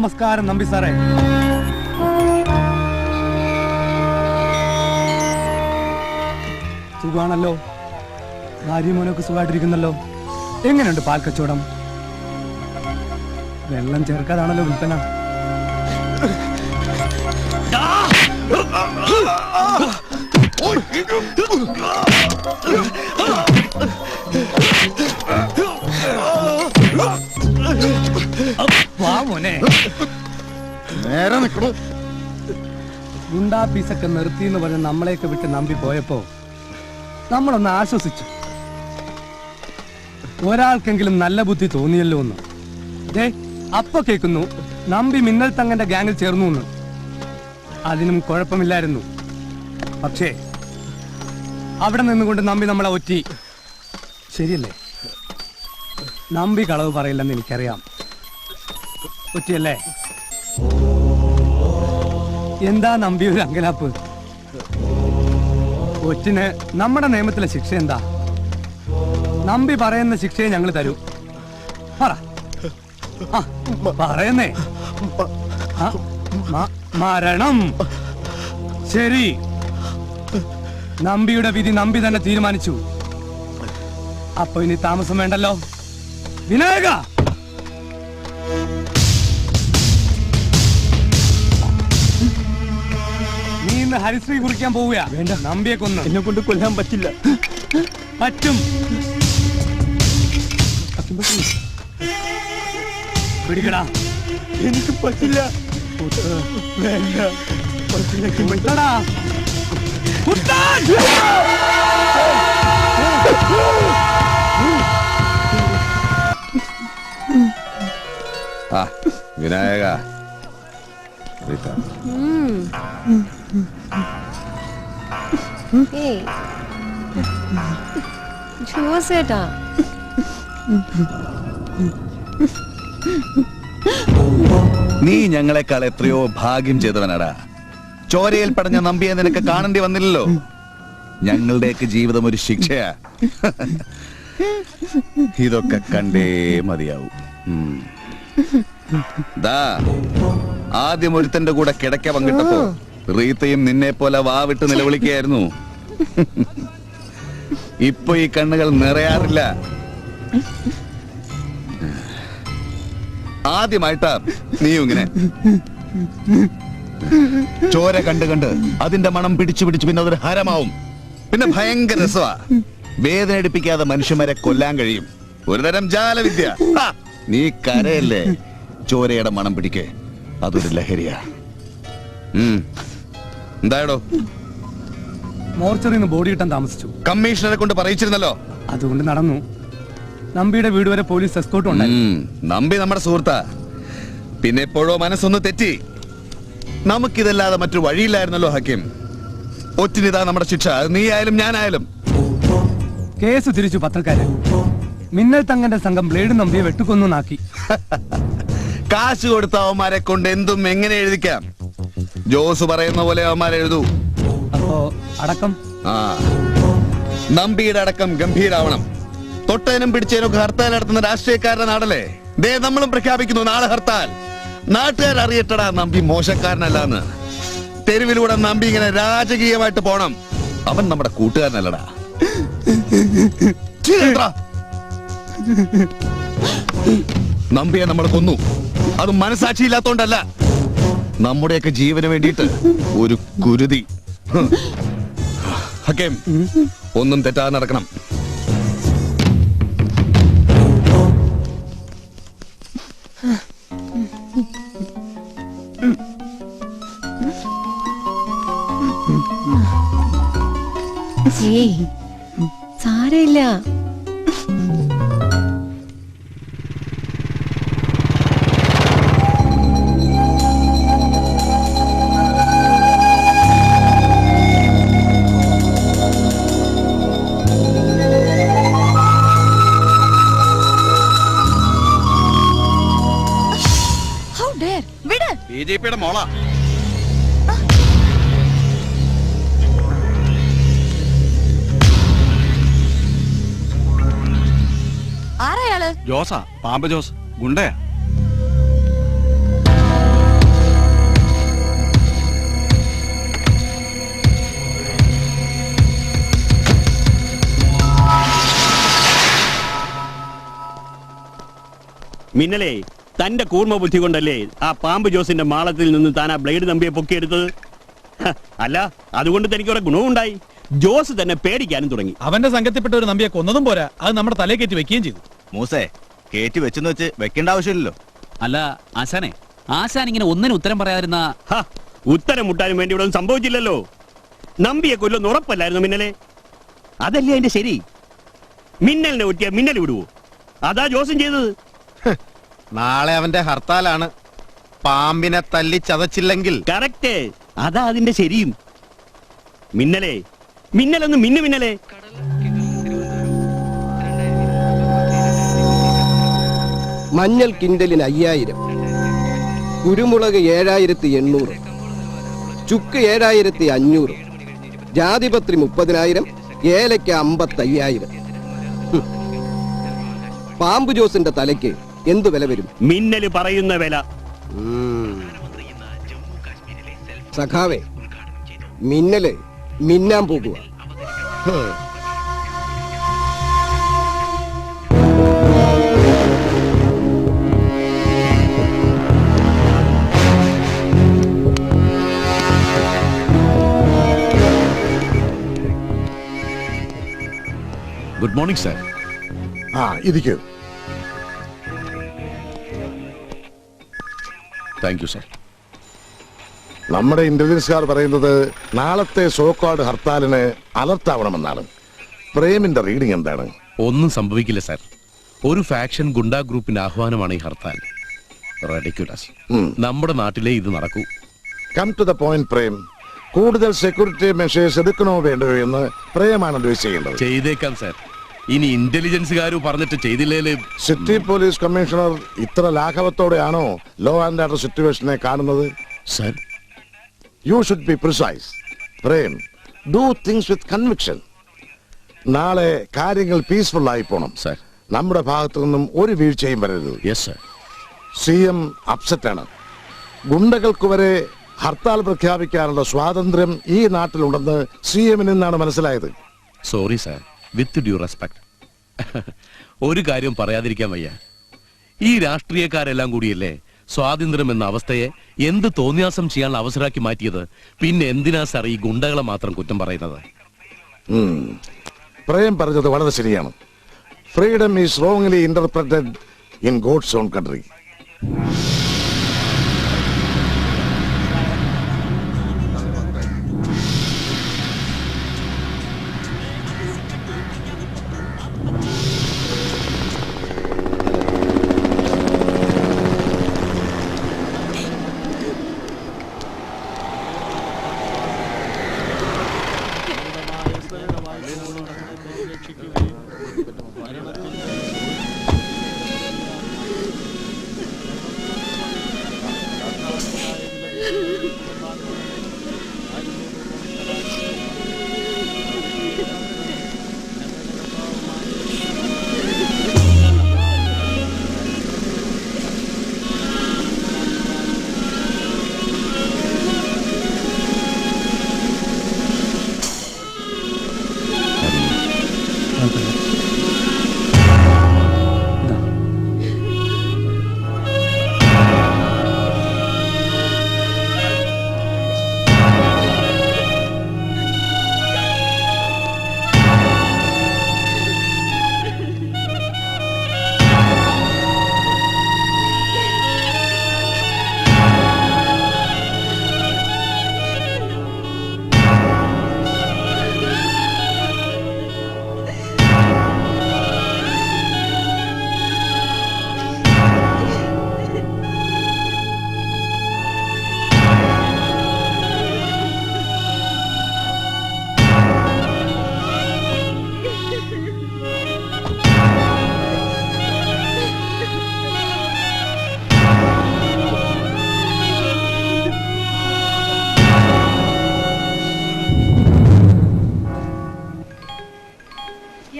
നമസ്കാരം നമ്പി സാറേ. സുഖാണല്ലോ? ഭാര്യ മോനൊക്കെ സുഖമായിട്ടിരിക്കുന്നല്ലോ? എങ്ങനെയുണ്ട് പാൽ കച്ചവടം? വെള്ളം ചേർക്കാതാണല്ലോ വിൽപ്പന. ഗുണ്ടാ പീസൊക്കെ നിർത്തി എന്ന് പറഞ്ഞ് നമ്മളെയൊക്കെ വിട്ട് നമ്പി പോയപ്പോ നമ്മളൊന്ന് ആശ്വസിച്ചു. ഒരാൾക്കെങ്കിലും നല്ല ബുദ്ധി തോന്നിയല്ലോ എന്ന്. അപ്പൊ കേൾക്കുന്നു നമ്പി മിന്നൽ തങ്ങന്റെ ഗ്യാങ്ങിൽ ചേർന്നു എന്ന്. അതിനും കുഴപ്പമില്ലായിരുന്നു. പക്ഷേ അവിടെ നിന്നുകൊണ്ട് നമ്പി നമ്മളെ ഒറ്റി. ശരിയല്ലേ? നമ്പി കളവ് പറയില്ലെന്ന് എനിക്കറിയാം. ഒറ്റിയല്ലേ? എന്താ നമ്പി ഒരു അങ്കലാപ്പ്? ഒറ്റിന് നമ്മുടെ നിയമത്തിലെ ശിക്ഷ എന്താ? നമ്പി പറയുന്ന ശിക്ഷയെ ഞങ്ങൾ തരൂ. പറ, പറയുന്നേ. മരണം. ശരി, നമ്പിയുടെ വിധി നമ്പി തന്നെ തീരുമാനിച്ചു. അപ്പൊ ഇനി താമസം വേണ്ടല്ലോ. വിനായക, നീ ഇന്ന് ഹരിശ്രീ കുറിക്കാൻ പോവുക. വേണ്ട, നമ്പിയെ കൊന്ന് എന്നെ കൊണ്ട് കൊല്ലാൻ പറ്റില്ല. പറ്റും. പിടിക്കടാ. എനിക്ക് പറ്റില്ല. വിനായക, ജോസേട്ടാ, നീ ഞങ്ങളെക്കാൾ എത്രയോ ഭാഗ്യം ചെയ്തവനാടാ. ചോരയിൽ പടഞ്ഞ നമ്പിയെ നിനക്ക് കാണേണ്ടി വന്നില്ലല്ലോ. ഞങ്ങളുടെയൊക്കെ ജീവിതം ഒരു ശിക്ഷയാ. ഇതൊക്കെ കണ്ടേ മതിയാവും. ആദ്യം ഒരുത്തന്റെ കൂടെ കിടക്ക പങ്കിട്ടപ്പോ റീത്തയും നിന്നെ പോലെ വാവിട്ട് നിലവിളിക്കുകയായിരുന്നു. ഇപ്പൊ ഈ കണ്ണുകൾ നിറയാറില്ല. ആദ്യമായിട്ടാ നീ ഇങ്ങനെ ചോര കണ്ട് കണ്ട് അതിന്റെ മണം പിടിച്ചു പിടിച്ച് പിന്നെ അതൊരു ഹരമാവും. പിന്നെ ഭയങ്കര രസമാ. വേദന എടുപ്പിക്കാതെ മനുഷ്യന്മാരെ കൊല്ലാൻ കഴിയും. ഒരുതരം ജാലവിദ്യ. നീ കരയല്ലേ? ചോരയുടെ മണം പിടിക്കേ, അതൊരു ലഹരിയാ. എന്തായടോ? മോർച്ചറിന്ന് ബോഡി കിട്ടാൻ താമസിച്ചു. കമ്മീഷണറെ കൊണ്ട് പറയിച്ചിരുന്നല്ലോ. അതുകൊണ്ട് നടന്നു. നമ്പിയുടെ വീട് വരെ പോലീസ് എസ്കോർട്ട് ഉണ്ടായി. നമ്പി നമ്മുടെ സുഹൃത്താ. പിന്നെ എപ്പോഴോ മനസ്സൊന്ന് തെറ്റി. നമുക്കിതല്ലാതെ മറ്റു വഴിയില്ലായിരുന്നല്ലോ ഹക്കീം. ഒറ്റിനിതാ നമ്മുടെ ശിക്ഷ. നീ ആയാലും ഞാനായാലും. കേസ് തിരിച്ചു പത്രക്കാര്. മിന്നൽ തങ്ങന്റെ സംഘം ബ്ലേഡ് നമ്പിയെ വെട്ടുകൊന്നാക്കി. കാശ് കൊടുത്ത അവന്മാരെ കൊണ്ട് എന്തും എങ്ങനെ എഴുതിക്കാം. ജോസ് പറയുന്ന പോലെ അവന്മാരെ എഴുതൂ. അപ്പോ അടക്കം? നമ്പിയുടെ അടക്കം ഗംഭീരാവണം. തൊട്ടതിനും പിടിച്ചതിനൊക്കെ ഹർത്താൽ നടത്തുന്ന രാഷ്ട്രീയക്കാരുടെ നാടല്ലേ. ദേ നമ്മളും പ്രഖ്യാപിക്കുന്നു നാളെ ഹർത്താൽ. നാട്ടുകാർ അറിയട്ടടാ നമ്പി മോശക്കാരനല്ലാന്ന്. തെരുവിലൂടെ നമ്പി ഇങ്ങനെ രാജകീയമായിട്ട് പോണം. അവൻ നമ്മുടെ കൂട്ടുകാരനല്ലടാ. നമ്പിയെ നമ്മൾ കൊന്നു. അത് മനസാക്ഷിയില്ലാത്തോണ്ടല്ല, നമ്മുടെയൊക്കെ ജീവന് വേണ്ടിയിട്ട് ഒരു കുരുതി. ഹക്കീം, ഒന്നും തെറ്റാതെ നടക്കണം. സാരമില്ല. ബിജെപിയുടെ മോളാ. ആരായാള്? ജോസാ, പാമ്പ് ജോസ്. ഗുണ്ടയാ. മിന്നലേ, തന്റെ കൂർമ്മ ബുദ്ധി കൊണ്ടല്ലേ ആ പാമ്പ് ജോസിന്റെ മാളത്തിൽ നിന്ന് താൻ ആ ബ്ലേഡ് നമ്പിയെ പൊക്കിയെടുത്തത്? അല്ല, അതുകൊണ്ട് തനിക്കൊരു ഗുണവും ഉണ്ടായി. ജോസ് തന്നെ പേടിക്കാനും തുടങ്ങി. അവന്റെ സംഘത്തിൽപ്പെട്ട ഒരു നമ്പിയെ കൊന്നതും പോരാ, അത് നമ്മുടെ തലയെ കയറ്റി വെക്കുകയും ചെയ്തു. മൂസേ, കേറ്റി വെച്ചെന്ന് വെച്ച് വെക്കേണ്ട ആവശ്യമില്ലല്ലോ. അല്ല ആശാനെ, ആശാൻ ഇങ്ങനെ ഒന്നിനും ഉത്തരം പറയാതിരുന്ന ഉത്തരം മുട്ടാനും വേണ്ടി ഇവിടെ ഒന്നും സംഭവിച്ചില്ലല്ലോ. നമ്പിയെ കൊല്ലുന്ന ഉറപ്പല്ലായിരുന്നു മിന്നലെ. അതല്ലേ അതിന്റെ ശരി. മിന്നലിനെ ഒറ്റിയ മിന്നൽ വിടുവോ? അതാ ജോസും ചെയ്തത്. നാളെ അവന്റെ ഹർത്താലാണ്. പാമ്പിനെ തല്ലി ചതച്ചില്ലെങ്കിൽ കറക്റ്റ്, അതാ അതിന്റെ ശരിയും. മിന്നലേ, മിന്നലൊന്ന് മിന്നലേ. മഞ്ഞൾ കിൻഡലിന് 5000, കുരുമുളക് 7800, ചുക്ക് 7500, ജാതിപത്രി 30000, ഏലയ്ക്ക 55000. പാമ്പ് ജോസിന്റെ തലയ്ക്ക് എന്തു വില വരും? മിന്നല് പറയുന്ന വില. സഖാവേ, മിന്നല് മിന്നാൻ പോകുക. Good morning sir. ഇരിക്കൂ. Thank you sir. നമ്മുടെ ഇന്റലിജൻസുകാർ പറയുന്നത് നാളത്തെ സോക്കാർഡ് ഹർത്താലിന് അലർട്ടാവണമെന്നാണ്. പ്രേമിന്റെ റീഡിംഗ് എന്താണ്? ഒന്നും സംഭവിക്കില്ല സാർ. ഒരു ഫാക്ഷൻ ഗുണ്ടാ ഗ്രൂപ്പിന്റെ ആഹ്വാനമാണ് ഈ ഹർത്താൽ. റെഡിക്യുലസ്. നമ്മുടെ നാട്ടിലെ ഇത് നടക്കൂ. Come to the point Prem. കൂടുതൽ സെക്യൂരിറ്റി മെഷേഴ്സ് എടുക്കണോ വേണ്ടയോ എന്ന് പ്രേമാണ് ചെയ്യേണ്ടത്. ചെയ്തേക്കാം സാർ. ഇനി ഇന്റലിജൻസുകാർ പറഞ്ഞിട്ട് ചെയ്തില്ലേ? സിറ്റി പോലീസ് കമ്മീഷണർ ഇത്ര ലാഘവത്തോടെയാണോ ലോ ആൻഡ് ഓർഡർ സിറ്റുവേഷനെ കാണുന്നത്? Sir, you should be precise. Prem, do things with conviction. നാളെ കാര്യങ്ങൾ പീസ്ഫുൾ ആയി പോണം സാർ. നമ്മുടെ ഭാഗത്തു നിന്നും ഒരു വീഴ്ചയും വരരുത്. Yes sir. CM അപ്സെറ്റാണ്. ഗുണ്ടകൾക്ക് വരെ ഹർത്താൽ പ്രഖ്യാപിക്കാനുള്ള സ്വാതന്ത്ര്യം ഈ നാട്ടിലുണ്ടെന്ന് CM നിന്നാണ് മനസ്സിലായത്. സോറി സാർ, വിത്ത് ഡ്യൂ റെസ്പെക്ട്. ഒരു കാര്യം പറയാതിരിക്കാൻ വയ്യ. ഈ രാഷ്ട്രീയക്കാരെല്ലാം കൂടിയല്ലേ സ്വാതന്ത്ര്യം എന്ന അവസ്ഥയെ എന്ത് തോന്നിയാസം ചെയ്യാനുള്ള അവസരമാക്കി മാറ്റിയത്. പിന്നെ എന്തിനാ സാർ ഈ ഗുണ്ടകളെ മാത്രം കുറ്റം പറയുന്നത്? പ്രേം പറഞ്ഞത് വളരെ ശരിയാണ്. Freedom is wrongly interpreted in God's own country.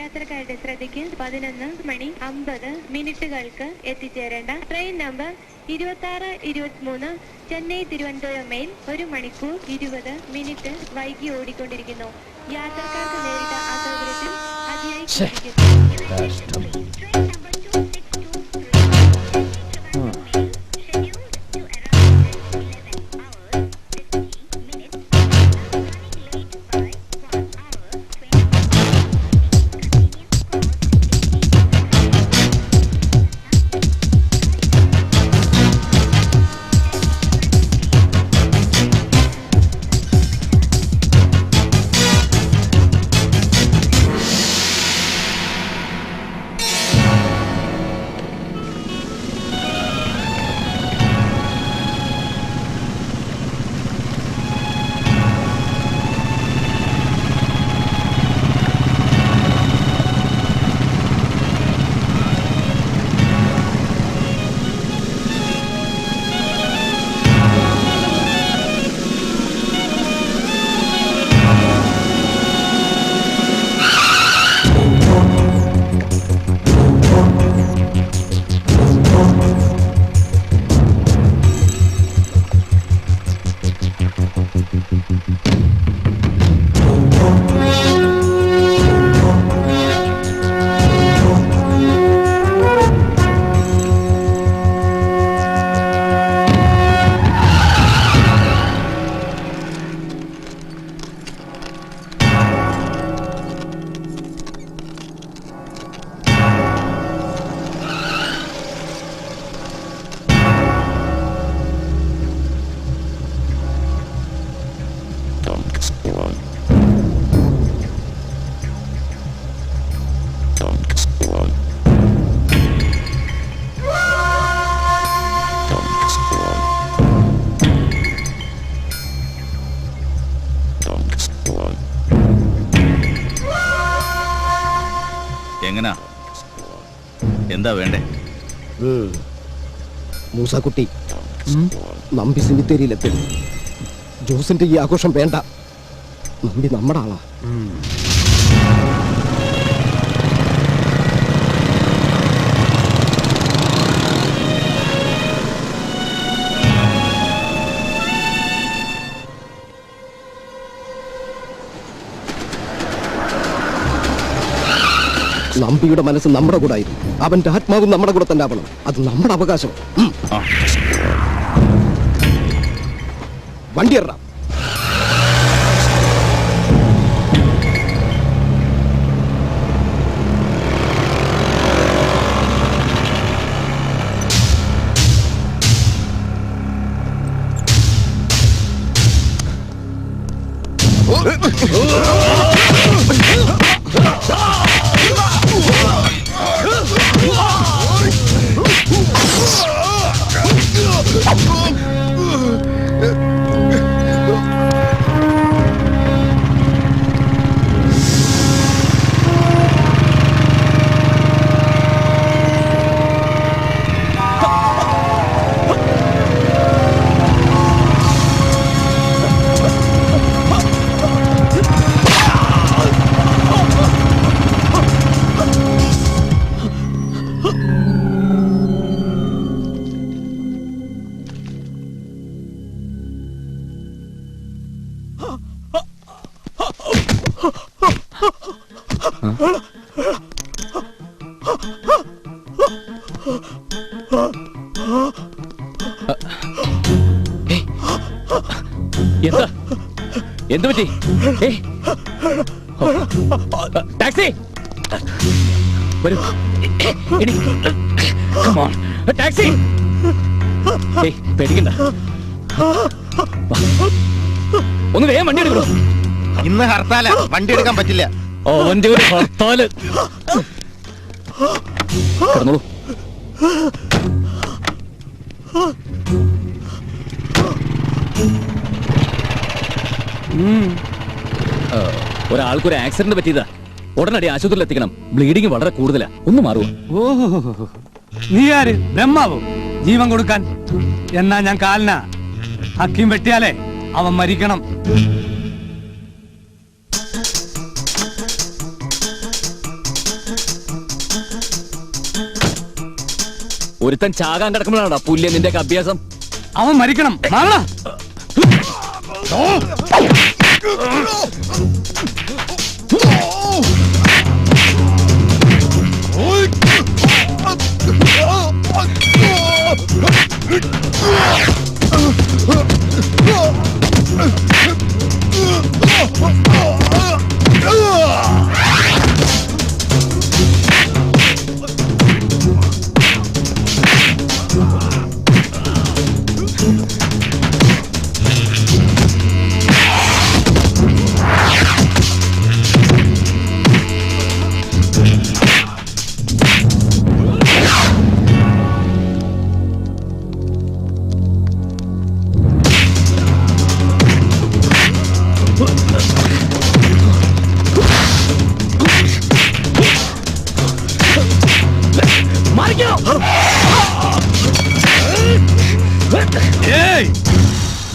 യാത്രക്കാരുടെ ശ്രദ്ധയ്ക്ക് 11:50 എത്തിച്ചേരേണ്ട train number 2623 Chennai Thiruvananthapuram mail 1 മണിക്കൂർ 20 മിനിറ്റ് വൈകി ഓടിക്കൊണ്ടിരിക്കുന്നു. യാത്രക്കാർക്ക് നേരിട്ട അസൗകര്യത്തിൽ അതിയായി എങ്ങനാ എന്താ വേണ്ടേ? മൂസാക്കുട്ടി, നമ്പി സിമിത്തേരിയിലെത്തി. ജോസിന്റെ ഈ ആഘോഷം വേണ്ട. നമ്പി നമ്മുടെ ആളാ. നമ്പിയുടെ മനസ്സ് നമ്മുടെ കൂടെ ആയിരുന്നു. അവന്റെ ആത്മാവും നമ്മുടെ കൂടെ തന്നെ ആവണം. അത് നമ്മുടെ അവകാശം. വണ്ടി ഇറ. എന്താ എന്ത് പറ്റി? ടാക്സി വരൂ. ടാക്സി പേടിക്കണ്ട. ഒന്ന് വേഗം വണ്ടി എടുക്കണോ? ഇന്ന് ഹർത്താല, വണ്ടി എടുക്കാൻ പറ്റില്ല. ഓന്റെ ഒരു ഹർത്താല്. കിടന്നോളൂ. ഒരാൾക്കൊരു ആക്സിഡന്റ് പറ്റിയതാ. ഉടനടി ആശുപത്രിയിൽ എത്തിക്കണം. ബ്ലീഡിങ് വളരെ കൂടുതലാ. ഒന്ന് മാറുമോ? ഓഹോ, നീ ആര്? ബ്രഹ്മാവോ ജീവൻ കൊടുക്കാൻ? എന്നാ ഞാൻ കാലനാ. ഹക്കീം വെട്ടിയാലേ അവൻ മരിക്കണം. ഒരുത്തൻ ചാകാൻ കിടക്കുമ്പോഴാണ് പുല്ല് നിന്റെ അഭ്യാസം. അവൻ മരിക്കണം. മാറണ.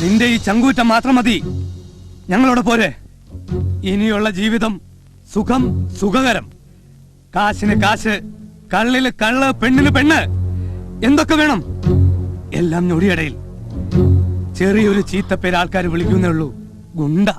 നിന്റെ ഈ ചങ്കൂറ്റം മാത്രം മതി. ഞങ്ങളോട് പോരെ. ഇനിയുള്ള ജീവിതം സുഖം സുഖകരം. കാശിന് കാശ്, കള്ളില് കള്ള്, പെണ്ണിന് പെണ്ണ്, എന്തൊക്കെ വേണം എല്ലാം ഞൊടിയടയിൽ. ചെറിയൊരു ചീത്തപ്പേര് ആൾക്കാർ വിളിക്കുന്നേ ഉള്ളൂ, ഗുണ്ട.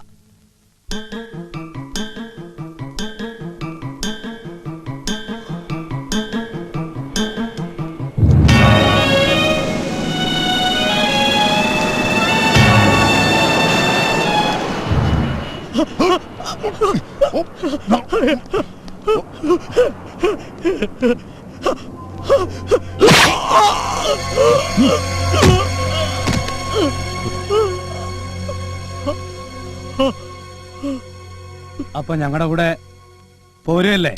അപ്പൊ ഞങ്ങളുടെ കൂടെ പോരല്ലേ?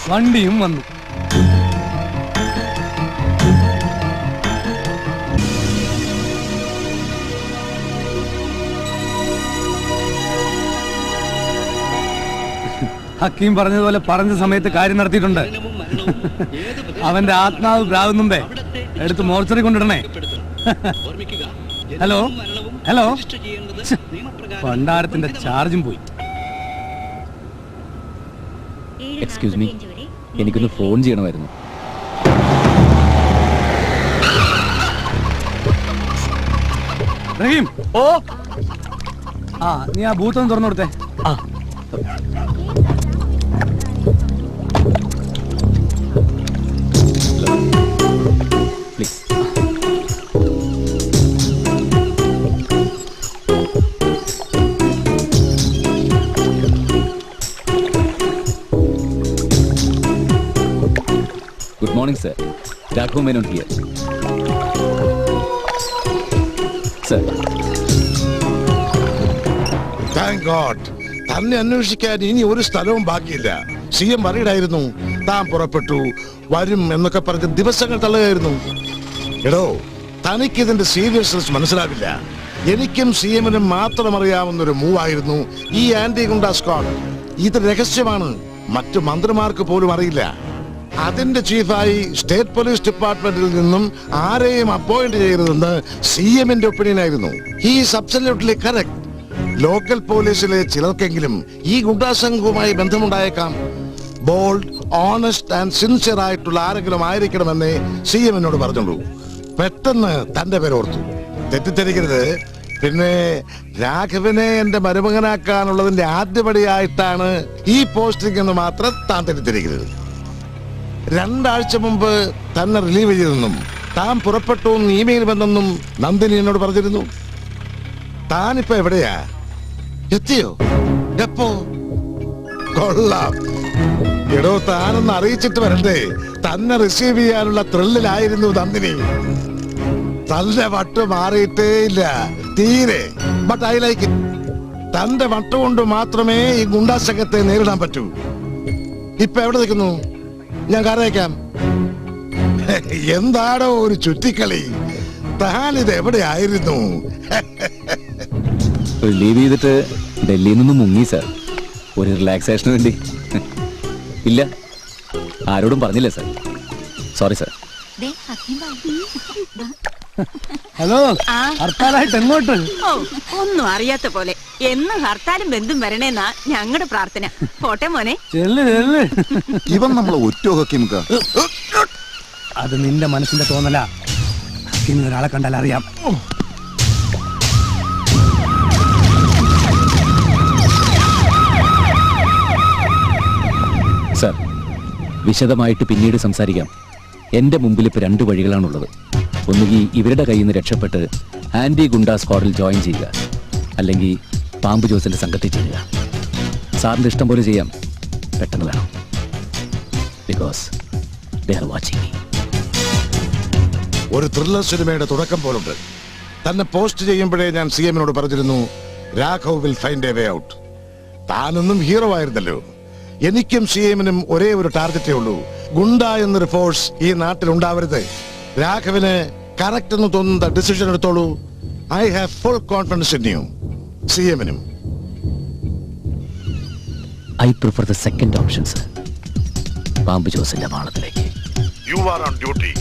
വണ്ടിയും വന്നു. ഹക്കീം പറഞ്ഞതുപോലെ പറഞ്ഞ സമയത്ത് കാര്യം നടത്തിയിട്ടുണ്ട്. അവന്റെ ആത്മാവ് പ്രാകുന്നുമ്പേ എടുത്ത് മോർച്ചറി കൊണ്ടിടണേ. ഹലോ ഹലോ, ഭണ്ഡാരത്തിന്റെ ചാർജും പോയി. എക്സ്ക്യൂസ് മീ, എനിക്കൊന്ന് ഫോൺ ചെയ്യണമായിരുന്നു. റഹീം, ഓ ആ നീ ആ ബൂത്ത് ഒന്ന് തുറന്നു കൊടുത്തേ. ആ please. Good morning sir, Raghav Menon here. Sir, thank God. തന്നെ അന്വേഷിക്കാൻ ഇനി ഒരു സ്ഥലവും ബാക്കിയില്ല. CM വറീഡായിരുന്നു. താൻ പുറപ്പെട്ടു വരും എന്നൊക്കെ പറഞ്ഞ് ദിവസങ്ങൾ തള്ളുകയായിരുന്നു. എടോ, തനിക്കിതിന്റെ സീരിയസ്നെസ് മനസ്സിലാവില്ല. എനിക്കും CMനും മാത്രം അറിയാവുന്നൊരു മൂവായിരുന്നു ഈ ആന്റി ഗുണ്ട സ്ക്വാഡ്. ഇത് രഹസ്യമാണ്, മറ്റു മന്ത്രിമാർക്ക് പോലും അറിയില്ല. അതിന്റെ ചീഫായി സ്റ്റേറ്റ് പോലീസ് ഡിപ്പാർട്ട്മെന്റിൽ നിന്നും ആരെയും അപ്പോയിന്റ് ചെയ്യരുതെന്ന് CMന്റെ ഒപ്പീനിയൻ ആയിരുന്നു. He's absolutely correct. ലോക്കൽ പോലീസിലെ ചിലർക്കെങ്കിലും ഈ ഗുണ്ടാസംഘവുമായി ബന്ധമുണ്ടായേക്കാം. ബോൾഡ്, ഓണസ്റ്റ് ആൻഡ് സിൻസിയർ ആയിട്ടുള്ള ആരെങ്കിലും ആയിരിക്കണമെന്നേ CMനോട് പറഞ്ഞുള്ളൂ. പെട്ടെന്ന് തന്റെ പേരോർത്തു. തെറ്റിദ്ധരിക്കരുത്. പിന്നെ രാഘവനെ എന്റെ മരുമകനാക്കാനുള്ളതിന്റെ ആദ്യപടിയായിട്ടാണ് ഈ പോസ്റ്റിംഗ് എന്ന് മാത്രം താൻ തെറ്റിദ്ധരിക്കരുത്. 2 ആഴ്ച മുമ്പ് തന്നെ റിലീവ് ചെയ്തെന്നും താൻ പുറപ്പെട്ടു ഇമെയിൽ വന്നെന്നും നന്ദിനി എന്നോട് പറഞ്ഞിരുന്നു. താനിപ്പോ എവിടെയാ? എത്തിയോ? എപ്പോ? കൊള്ളാം. എടോ, താനൊന്ന് അറിയിച്ചിട്ട് വരണ്ടേ? തന്നെ റിസീവ് ചെയ്യാനുള്ള ത്രില്ലിലായിരുന്നു നന്ദിനി. തന്റെ വട്ട് മാറിയിട്ടേ ഇല്ല തീരെ. But I like it. തന്റെ വട്ട് കൊണ്ട് മാത്രമേ ഈ ഗുണ്ടാസംഘത്തെ നേരിടാൻ പറ്റൂ. ഇപ്പൊ എവിടെ നിൽക്കുന്നു? ഞാൻ കരയക്കാം. എന്താണോ ഒരു ചുറ്റിക്കളി? താനിത് എവിടെയായിരുന്നു? ലീവ് ചെയ്തിട്ട് ഡൽഹിയിൽ നിന്ന് മുങ്ങി സാർ, ഒരു റിലാക്സേഷന് വേണ്ടി. ഇല്ല, ആരോടും പറഞ്ഞില്ല സാർ. Sorry sir. ഹലോ, ഹർത്താലായിട്ട് എങ്ങോട്ട്? ഒന്നും അറിയാത്ത പോലെ എന്നും ഹർത്താലും ബന്ധും വരണേന്നാ ഞങ്ങളുടെ പ്രാർത്ഥന. പോട്ടെ മോനെ. ഇവൻ നമ്മളെ ഒറ്റ അത് നിന്റെ മനസ്സിന്റെ തോന്നലാ. ഇന്നൊരാളെ കണ്ടാൽ അറിയാം. സർ, വിശദമായിട്ട് പിന്നീട് സംസാരിക്കാം. എന്റെ മുമ്പിൽ ഇപ്പൊ 2 വഴികളാണുള്ളത്. ഒന്നുകിൽ ഇവരുടെ കയ്യിൽ നിന്ന് രക്ഷപ്പെട്ട് ആന്റി ഗുണ്ട സ്ക്വാഡിൽ ജോയിൻ ചെയ്യുക, അല്ലെങ്കിൽ പാമ്പ് ജോസിന്റെ സംഘത്തിൽ ചെയ്യുക. സാറിന്റെ ഇഷ്ടം പോലെ ചെയ്യാം. പെട്ടെന്ന് വേണം. Because they are watching me. ഒരു ത്രില്ലർ സിനിമയുടെ തുടക്കം പോലുണ്ട്. തന്നെ പോസ്റ്റ് ചെയ്യുമ്പോഴേ ഞാൻ CMനോട് പറഞ്ഞിരുന്നു, Raghav will find a way out. താനൊന്നും ഹീറോ ആയിരുന്നല്ലോ. എനിക്കും CMനും ഒരേ ഒരു ടാർഗറ്റേ ഉള്ളൂ. ഗുണ്ട എന്നൊരു ഫോഴ്സ് ഈ നാട്ടിൽ ഉണ്ടാവരുത്. രാഘവിന് കറക്റ്റ് എന്ന് തോന്നുന്ന ഡിസിഷൻ എടുത്തോളൂ. I have full confidence in you. CMനും I prefer the second option sir. പാമ്പ് ജോസിന്റെ മാളത്തിലേക്ക്. You are on duty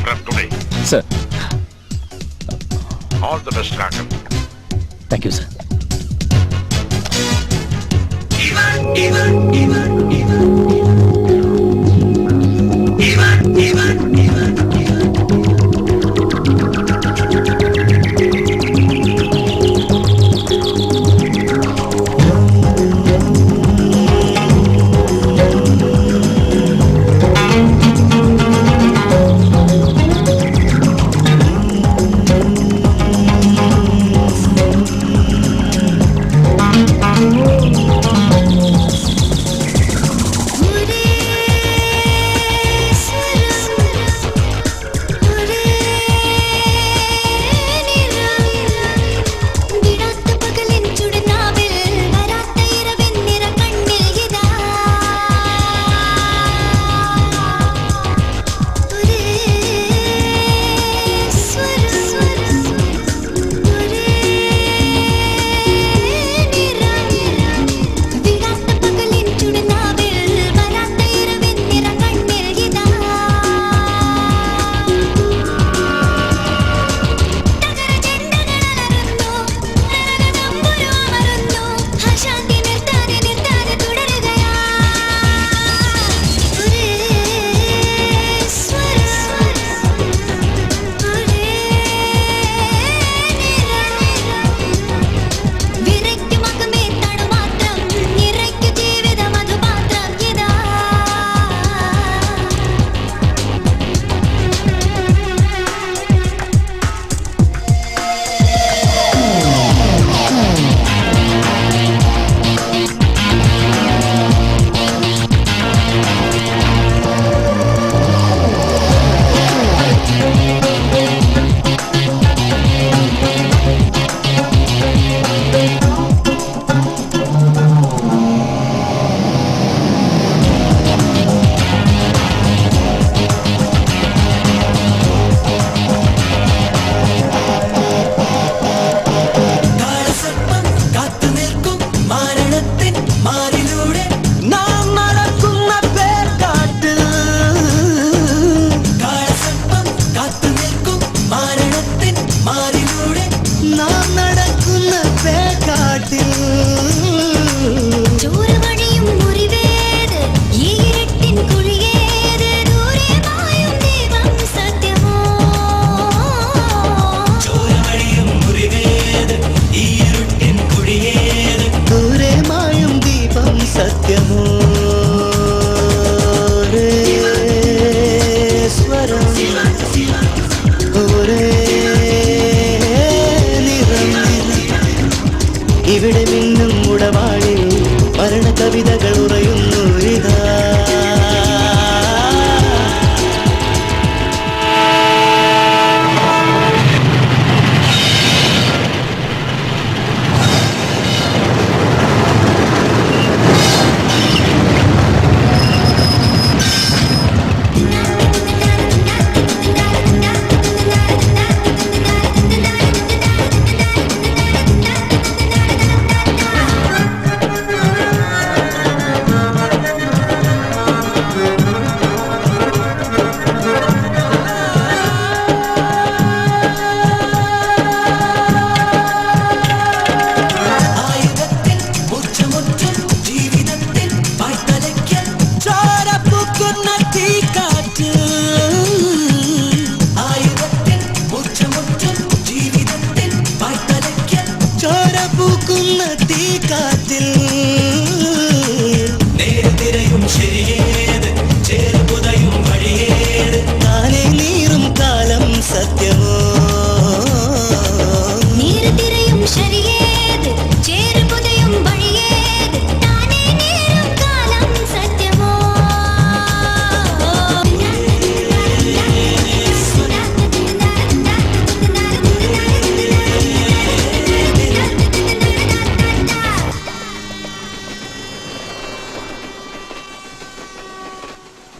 from today. Sir, all the best Raghav. Thank you sir.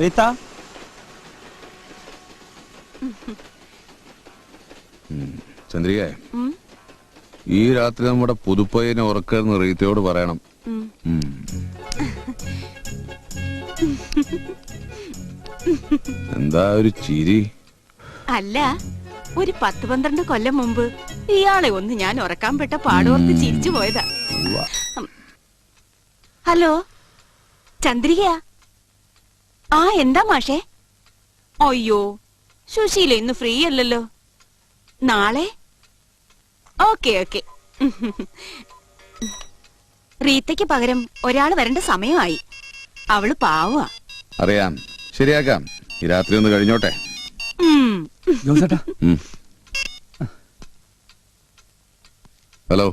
Reetha, Chandrika, ഈ രാത്രി നമ്മുടെ പുതുപ്പയ്യനെ ഉറക്കെന്ന് റീത്തയോട് പറയണം. എന്താ ഒരു ചിരി? അല്ല, ഒരു 10-12 കൊല്ലം മുമ്പ് ഇയാളെ ഒന്ന് ഞാൻ ഉറക്കാൻ പെട്ട പാടോർത്ത് ചിരിച്ചു പോയതാ. ഹലോ, ചന്ദ്രികയാ? ആ, എന്താ മാഷേ? അയ്യോ, സുശീല ഇന്ന് ഫ്രീ അല്ലല്ലോ. നാളെ? Okay okay. റീത്തയ്ക്ക് പകരം ഒരാള് വരേണ്ട സമയമായി. അവള് പാവാ. അറിയാം, ശരിയാക്കാം. ഈ രാത്രി ഒന്ന് കഴിഞ്ഞോട്ടെ. ഹലോ,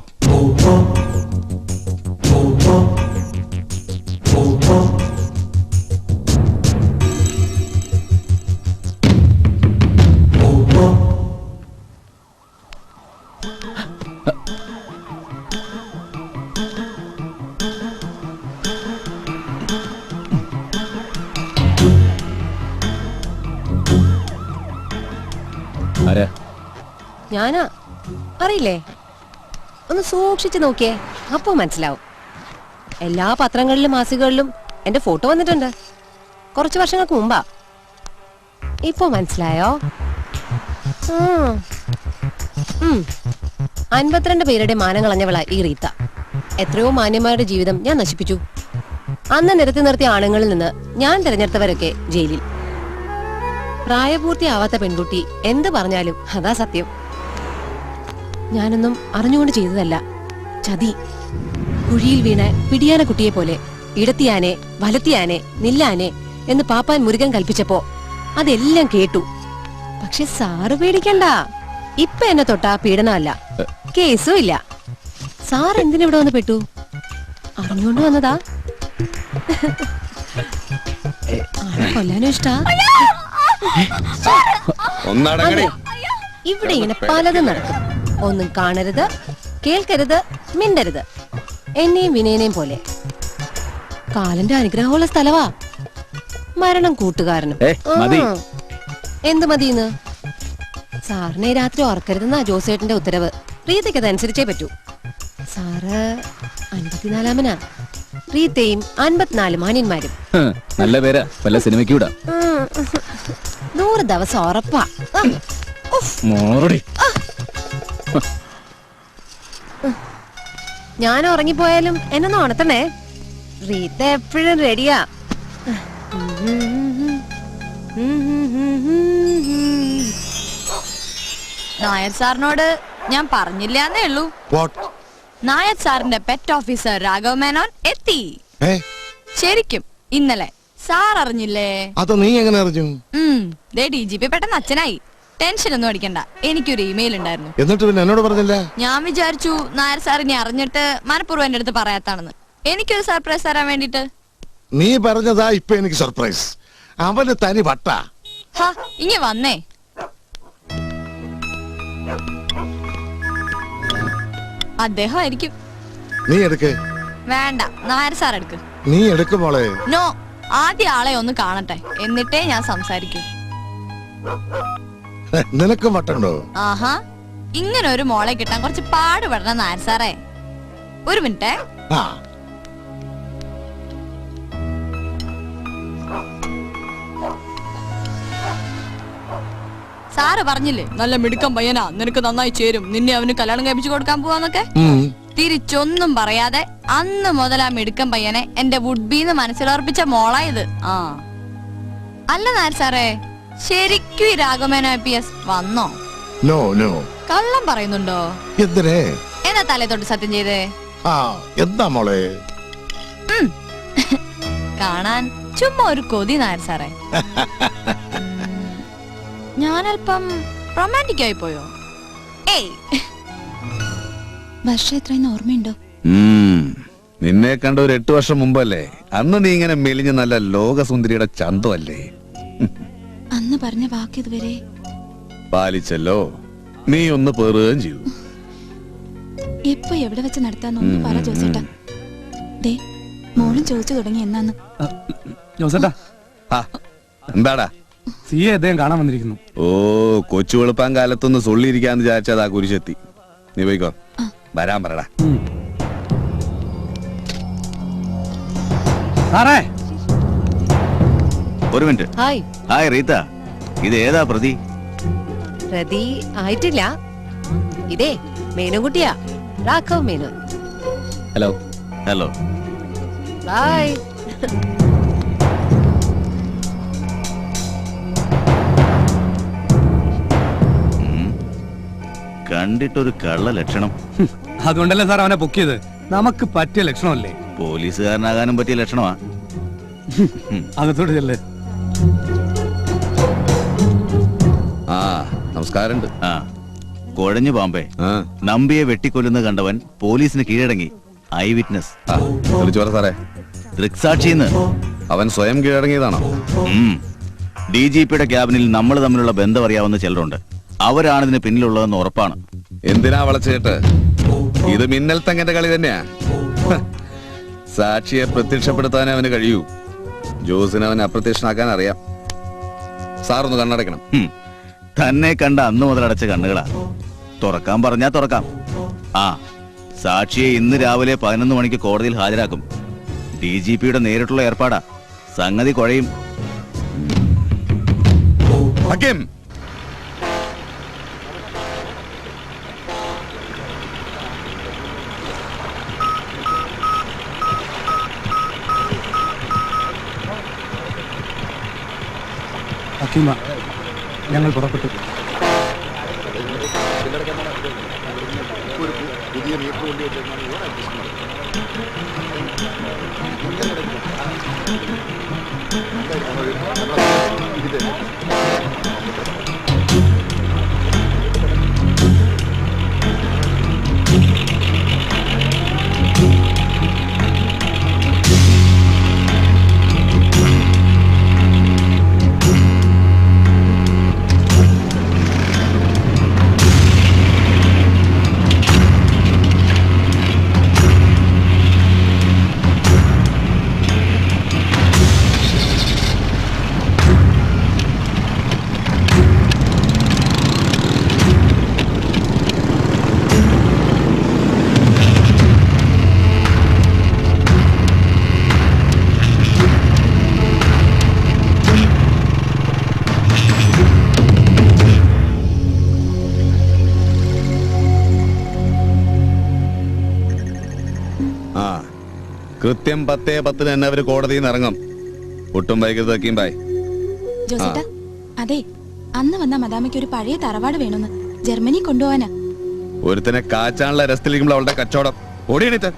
ആരാ? ഞാനാ? അറിയില്ലേ? ഒന്ന് സൂക്ഷിച്ചു നോക്കിയേ, അപ്പൊ മനസ്സിലാവും. എല്ലാ പത്രങ്ങളിലും മാസികകളിലും എന്റെ ഫോട്ടോ വന്നിട്ടുണ്ട്. കുറച്ചു വർഷങ്ങൾക്ക് മുമ്പാ. ഇപ്പൊ മനസ്സിലായോ? 52 പേരുടെ മാനം കളഞ്ഞവളാ ഈ റീത്ത. എത്രയോ മാന്യന്മാരുടെ ജീവിതം ഞാൻ നശിപ്പിച്ചു. അന്ന് നിരത്തി നിർത്തിയ ആണുങ്ങളിൽ നിന്ന് ഞാൻ തിരഞ്ഞെടുത്തവരൊക്കെ ജയിലിൽ. പ്രായപൂർത്തിയാവാത്ത പെൺകുട്ടി എന്ത് പറഞ്ഞാലും അതാ സത്യം. ഞാനൊന്നും അറിഞ്ഞുകൊണ്ട് ചെയ്തതല്ല. ചതി. കുഴിയിൽ വീണ പിടിയാന കുട്ടിയെ പോലെ ഇടത്തിയാനെ, വലത്തിയാനെ, നില്ലാനെ എന്ന് പാപ്പാൻ മുരുകൻ കൽപ്പിച്ചപ്പോ അതെല്ലാം കേട്ടു. പക്ഷെ സാറ് പേടിക്കണ്ട, ഇപ്പൊ എന്നെ തൊട്ടാ പീഡനമല്ല, കേസും ഇല്ല. സാർ എന്തിനിവിടെ വന്ന് പെട്ടു? അറിഞ്ഞുകൊണ്ട് വന്നതാ. കൊല്ലാനും ഇഷ്ടാ. ഇവിടെ ഇങ്ങനെ പലതും നടക്കും. ഒന്നും കാണരുത്, കേൾക്കരുത്, മിണ്ടരുത്. എന്നെയും വിനയനെയും പോലെ. കാലന്റെ അനുഗ്രഹമുള്ള സ്ഥലവാ. മരണം കൂട്ടുകാരനും. എന്ത് മതിന്ന്? സാറിനെ രാത്രി ഓർക്കരുതെന്നാ ജോസേട്ടന്റെ ഉത്തരവ്. റീത്തയ്ക്ക് അതനുസരിച്ചേ പറ്റൂ. സാറ് 54-മനാ. റീത്തയും 54 മാന്യന്മാരും. നല്ല പേരാ, വല്ല സിനിമയ്ക്ക് വിടാം. 100 ദിവസം ഉറപ്പാ. ഞാൻ ഉറങ്ങിപ്പോയാലും എന്നൊന്ന് ഉണർത്തണേ. റീത്ത എപ്പോഴും റെഡിയാ. നായർ സാറിനോട് ഞാൻ പറഞ്ഞില്ലാന്നേ ഉള്ളൂ. നായർ സാറിന്റെ പെറ്റ് ഓഫീസർ രാഘവ് മേനോൻ എത്തി. ശരിക്കും ഇന്നലെ സാർ അറിഞ്ഞില്ലേ? അത് നീ എങ്ങനെ അറിഞ്ഞു? DGP പെട്ടെന്ന് അച്ഛനായി. ടെൻഷൻ ഒന്നും അടിക്കണ്ട, എനിക്കൊരു ഇമെയിൽ ഉണ്ടായിരുന്നു. എന്നിട്ട് പിന്നെ എന്നോട് പറഞ്ഞില്ല? ഞാൻ വിചാരിച്ചു നായർ സാറിനെ അറിഞ്ഞിട്ട് മനഃപൂർവ്വം എന്റെ അടുത്ത് പറയാത്താണെന്ന്. എനിക്കൊരു സർപ്രൈസ് തരാൻ വേണ്ടിട്ട്. നീ പറഞ്ഞതാ ഇപ്പൊ എനിക്ക് സർപ്രൈസ്. അവന് തനി വട്ട. ഇങ്ങ വന്നേ. അദ്ദേഹം ആയിരിക്കും. നീ എടുക്ക്. വേണ്ട, നായർ സാർ എടുക്ക്. നീ എടുക്ക് മോളെ. നോ, ആദ്യ ആളെ ഒന്ന് കാണട്ടെ, എന്നിട്ടേ ഞാൻ സംസാരിക്കൂ. നിനക്കും വട്ടുണ്ടോ? ആഹാ, ഇങ്ങനെ ഒരു മോളെ കിട്ടാൻ കുറച്ച് പാടുപെടണം നായർ സാറേ. ഒരു മിനിറ്റേ. സാറ് പറഞ്ഞില്ലേ നല്ല മിടുക്കം പയ്യനാ, നിനക്ക് നന്നായി ചേരും, നിന്നെ അവന് കല്യാണം കഴിപ്പിച്ചു കൊടുക്കാൻ പോവാന്നൊക്കെ. തിരിച്ചൊന്നും പറയാതെ അന്ന് മുതൽ ആ മിടുക്കം പയ്യനെ എന്റെ വുഡ്ബീന്ന് മനസ്സിലുറപ്പിച്ച മോളായത്. അല്ല നായർ സാറേ, ശരിക്കും ഈ രാഘവമേനോൻ IPS വന്നോ? No no. കള്ളം പറയുന്നുണ്ടോ? എന്തിനെ? എന്നാ തലേ തൊട്ട് സത്യം ചെയ്തേ. എന്താ മോളെ? കാണാൻ ചുമ്മാ ഒരു കൊതി നായർ സാറേ. ഞാനല്പം റൊമാൻറ്റിക് ആയി പോയോ? ഏയ്, വർഷം എത്രയെന്ന് ഓർമ്മയുണ്ടോ? നിന്നെ കണ്ട ഒരു 8 വർഷം മുമ്പല്ലേ? അന്ന് നീ ഇങ്ങനെ മെലിഞ്ഞ നല്ല ലോകസുന്ദരിയുടെ ചന്തമല്ലേ? അന്ന് പറഞ്ഞ വാക്ക് ഇതുവരെ പാലിച്ചല്ലോ. നീ ഒന്ന് പേറുകയും ചെയ്യൂ. എപ്പോ എവിടെ വെച്ച് നടത്താന്നൊന്ന് പറ ജോസേട്ടാ. ദേ, മോളും ചോദിച്ചു തുടങ്ങി എന്നാന്ന്. ജോസേട്ടാ, എന്താടാ? സി എ അദ്ദേഹം കാണാൻ വന്നിരിക്കുന്നു. ഓ, കൊച്ചു വെളുപ്പാൻ കാലത്തൊന്ന് സൊള്ളിയിരിക്കാന്ന് വിചാരിച്ചതാ കുരിശെത്തി. നീ പോയിക്കോ, വരാൻ പറടാ. സാറേ, ഒരു മിനിറ്റ്. ഹായ്. ഹായ് റീത്ത, ഇത് ഏതാ പ്രതി? പ്രതി ആയിട്ടില്ല. ഇതേ മേനോൻകുട്ടിയാ, Raghav Menon. Hello. Hello. Bye. കണ്ടിട്ടൊരു കള്ള ലക്ഷണം. അതുകൊണ്ടല്ലേ സാർ അവനെ പൊക്കിയത്. നമുക്ക് പറ്റിയ ലക്ഷണമല്ലേ? പോലീസുകാരനാകാനും പറ്റിയ ലക്ഷണമാ. അകത്തോട്ട് ചെല്ലേ. ആ, നമസ്കാരമുണ്ട്. ആ, കുഴഞ്ഞു പാമ്പേ, നമ്പിയെ വെട്ടിക്കൊല്ലുന്ന കണ്ടവൻ പോലീസിന് കീഴടങ്ങി. I witness. സാറേ, ദൃക്സാക്ഷിന്ന്. അവൻ സ്വയം കീഴടങ്ങിയതാണോ? DGPയുടെ ക്യാബിനിൽ നമ്മൾ തമ്മിലുള്ള ബന്ധം അറിയാവുന്ന ചിലരുണ്ട്. അവരാണ് ഇതിന് പിന്നിലുള്ളതെന്ന് ഉറപ്പാണ്. എന്തിനാ വളച്ചേട്ട്? ഇത് മിന്നൽ തങ്ങന്റെ കളി തന്നെയാ. സാക്ഷിയെ പ്രത്യക്ഷപ്പെടുത്താനേ അവന് കഴിയൂ. ജോസിനെ അവൻ അപ്രത്യക്ഷനാക്കാൻ അറിയാം. സാറൊന്ന് കണ്ണടയ്ക്കണം. തന്നെ കണ്ട അന്ന് മുതൽ അടച്ച കണ്ണുകളാ. തുറക്കാൻ പറഞ്ഞാ തുറക്കാം. ആ, സാക്ഷിയെ ഇന്ന് രാവിലെ 11 മണിക്ക് കോടതിയിൽ ഹാജരാക്കും. DGPയുടെ നേരിട്ടുള്ള ഏർപ്പാടാ. സംഗതി കുഴയും. ഹക്കീമ, ഞങ്ങൾ പുറപ്പെട്ടു. കൃത്യം 10:10 തന്നെ അവര് കോടതിയിൽ നിന്ന് ഇറങ്ങും. ഒട്ടും വൈകൃതക്കും ബൈ. ജോസേട്ടാ, അതെ, അന്ന് വന്ന മദാമയ്ക്ക് ഒരു പഴയ തറവാട് വേണമെന്ന് ജർമ്മനി കൊണ്ടുപോവാനാ. ഒരുത്തനെ കാച്ചാനുള്ള രസത്തിലിരിക്കുമ്പോൾ അവളുടെ കച്ചവടം. ഓടിയണിട്ട്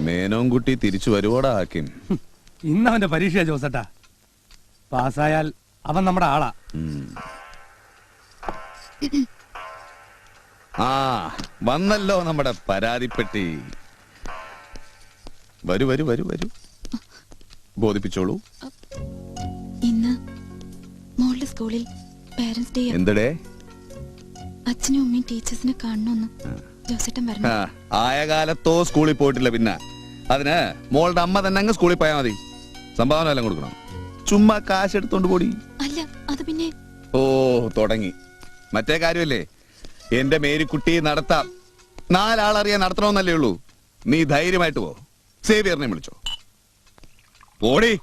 മേനോൻകുട്ടി തിരിച്ചു വരുവോടാ ഹക്കീം? ഇന്ന് അവന്റെ പരീക്ഷ ജോസേട്ടാ. പാസ്സായാൽ അവൻ നമ്മുടെ ആളാ. ആ, വന്നല്ലോ നമ്മുടെ പരാതിപ്പെട്ടി. വരൂ വരൂ വരൂ വരൂ, ബോധിപ്പിച്ചോളൂ. ഇന്ന് മോളുടെ സ്കൂളിൽ പേരന്റ്സ് ഡേ. എന്തടേ? അച്ഛനും അമ്മയും ടീച്ചേഴ്സിനെ കാണണമെന്ന് ജോസേട്ടൻ പറഞ്ഞു. ആയ കാലത്തോ സ്കൂളിൽ പോയിട്ടില്ല, പിന്നെ അതിന് മോളുടെ അമ്മ തന്നെ അങ്ങ് സ്കൂളിൽ പോയാൽ മതി. സംഭാവന എല്ലാം കൊടുക്കണം. ചുമ്മാ കാശ് എടുത്തോണ്ട് പോടി. അല്ല അത് പിന്നെ ഓ തുടങ്ങി. മറ്റേ കാര്യമല്ലേ, എന്റെ മേരിക്കുട്ടി നടത്താം. 4 ആളറിയാൻ നടത്തണമെന്നല്ലേ ഉള്ളൂ. നീ ധൈര്യമായിട്ട് പോ. സേവിയറിനെ വിളിച്ചോ. ഓടി.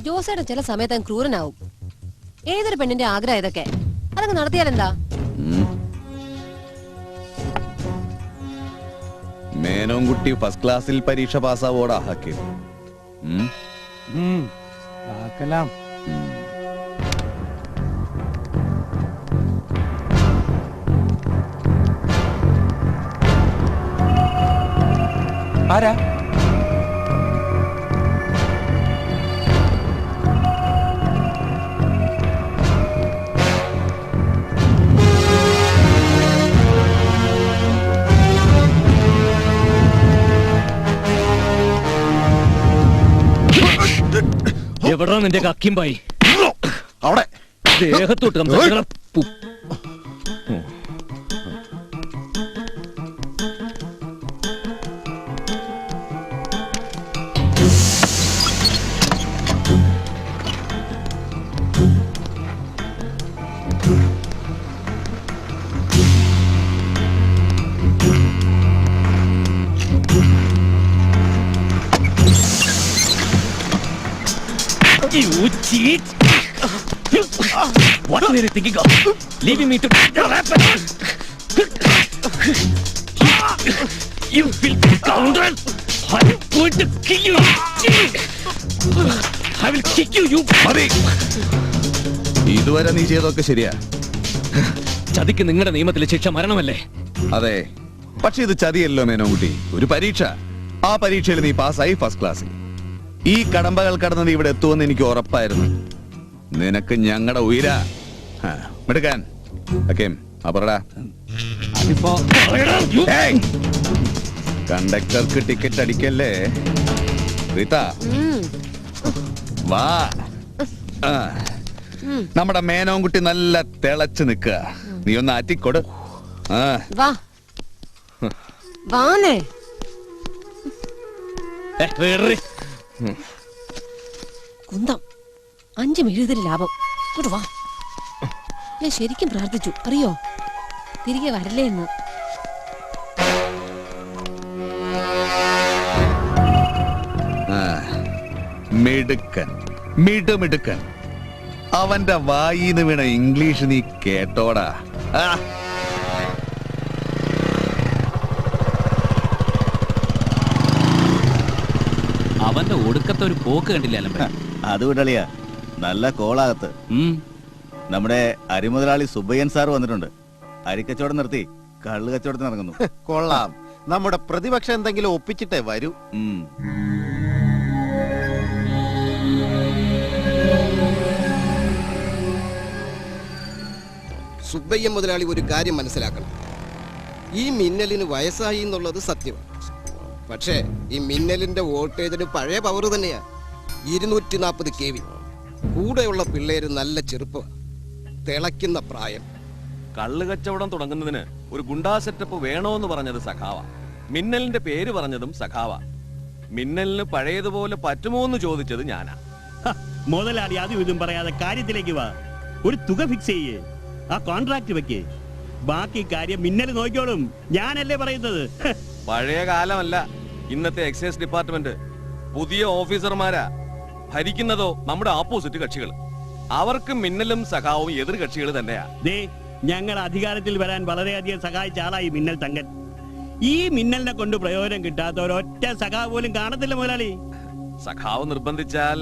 ജോസേട്ടൻ ചില സമയത്ത് ക്രൂരനാവും. ഏതൊരു പെണ്ണിന്റെ ആഗ്രഹം ഇതൊക്കെ, അതൊക്കെ നടത്തിയാലെന്താ? മേനോൻകുട്ടി ഫസ്റ്റ് ക്ലാസ്സിൽ പരീക്ഷ പാസ്സാവോടാ ഹക്കീം. ആക്കലാം. ആരാ? എവിടാ നിന്റെ കക്കിമ്പായി? അവിടെ ദേഹത്തോട്ട് You cheat! What were you thinking of? Leaving me to happen? You filthy scoundrel! I'm going to kill you! I will kick you, you... മതി. ഇതുവരെ നീ ചെയ്തൊക്കെ ശരിയാ. ചതിക്ക് നിങ്ങളുടെ നിയമത്തിലെ ശിക്ഷ മരണമല്ലേ? അതെ, പക്ഷെ ഇത് ചതിയല്ലോ മേനോൻകുട്ടി. ഒരു പരീക്ഷ. ആ പരീക്ഷയിൽ നീ പാസ്സായി ഫസ്റ്റ് ക്ലാസ്സിൽ. ഈ കടമ്പകൾ കടന്നത് ഇവിടെ എത്തുമെന്ന് എനിക്ക് ഉറപ്പായിരുന്നു. നിനക്ക് ഞങ്ങളുടെ ഉയരാ എടുക്കാൻ. കണ്ടക്ടർക്ക് ടിക്കറ്റ് അടിക്കല്ലേ റീത്ത? വാ. നമ്മുടെ മേനോൻകുട്ടി നല്ല തിളച്ചു നിൽക്കുക. നീ ഒന്ന് ആറ്റിക്കൊട്. കുന്തം 5 മെഴുകുതിരി ലാഭം. ഇങ്ങോട്ട് വാ. ഞാൻ ശരിക്കും പ്രാർത്ഥിച്ചു അറിയോ, തിരികെ വരല്ലേ എന്ന്. മിടുക്കൻ, മിടുമിടുക്കൻ. അവന്റെ വായിന്ന് വീണ ഇംഗ്ലീഷ് നീ കേട്ടോടാ. അവന്റെ ഒടുക്കത്തെ ഒരു പോക്ക് കണ്ടില്ല. അത് വിടളിയാ, നല്ല കോളാകത്ത്. നമ്മുടെ അരിമുതലാളി സുബ്ബയ്യൻ സാർ വന്നിട്ടുണ്ട്. അരിക്കച്ചവടം നിർത്തി കള്ള് കച്ചവടത്തിന് ഇറങ്ങുന്നു. കൊള്ളാം. നമ്മുടെ പ്രതിപക്ഷം എന്തെങ്കിലും ഒപ്പിച്ചിട്ടേ വരൂ. സുബ്ബയ്യൻ മുതലാളി ഒരു കാര്യം മനസ്സിലാക്കണം. ഈ മിന്നലിന് വയസ്സായി എന്നുള്ളത് സത്യമാണ്. പക്ഷേ ഈ മിന്നലിന്റെ വോൾട്ടേജിന് പഴയ പവർ തന്നെയാ. 240 kV. കൂടെയുള്ള പിള്ളേര് നല്ല ചെറുപ്പം, തിളയ്ക്കുന്ന പ്രായം. കള്ള് കച്ചവടം തുടങ്ങുന്നതിന് ഒരു ഗുണ്ടാ സെറ്റപ്പ് വേണോന്ന് പറഞ്ഞത് സഖാവ. മിന്നലിന്റെ പേര് പറഞ്ഞതും സഖാവ. മിന്നലിന് പഴയതുപോലെ പറ്റുമോ എന്ന് ചോദിച്ചത് ഞാനാ. മുതലാളി അതും ഇതും പറയാതെ കാര്യത്തിലേക്ക് വാ. ഒരു തുക ഫിക്സ് ചെയ്യേ, ആ കോൺട്രാക്ട് വെക്കേ. ബാക്കി കാര്യം മിന്നൽ നോക്കിയോളും. ഞാനല്ലേ പറയുന്നത്. പഴയ കാലമല്ല ഇന്നത്തെ എക്സൈസ് ഡിപ്പാർട്ട്മെന്റ്. പുതിയ ഓഫീസർമാരാ. ഭരിക്കുന്നതോ നമ്മുടെ ഓപ്പോസിറ്റ് കക്ഷികൾ. അവർക്ക് മിന്നലും സഖാവും എതിർ കക്ഷികൾ തന്നെയാ. ഞങ്ങൾ അധികാരത്തിൽ വരാൻ വളരെയധികം സഹായിച്ച ആളായി മിന്നൽ തങ്കൻ. ഈ മിന്നലിനെ കൊണ്ട് പ്രയോജനം കിട്ടാത്ത ഒരൊറ്റ സഖാവ് പോലും കാണത്തില്ല മുതലാളി. സഖാവ് നിർബന്ധിച്ചാൽ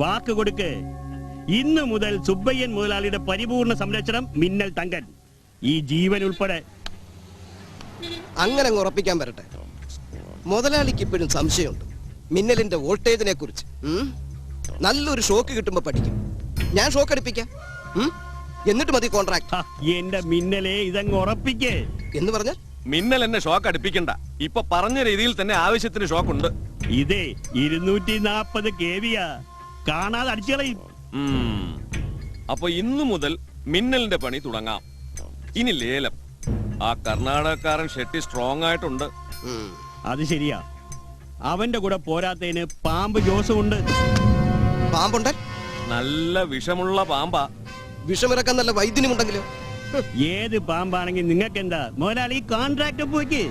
വാക്ക് കൊടുക്ക്. ഇന്ന് മുതൽ സുബ്ബയ്യൻ മുതലാളിയുടെ പരിപൂർണ സംരക്ഷണം മിന്നൽ തങ്കൻ, ഈ ജീവൻ ഉൾപ്പെടെ. അങ്ങനെ ഉറപ്പിക്കാൻ വരട്ടെ. മുതലാളിക്ക് ഇപ്പോഴും സംശയമുണ്ട് മിന്നലിന്റെ വോൾട്ടേജിനെ കുറിച്ച്. നല്ലൊരു ഷോക്ക് കിട്ടുമ്പോ പഠിക്കും. ഞാൻ ഷോക്ക് അടിപ്പിക്കാം, എന്നിട്ട് മതി കോൺട്രാക്ട്. എന്റെ മിന്നലെ ഇതങ്ങ് ഉറപ്പിക്കേ എന്ന് പറഞ്ഞാൽ മിന്നൽ എന്നെ ഷോക്ക് അടുപ്പിക്കണ്ട. ഇപ്പൊ പറഞ്ഞ രീതിയിൽ തന്നെ ആവശ്യത്തിന് ഷോക്ക് ഉണ്ട്. ഇതേ 240 kV കാണാതെ അടിച്ചുകളയും. അപ്പൊ ഇന്നു മുതൽ മിന്നലിന്റെ പണി തുടങ്ങാം. ഇനി ലേലം. ആ കർണാടകക്കാരൻ ഷെട്ടി സ്ട്രോങ് ആയിട്ടുണ്ട്. അത് ശരിയാ. അവന്റെ കൂടെ പോരാത്തതിന് പാമ്പ് ജോസും ഉണ്ട്. പാമ്പുണ്ട്? നല്ല വിഷമുള്ള പാമ്പാ. വിഷമിറക്കാൻ നല്ല വൈദ്യനുമുണ്ടെങ്കിലോ? ഏത് പാമ്പാണെങ്കിൽ നിങ്ങൾക്ക് എന്താ മുതലാളി? കോൺട്രാക്ട് പോയിക്ക്.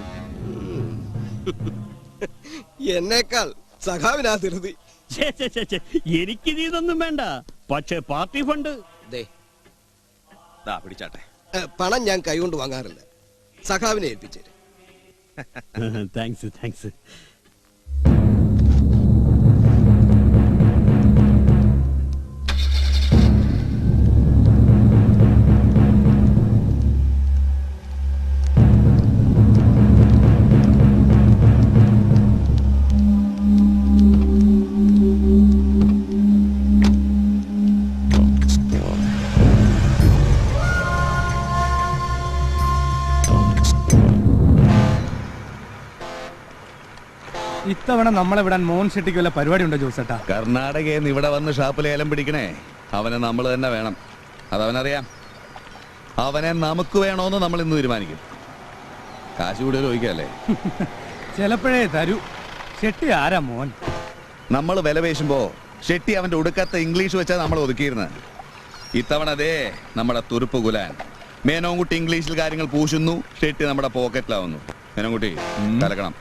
എന്നേക്കാൾ സഖാവിനാ ധൃതി. എനിക്ക് ഇതൊന്നും വേണ്ട. പക്ഷെ പാർട്ടി ഫണ്ട് പിടിച്ചാട്ടെ. പണം ഞാൻ കൈകൊണ്ട് വാങ്ങാറില്ല. സഖാവിനെ ഏൽപ്പിച്ചേര്. താങ്ക്സ്. ഇത്തവണ നമ്മളെ വിടാൻ മോഹൻ ഷെട്ടിക്ക് വല്ല പരിപാടി ഉണ്ടോ ജോസേട്ടാ? കർണാടകയിൽ നിന്ന് ഇവിടെ വന്ന് ഷാപ്പിൽ ഏലം പിടിക്കണേ അവനെ നമ്മൾ തന്നെ വേണം. അതവനറിയാം. അവനെ നമുക്ക് വേണോന്ന് നമ്മൾ ഇന്ന് തീരുമാനിക്കും. കാശ് കൂടുതൽ ചോദിക്കല്ലേ? ചിലപ്പോഴേ തരൂ. ഷെട്ടി ആരാ മോൻ? നമ്മൾ വില പേശുമ്പോ ഷെട്ടി അവന്റെ ഒടുക്കത്തെ ഇംഗ്ലീഷ് വെച്ചാ നമ്മൾ ഒതുക്കിയിരുന്നത്. ഇത്തവണ അതേ നമ്മുടെ തുറുപ്പ് കുലാൻ. മേനോൻകുട്ടി ഇംഗ്ലീഷിൽ കാര്യങ്ങൾ പൂശുന്നു, ഷെട്ടി നമ്മുടെ പോക്കറ്റിലാവുന്നു. മേനോൻകുട്ടി കലക്കണം.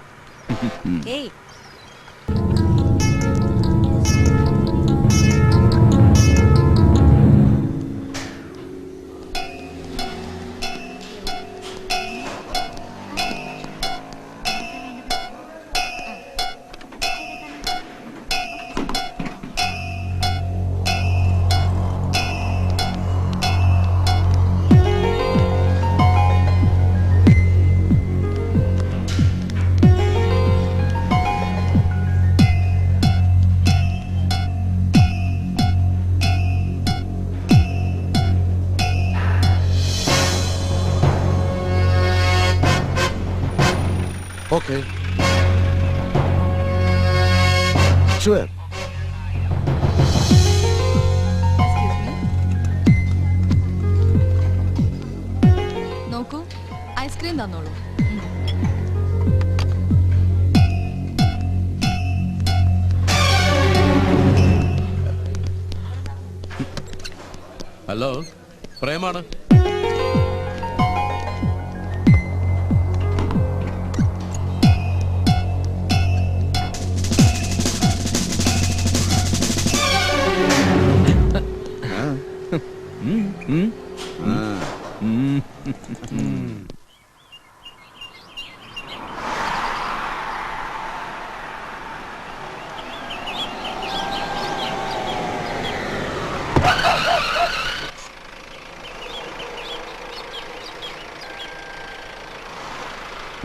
Okay. Sure. നോക്കൂ, ഐസ്ക്രീം തന്നോളൂ. ഹലോ, പ്രേമാണ്.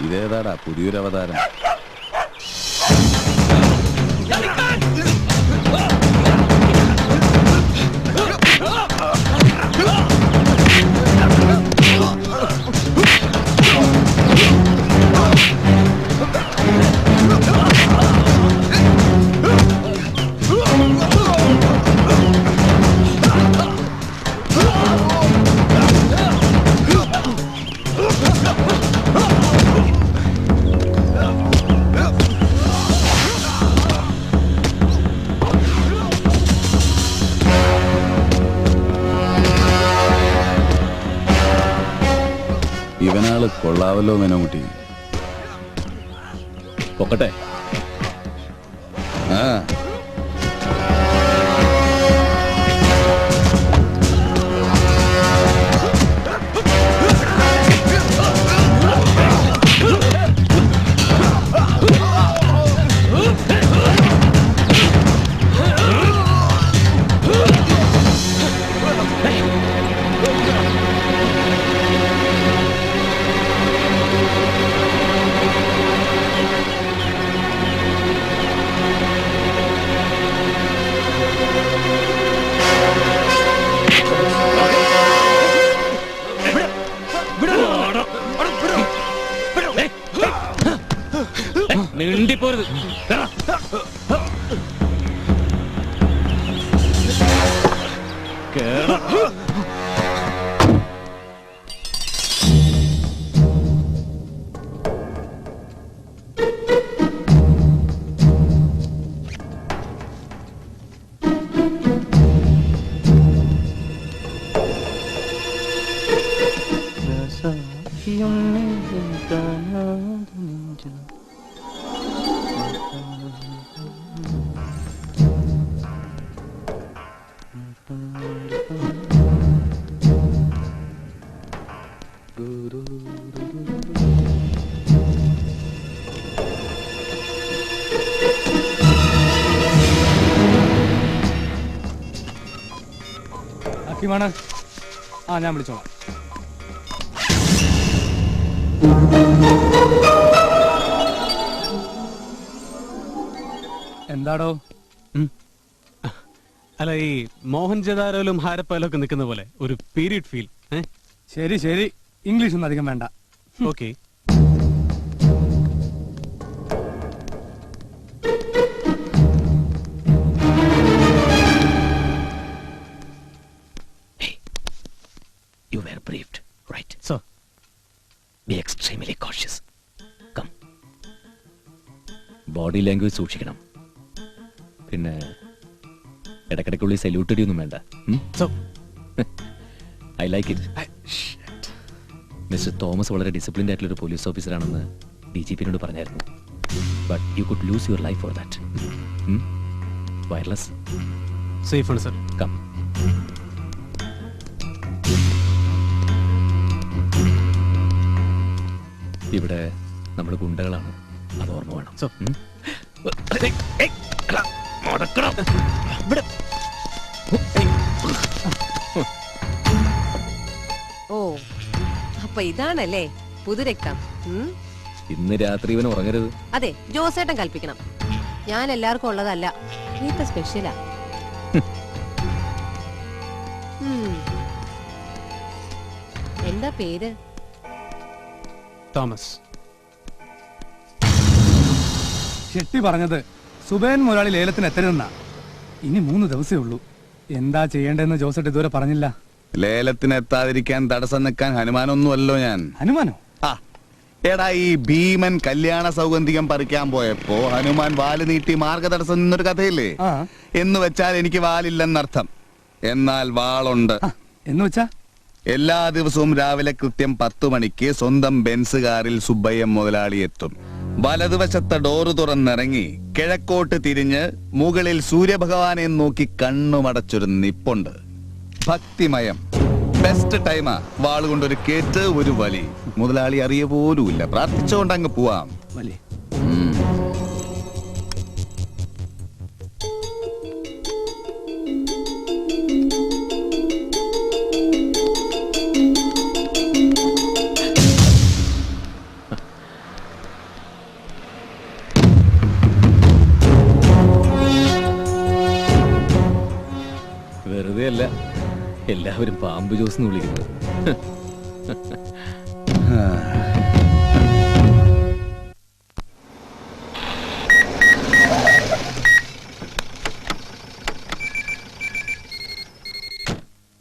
ഇതേതാടാ പുതിയൊരു അവതാരം? ഇവനാള് കൊള്ളാവല്ലോ മേനോൻകുട്ടി. പൊക്കട്ടെ. ആ നീണ്ടിപ്പോരുത്. ഹക്കീമാണ്. ആ ഞാൻ വിളിച്ചോളാം. എന്താടോ? അല്ല, ഈ മോഹൻജദാരോലും ഹാരപ്പാലും ഒക്കെ നിൽക്കുന്ന പോലെ ഒരു പീരീഡ് ഫീൽ. ശരി ശരി, ഇംഗ്ലീഷ് ഒന്നും അധികം വേണ്ട. Okay. You were briefed, right? Sir. Be extremely cautious. Come. Body language സൂക്ഷിക്കണം. പിന്നെ ഇടക്കിടക്കുള്ളിൽ സല്യൂട്ട് അടിയൊന്നും വേണ്ട. I like it. Mister Thomas വളരെ ഡിസിപ്ലിൻഡ് ആയിട്ടുള്ള ഒരു പോലീസ് ഓഫീസറാണെന്ന് DGP-നോട് പറഞ്ഞായിരുന്നു. But you could loose your life for that. Wireless safe ആണ് സർ. കം. ഇവിടെ നമ്മൾ ഗുണ്ടകളാണ്, അത് ഓർമ്മ വേണം. ഓ, അപ്പൊ ഇതാണല്ലേ പുതുരക്തം. ഇന്ന് രാത്രി ഇവൻ ഉറങ്ങരുത്. അതെ, ജോസേട്ടൻ കൽപ്പിക്കണം. ഞാൻ എല്ലാവർക്കും ഉള്ളതല്ല, ഇന്നത്തെ സ്പെഷ്യലാ. എന്താ പേര്? തോമസ്. ഷെട്ടി പറഞ്ഞത് സുബേൻ മുതലാളി ലേലത്തിന് എത്തരുതെന്നാ. ഇനി 3 ദിവസമേ ഉള്ളൂ. എന്താ ചെയ്യേണ്ടതെന്ന് ജോസേട്ട് ഇതുവരെ പറഞ്ഞില്ല. ലേലത്തിന് എത്താതിരിക്കാൻ തടസ്സം നിൽക്കാൻ ഹനുമാനൊന്നുമല്ലോ ഞാൻ. ഹനുമാനോ? എടാ, ഈ ഭീമൻ കല്യാണ സൗഗന്ധികം പറിക്കാൻ പോയപ്പോ ഹനുമാൻ വാല് നീട്ടി മാർഗതടസ്സം നിന്നൊരു കഥയില്ലേ? എന്ന് വെച്ചാൽ എനിക്ക് വാലില്ലെന്നർത്ഥം. എന്നാൽ വാളുണ്ട്. എന്ന് വെച്ചാ എല്ലാ ദിവസവും രാവിലെ കൃത്യം 10 മണിക്ക് സ്വന്തം ബെൻസ് കാറിൽ സുബ്ബയ്യ മുതലാളി എത്തും. വലതുവശത്തെ ഡോറ് തുറന്നിറങ്ങി കിഴക്കോട്ട് തിരിഞ്ഞ് മുകളിൽ സൂര്യഭഗവാനെ നോക്കി കണ്ണുമടച്ചൊരു നിപ്പുണ്ട്. ഭക്തിമയം. ബെസ്റ്റ് ടൈമാ. വാളുകൊണ്ടൊരു കേറ്റ്, ഒരു വലി. മുതലാളി അറിയ പോലുമില്ല. പ്രാർത്ഥിച്ചുകൊണ്ട് അങ്ങ് പോവാം. വെറുതെ അല്ല എല്ലാവരും പാമ്പ് ജോസ് എന്ന് വിളിക്കുന്നത്.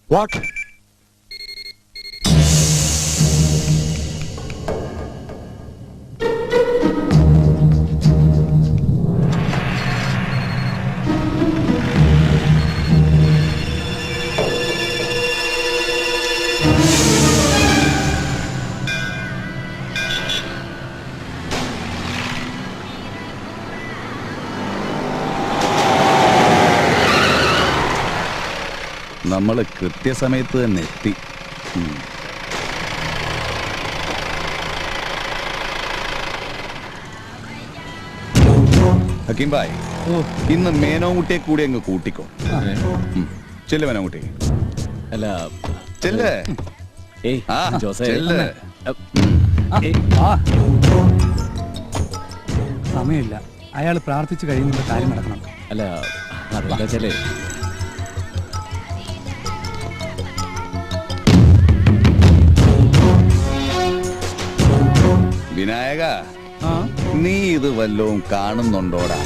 What? നമ്മള് കൃത്യസമയത്ത് തന്നെ എത്തി. ഹക്കീം ഭായ്, ഇന്ന് മേനോൻകുട്ടിയെ കൂടി അങ്ങ് കൂട്ടിക്കോ. ചെല്ല് മേനോൻകുട്ടി. അല്ല ചെല്ല്. ചെല്ല്. സമയമില്ല. അയാൾ പ്രാർത്ഥിച്ചു കഴിയുന്ന കാര്യം നടക്കണം. അല്ല അതെന്താ ചെല്ലേ, വിനായക, നീ ഇത് വല്ലതും കാണുന്നുണ്ടോടാ?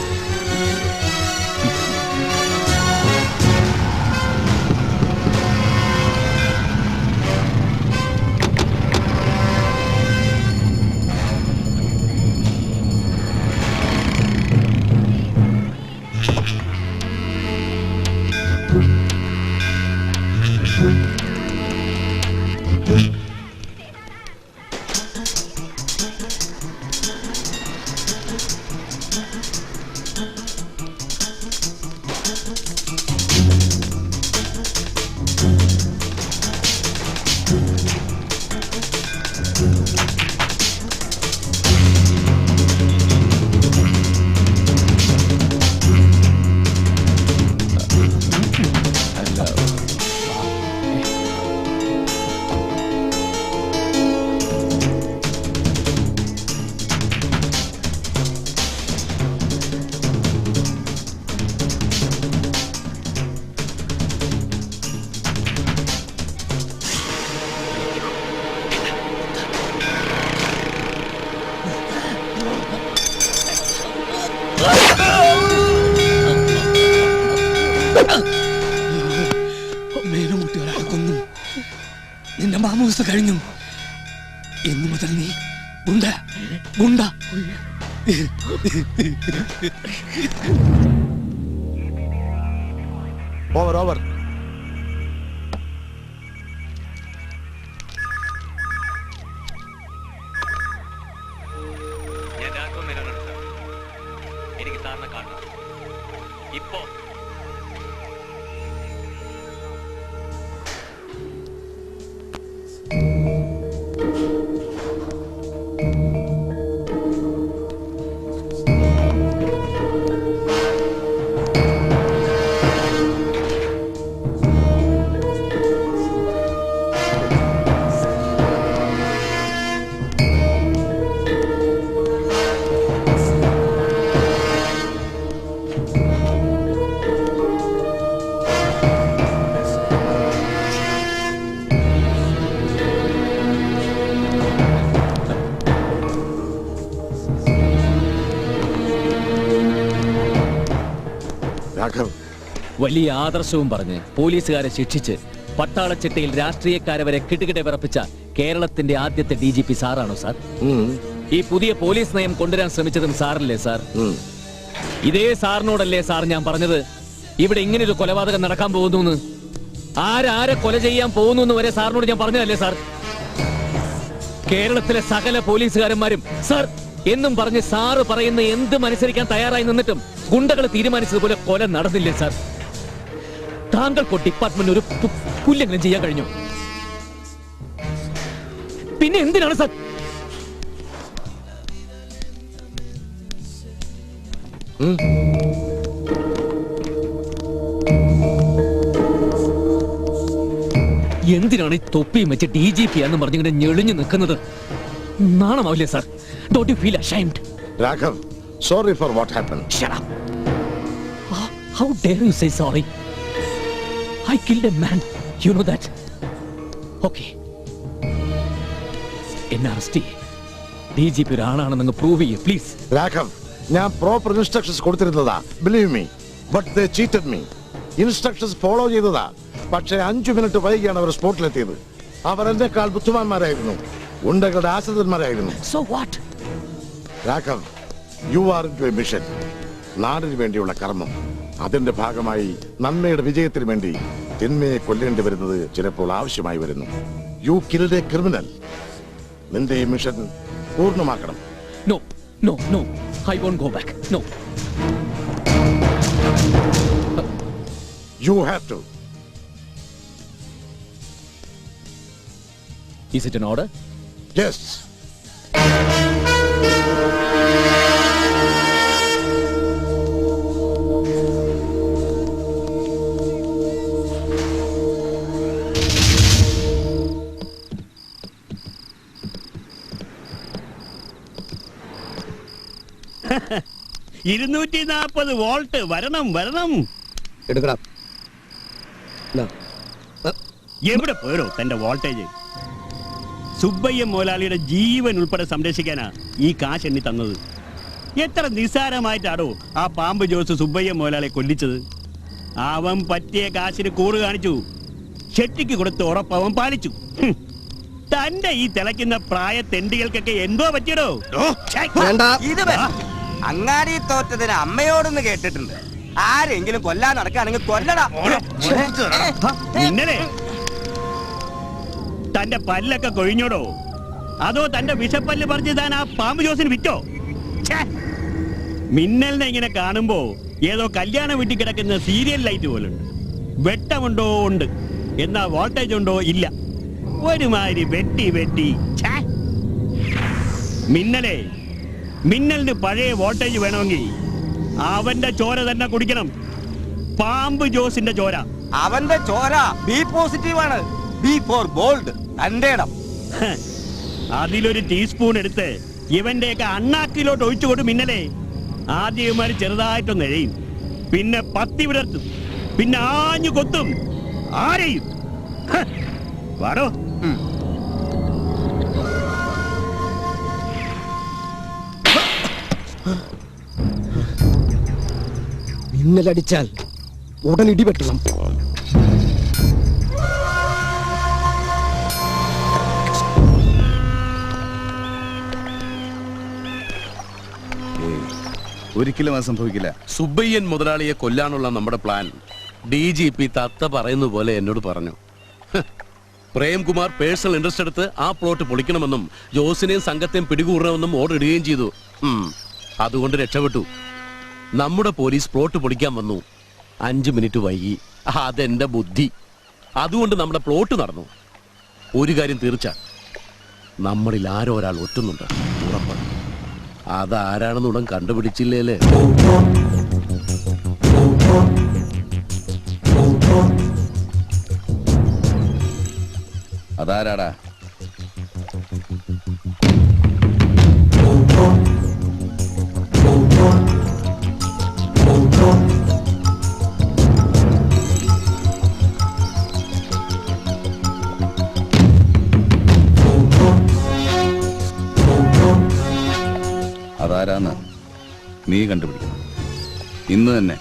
ഇന്നു മുതൽ നീ ഗുണ്ട ഗുണ്ട. ഓവർ എനിക്ക് സാറിനെ കാണണം ഇപ്പോ. വലിയ ആദർശവും പറഞ്ഞ് പോലീസുകാരെ ശിക്ഷിച്ച് പട്ടാളച്ചിട്ടയിൽ രാഷ്ട്രീയക്കാരെ വരെ കിടുകിടെ വിറപ്പിച്ച കേരളത്തിന്റെ ആദ്യത്തെ DGP സാറാണോ സാർ? ഈ പുതിയ പോലീസ് നയം കൊണ്ടുവരാൻ ശ്രമിച്ചതും സാറല്ലേ സാർ? ഇതേ സാറിനോടല്ലേ സാർ ഞാൻ പറഞ്ഞത് ഇവിടെ ഇങ്ങനൊരു കൊലപാതകം നടക്കാൻ പോകുന്നു? ആരാരെ കൊല ചെയ്യാൻ പോകുന്നു വരെ സാറിനോട് ഞാൻ പറഞ്ഞതല്ലേ സാർ? കേരളത്തിലെ സകല പോലീസുകാരന്മാരും സാർ എന്നും പറഞ്ഞ് സാറ് പറയുന്ന എന്തും അനുസരിക്കാൻ തയ്യാറായി നിന്നിട്ടും ഗുണ്ടകൾ തീരുമാനിച്ചതുപോലെ കൊല നടന്നില്ലേ സാർ? താങ്കൾക്കോ ഡിപ്പാർട്ട്മെന്റ് ഒരു പുല്ലെങ്കിലും ചെയ്യാൻ കഴിഞ്ഞു? പിന്നെ എന്തിനാണ് സാർ എന്തിനാണ് ഈ തൊപ്പിയും വെച്ച് DGP എന്ന് പറഞ്ഞിങ്ങനെ ഞെളിഞ്ഞു നിൽക്കുന്നത്? നാണമാവില്ലേ sir? Don't you feel ashamed? Raghav, sorry for what happened. Shut up. How dare you say sorry? I killed a man. You know that. Okay. എന്നെ അറസ്റ്റ് ചെയ്യേ. DGP ഒരാളാണെന്ന് പ്രൂവ് ചെയ്യേ പ്ലീസ്. Raghav, ഞാൻ proper instructions കൊടുത്തിരുന്നതാ. Believe me, but they cheated me. Instructions follow ചെയ്തതാ. പക്ഷേ 5 minute വൈകിയാണ് അവർ സ്പോട്ടിലെത്തിയത്. അവർ എന്നെക്കാൾ ബുദ്ധിമാന്മാരായിരുന്നു, ഗുണ്ടകളുടെ ആശ്രിതന്മാരായിരുന്നു. So what? Raghav, you are into a mission. നാടിന് വേണ്ടിയുള്ള കർമ്മം. അതിന്റെ ഭാഗമായി നന്മയുടെ വിജയത്തിന് വേണ്ടി തിന്മയെ കൊല്ലേണ്ടി വരുന്നത് ചിലപ്പോൾ ആവശ്യമായി വരുന്നു. You killed a criminal. നിന്റെ ഈ മിഷൻ പൂർണ്ണമാക്കണം. No, no, no. I won't go back. No. You have to. Is it an order? Yes. $240 volt വരണം വരണം. എടുക്കണം. എവിടെ പോയോ തന്റെ വോൾട്ടേജ്? സുബ്ബയ്യ മുതലാളിയുടെ ജീവൻ ഉൾപ്പെടെ സംരക്ഷിക്കാനാ ഈ കാശ് എണ്ണി തന്നത്. എത്ര നിസ്സാരമായിട്ടാണോ ആ പാമ്പ് ജോസ് സുബ്ബയ്യ മുതലാളിയെ കൊല്ലിച്ചത്? അവൻ പറ്റിയ കാശിന് കൂറ് കാണിച്ചു. ഷെട്ടിക്ക് കൊടുത്ത് ഉറപ്പവൻ പാലിച്ചു. തന്റെ ഈ തിളയ്ക്കുന്ന പ്രായ തെണ്ടികൾക്കൊക്കെ എന്തോ പറ്റിയടോ? അങ്ങാടി തോറ്റതിന് അമ്മയോടൊന്ന് കേട്ടിട്ടുണ്ട്. ആരെങ്കിലും കൊല്ലാൻ നടക്കുകയാണെങ്കിൽ കൊല്ലടാ. ഇന്നലെ തന്റെ പല്ലൊക്കെ കൊഴിഞ്ഞോടോ? അതോ തന്റെ വിഷപ്പല്ല് പറിച്ച് താൻ ആ പാമ്പ് ജോസിന് വിറ്റോ? മിന്നലിനെ ഇങ്ങനെ കാണുമ്പോ ഏതോ കല്യാണ വീട്ടിൽ കിടക്കുന്ന സീരിയൽ ലൈറ്റ് പോലുണ്ട്. വെട്ടമുണ്ടോ? ഉണ്ട്. എന്നാ വോൾട്ടേജ് ഉണ്ടോ? ഇല്ല. ഒരുമാതിരി വെട്ടി വെട്ടി. മിന്നലിന് പഴയ വോൾട്ടേജ് വേണമെങ്കിൽ അവന്റെ ചോര തന്നെ കുടിക്കണം. പാമ്പ് ജോസിന്റെ ചോര. അവന്റെ ചോര ബി പോസിറ്റീവ് ആണ്. B for bold. തന്റെ ഇടം. അതിലൊരു ടീസ്പൂൺ എടുത്ത് ഇവന്റെയൊക്കെ അണ്ണാക്കിലോട്ട് ഒഴിച്ചുകൊണ്ട് മിന്നലേ. ആദ്യമാര് ചെറുതായിട്ടൊന്ന് എഴയും, പിന്നെ പത്തി വിടർത്തും, പിന്നെ ആഞ്ഞു കൊത്തും. ആരെയും വാടോ. മിന്നലടിച്ചാൽ ഉടൻ ഇടിവെട്ടണം. ഒരിക്കലും അത് സംഭവിക്കില്ല. സുബ്ബയ്യൻ മുതലാളിയെ കൊല്ലാനുള്ള നമ്മുടെ പ്ലാൻ DGP തത്ത പറയുന്ന പോലെ എന്നോട് പറഞ്ഞു. പ്രേംകുമാർ പേഴ്സണൽ ഇൻട്രസ്റ്റ് എടുത്ത് ആ പ്ലോട്ട് പൊളിക്കണമെന്നും ജോസിനെയും സംഘത്തെയും പിടികൂടണമെന്നും ഓർഡർ ഇടുകയും ചെയ്തു. അതുകൊണ്ട് രക്ഷപ്പെട്ടു. നമ്മുടെ പോലീസ് പ്ലോട്ട് പൊളിക്കാൻ വന്നു. 5 മിനിറ്റ് വൈകി. അതെന്റെ ബുദ്ധി. അതുകൊണ്ട് നമ്മുടെ പ്ലോട്ട് നടന്നു. ഒരു കാര്യം തീർച്ച, നമ്മളിൽ ആരോ ഒരാൾ ഒറ്റുന്നുണ്ട്. ഉറപ്പ്. അതാരാണെന്ന് ഉടൻ കണ്ടുപിടിച്ചില്ലേലേ. അതാരാടാ? അതാരാന്ന് നീ കണ്ടുപിടിക്കണം. ഇന്ന് തന്നെ.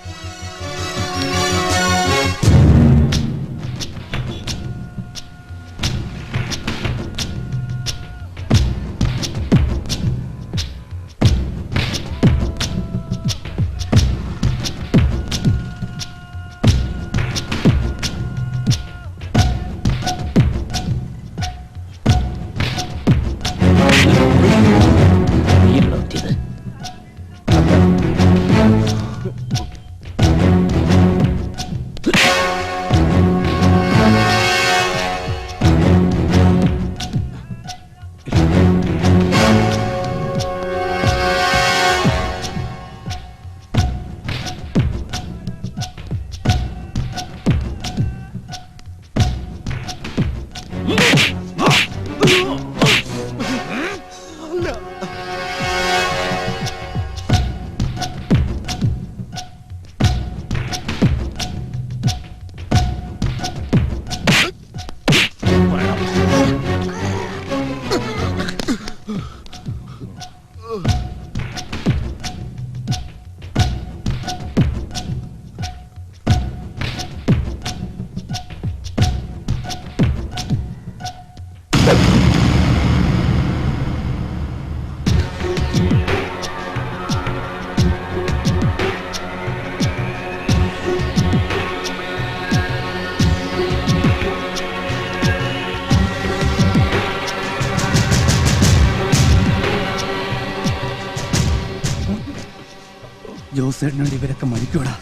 ജോസേട്ടന് വേണ്ടി ഇവരൊക്കെ മരിക്കൂടാ.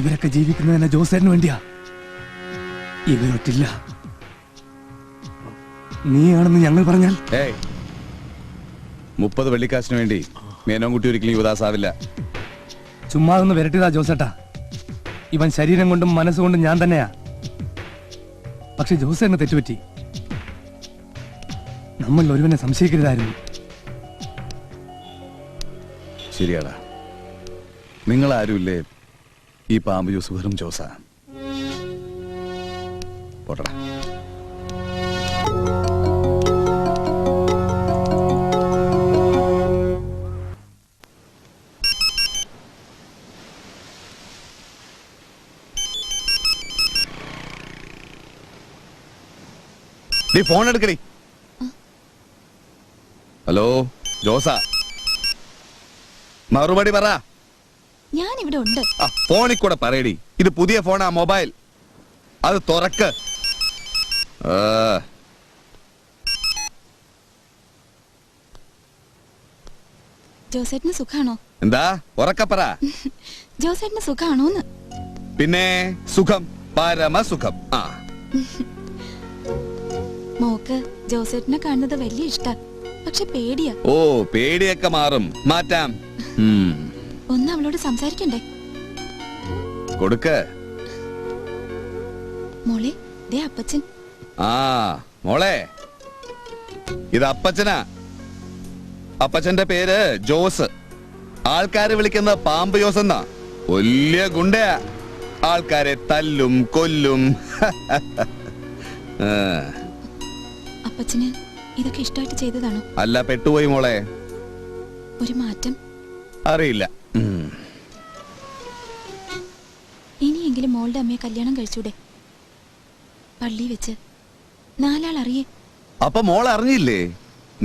ഇവരൊക്കെ ജീവിക്കുന്നതിന് ജോസേട്ടന് വേണ്ടിയാ. ഇവരൊറ്റില്ല. നീയാണെന്ന് ഞങ്ങൾ പറഞ്ഞാൽ 30 വെള്ളിക്കാശിന് വേണ്ടി മേനോൻകുട്ടി ഒരിക്കലും യുവദാസാവില്ല. ചുമ്മാ ഒന്ന് വരട്ടിയതാ ജോസേട്ടാ. ഇവൻ ശരീരം കൊണ്ടും മനസ്സുകൊണ്ടും ഞാൻ തന്നെയാ. പക്ഷെ ജോസേട്ടന് തെറ്റുപറ്റി. നമ്മൾ ഒരുവനെ സംശയിക്കരുതായിരുന്നു. ശരിയാടാ. നിങ്ങൾ ആരുമില്ലേ ഈ പാമ്പ് ജോസ് വെറും ജോസാ. പോട്ടടാ. നീ ഫോൺ എടുക്കടി. ഹലോ ജോസാ, മറുപടി പറ. ഞാൻ ഇവിടെ ഉണ്ട്. ഫോണിൽ കൂടെ പറയടി. ഇത് പുതിയ ഫോണാ, മൊബൈൽ. അത് തുറക്ക്. ജോസേട്ടന് സുഖാണോ? എന്താ ഉറക്കെ പറ. ജോസേട്ടന് സുഖാണോന്ന്? പിന്നെ സുഖം, പരമസുഖം. മോക്ക് ജോസേട്ടനെ കാണുന്നത് വലിയ ഇഷ്ടാ. പക്ഷെ പേടിയാ. ഓ, പേടിയൊക്കെ മാറും, മാറ്റാം. ഒന്ന് അവളോട് സംസാരിക്കണ്ടേ? കൊടുക്ക്. മോളെ, ദേ അപ്പച്ചൻ. മോളെ, ഇത് അപ്പച്ചനാ. അപ്പച്ചന്റെ പേര് ജോസ്. ആൾക്കാര് വിളിക്കുന്ന പാമ്പ് ജോസ് എന്നാ. വലിയ ഗുണ്ടയാ. ആൾക്കാരെ തല്ലും കൊല്ലും. അപ്പച്ചന് ഇതൊക്കെ ഇഷ്ടമായിട്ട് ചെയ്തതാണോ? അല്ല, പെട്ടുപോയി മോളെ. ഒരു മാറ്റം അറിയില്ല. ഇനിയെങ്കിലും മോളുടെ അമ്മയെ കല്യാണം കഴിച്ചൂടെ? പള്ളി വെച്ച് 4 ആൾ അറിയേ. അപ്പൊ മോൾ അറിഞ്ഞില്ലേ?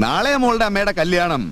നാളെ മോളുടെ അമ്മയുടെ കല്യാണം.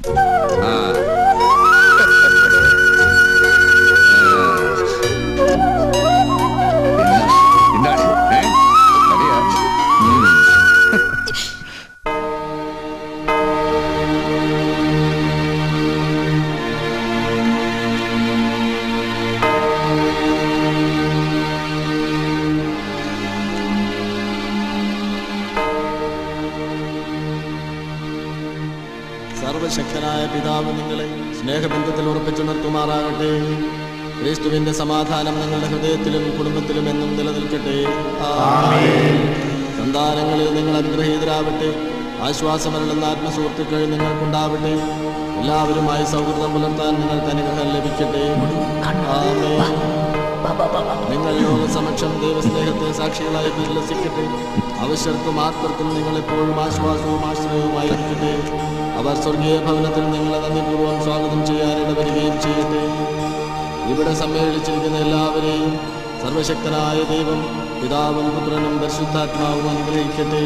സർവശക്തനായ പിതാവ് നിങ്ങളെ സ്നേഹബന്ധത്തിൽ ഉറപ്പിച്ചു നിർത്തുമാറാകട്ടെ. ക്രിസ്തുവിന്റെ സമാധാനം നിങ്ങളുടെ ഹൃദയത്തിലും കുടുംബത്തിലും എന്നും നിലനിൽക്കട്ടെ. സന്താനങ്ങളിൽ നിങ്ങൾ അനുഗ്രഹീതരാവട്ടെ. ആശ്വാസമരുളുന്ന ആത്മസുഹൃത്തുക്കൾ നിങ്ങൾക്കുണ്ടാവട്ടെ. എല്ലാവരുമായി സൗഹൃദം പുലർത്താൻ നിങ്ങൾക്ക് അനുഗ്രഹം ലഭിക്കട്ടെ. നിങ്ങൾ ലോകസമക്ഷം ദൈവസ്നേഹത്തെ സാക്ഷികളായി പരിലസിക്കട്ടെ. അവശ്യർക്കും ആത്മർക്കും നിങ്ങൾ എപ്പോഴും ആശ്വാസവും ആശ്രയവുമായിരിക്കട്ടെ. അവർ സ്വർഗീയ ഭവനത്തിൽ നിങ്ങളെ നന്ദിപൂർവ്വം സ്വാഗതം ചെയ്യാൻ ഇടവരികയും ചെയ്യട്ടെ. ഇവിടെ സമ്മേളിച്ചിരിക്കുന്ന എല്ലാവരെയും സർവശക്തനായ ദൈവം പിതാവും പുത്രനും പരിശുദ്ധാത്മാവും അനുഗ്രഹിക്കട്ടെ.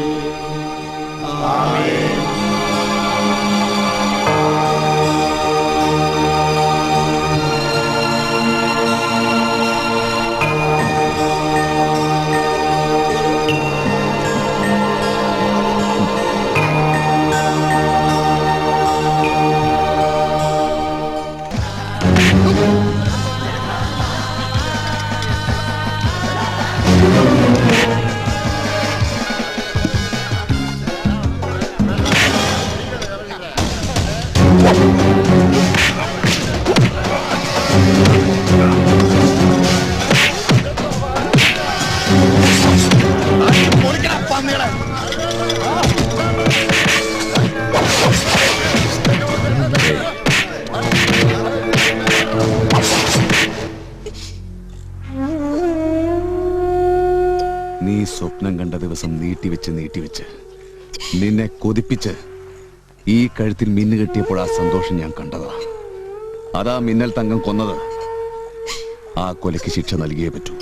നീ സ്വപ്നം കണ്ട ദിവസം നീട്ടിവെച്ച് നിന്നെ കൊതിപ്പിച്ച് ഈ കഴുത്തിൽ മിന്നു കെട്ടിയപ്പോൾ ആ സന്തോഷം ഞാൻ കണ്ടതാ. അതാ മിന്നൽ തങ്കം കൊന്നത്. ആ കൊലയ്ക്ക് ശിക്ഷ നൽകിയേ പറ്റൂ.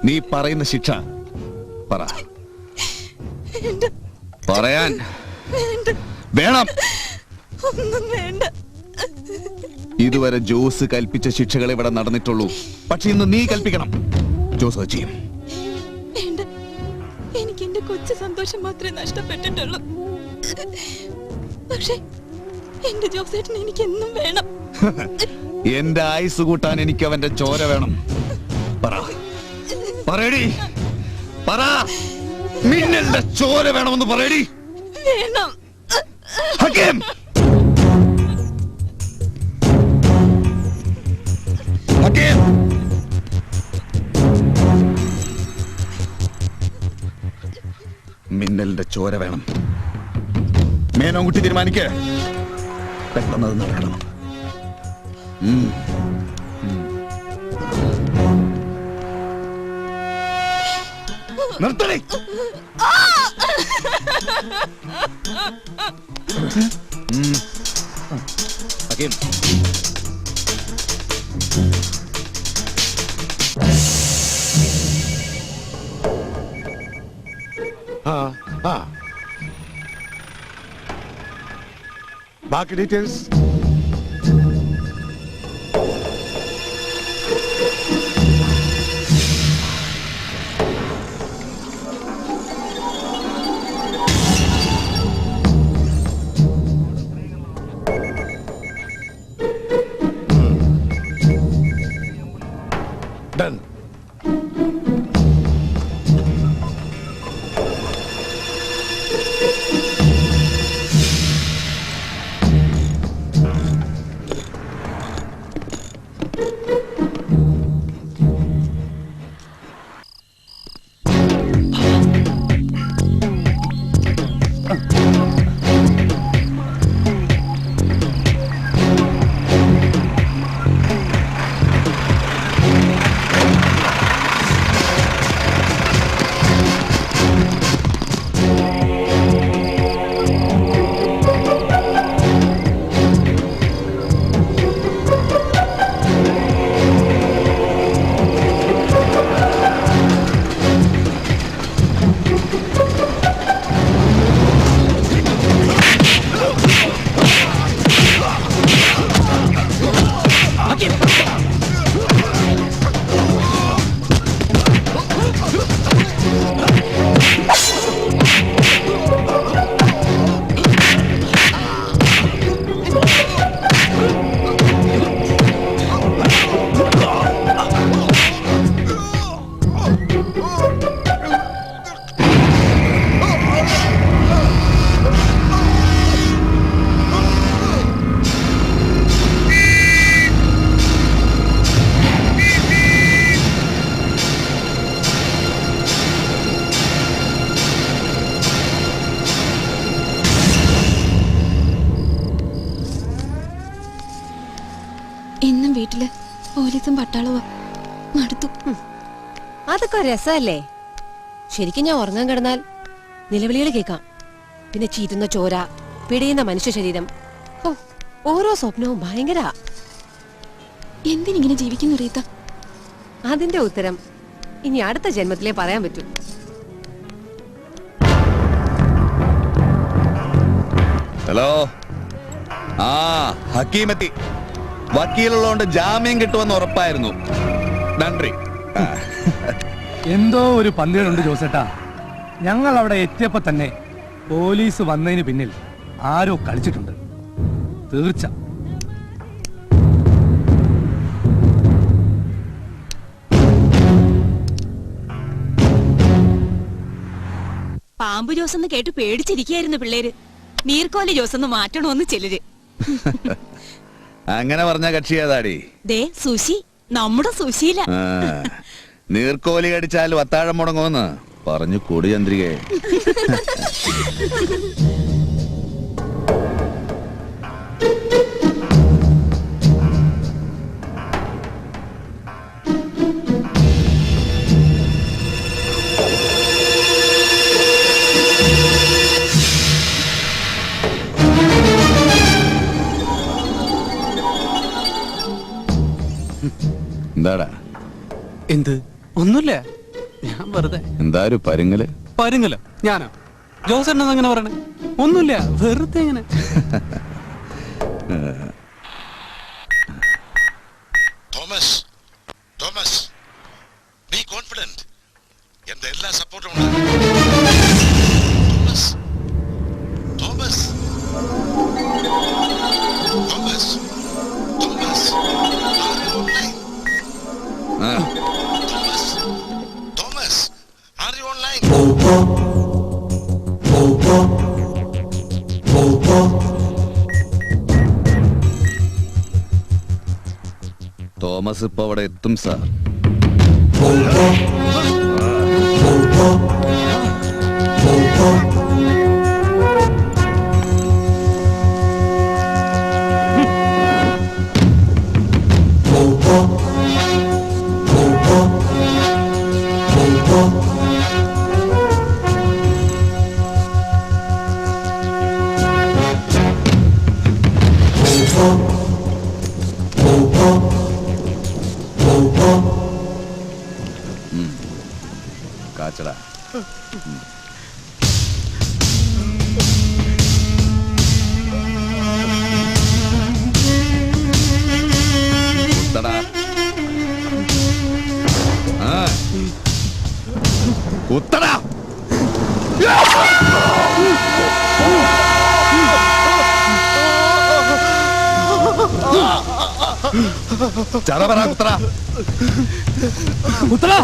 നീ പറയുന്ന ശിക്ഷ പറ. പറയാൻ വേണം. ഇതുവരെ ജോസ് കൽപ്പിച്ച ശിക്ഷകൾ ഇവിടെ നടന്നിട്ടുള്ളൂ. പക്ഷെ ഇന്ന് നീ കൽപ്പിക്കണം. ജോസ് ചെയ്യും. എനിക്ക് എന്റെ കൊച്ചു സന്തോഷം മാത്രമേ നഷ്ടപ്പെട്ടിട്ടുള്ളൂ. പക്ഷെ എന്റെ ജോസേട്ടൻ എനിക്ക് എന്നും വേണം. എന്റെ ആയുസ് കൂട്ടാൻ എനിക്ക് അവന്റെ ചോര വേണം. പറയടി, പറ. മിന്നലിന്റെ ചോര വേണമെന്ന് പറയടി. വേണം. ഹക്കീം, ഹക്കീം, മിന്നലിന്റെ ചോര വേണം. മേനോൻകുട്ടി തീരുമാനിക്ക്. പെട്ടെന്ന് അത് നടക്കണം. നിർത്തണേ. ഹക്കീം, ബാക്കി ഡീറ്റെയിൽസ് ഡൺ. വീട്ടില് പോലീസും പട്ടാളവും മടുത്തു. അതൊക്കെ ഒരു രസമല്ലേ? ശരിക്കും ഞാൻ ഉറങ്ങാൻ കിടന്നാൽ നിലവിളികൾ കേൾക്കാം. പിന്നെ ചീറ്റുന്ന ചോര, പിടയുന്ന മനുഷ്യ ശരീരം. ഓരോ സ്വപ്നവും ഭയങ്കര. എന്തിനിങ്ങനെ ജീവിക്കുന്നു റീത്ത? അതിന്റെ ഉത്തരം ഇനി അടുത്ത ജന്മത്തിലേ പറയാൻ പറ്റൂ. ഹലോ, ആ ഹക്കീമെത്തി. വക്കീലുള്ളതുകൊണ്ട് ജാമ്യം കിട്ടുമെന്ന് ഉറപ്പായിരുന്നു. നന്ദി. എന്തോ ഒരു പന്തികളുണ്ട് ജോസേട്ടാ. ഞങ്ങൾ അവിടെ എത്തിയപ്പോ തന്നെ പോലീസ് വന്നതിന് പിന്നിൽ ആരോ കളിച്ചിട്ടുണ്ട്, തീർച്ച. പാമ്പ് ജോസെന്ന് കേട്ട് പേടിച്ചിരിക്കായിരുന്നു പിള്ളേര്. നീർക്കോലി ജോസെന്ന് മാറ്റണോന്ന് ചിലര്. അങ്ങനെ പറഞ്ഞ കക്ഷി ഏതാടി? ദേ സുശി, നമ്മുടെ സുശീല. നീർക്കോലി കടിച്ചാൽ വത്താഴം മുടങ്ങുമെന്ന് പറഞ്ഞു കൂടി ചന്ദ്രികയെ. എന്താടാ? എന്ത്? ഒന്നുമില്ല, ഞാൻ വെറുതെ. എന്താ ഒരു പരുങ്ങല്? പരുങ്ങലോ? ഞാനോ? ജോസേട്ടൻ അങ്ങനെ പറയണേ? ഒന്നുമില്ല, വെറുതെ ഇങ്ങനെ. Thomas, Thomas, B confident. എന്റെ എല്ലാ സപ്പോർട്ടും ഉണ്ട്. Thomas, Thomas, Thomas, Thomas, Thomas, are you online? Thomas ഇപ്പൊ അവിടെ എത്തും സാർ. കാച്ചടാ. കുത്തടാ. കുത്തടാ. ചറ പറ കുത്തടാ. കുത്തടാ.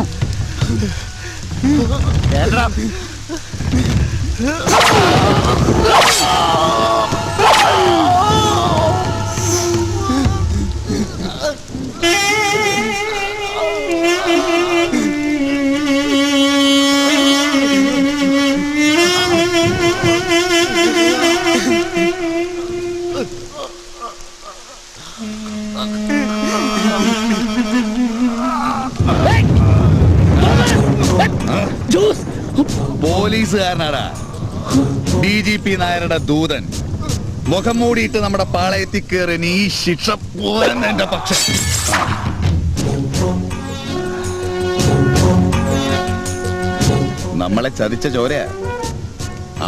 പോലീസുകാരനാടാ, DGP നായരുടെ ദൂതൻ. മുഖം മൂടിയിട്ട് നമ്മുടെ പാളയത്തിൽ കയറി നീ ശിക്ഷ പോരാൻ എന്റെ പക്ഷം. നമ്മളെ ചതിച്ച ചോരയാ.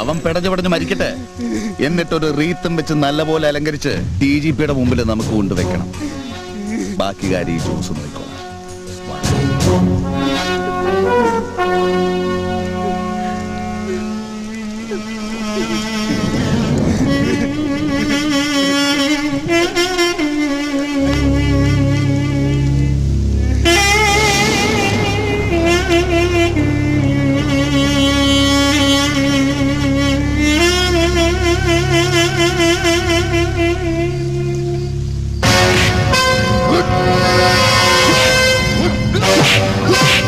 അവൻ പിടഞ്ഞു പടഞ്ഞ് മരിക്കട്ടെ. എന്നിട്ടൊരു റീത്തും വെച്ച് നല്ലപോലെ അലങ്കരിച്ച് DGPയുടെ മുമ്പിൽ നമുക്ക് കൊണ്ടുവെക്കണം. ബാക്കി കാര്യം ഈ ജ്യൂസ് നോക്കിക്കോളാം. What?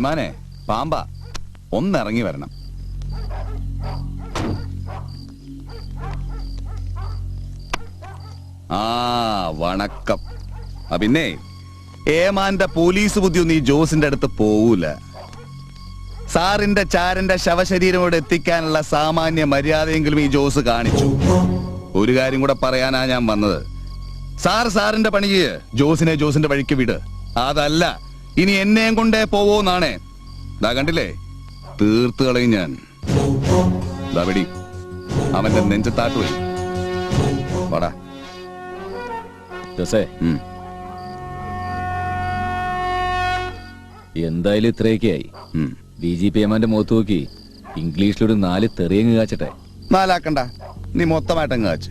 ഏമാനെ പാമ്പാ ഒന്നിറങ്ങി വരണം. ആ വണക്കം. പിന്നെ ഏമാന്റെ പോലീസ് ബുദ്ധിയൊന്നും ഈ ജോസിന്റെ അടുത്ത് പോവൂല. സാറിന്റെ ചാരന്റെ ശവശരീരമോട് എത്തിക്കാനുള്ള സാമാന്യ മര്യാദയെങ്കിലും ഈ ജോസ് കാണിച്ചു. ഒരു കാര്യം കൂടെ പറയാനാ ഞാൻ വന്നത്. സാറിന്റെ പണിക്ക് ജോസിനെ ജോസിന്റെ വഴിക്ക് വിട്. അതല്ല ഇനി എന്നെയും കൊണ്ടേ പോവോന്നാണേ. ദാ കണ്ടില്ലേ, തീർത്ത് കളയും ഞാൻ. വെടി അവന്റെ നെഞ്ചത്താട്ട് പോയി. വാടാ ജോസേ. എന്തായാലും ഇത്രയൊക്കെ ആയി. DGP ഏമാന്റെ മുഖത്ത് നോക്കി ഇംഗ്ലീഷിലൊരു 4 തെറിയങ്ങ് കാച്ചട്ടെ. 4 ആക്കണ്ട, നീ മൊത്തമായിട്ടങ്ങ് കാച്ച്.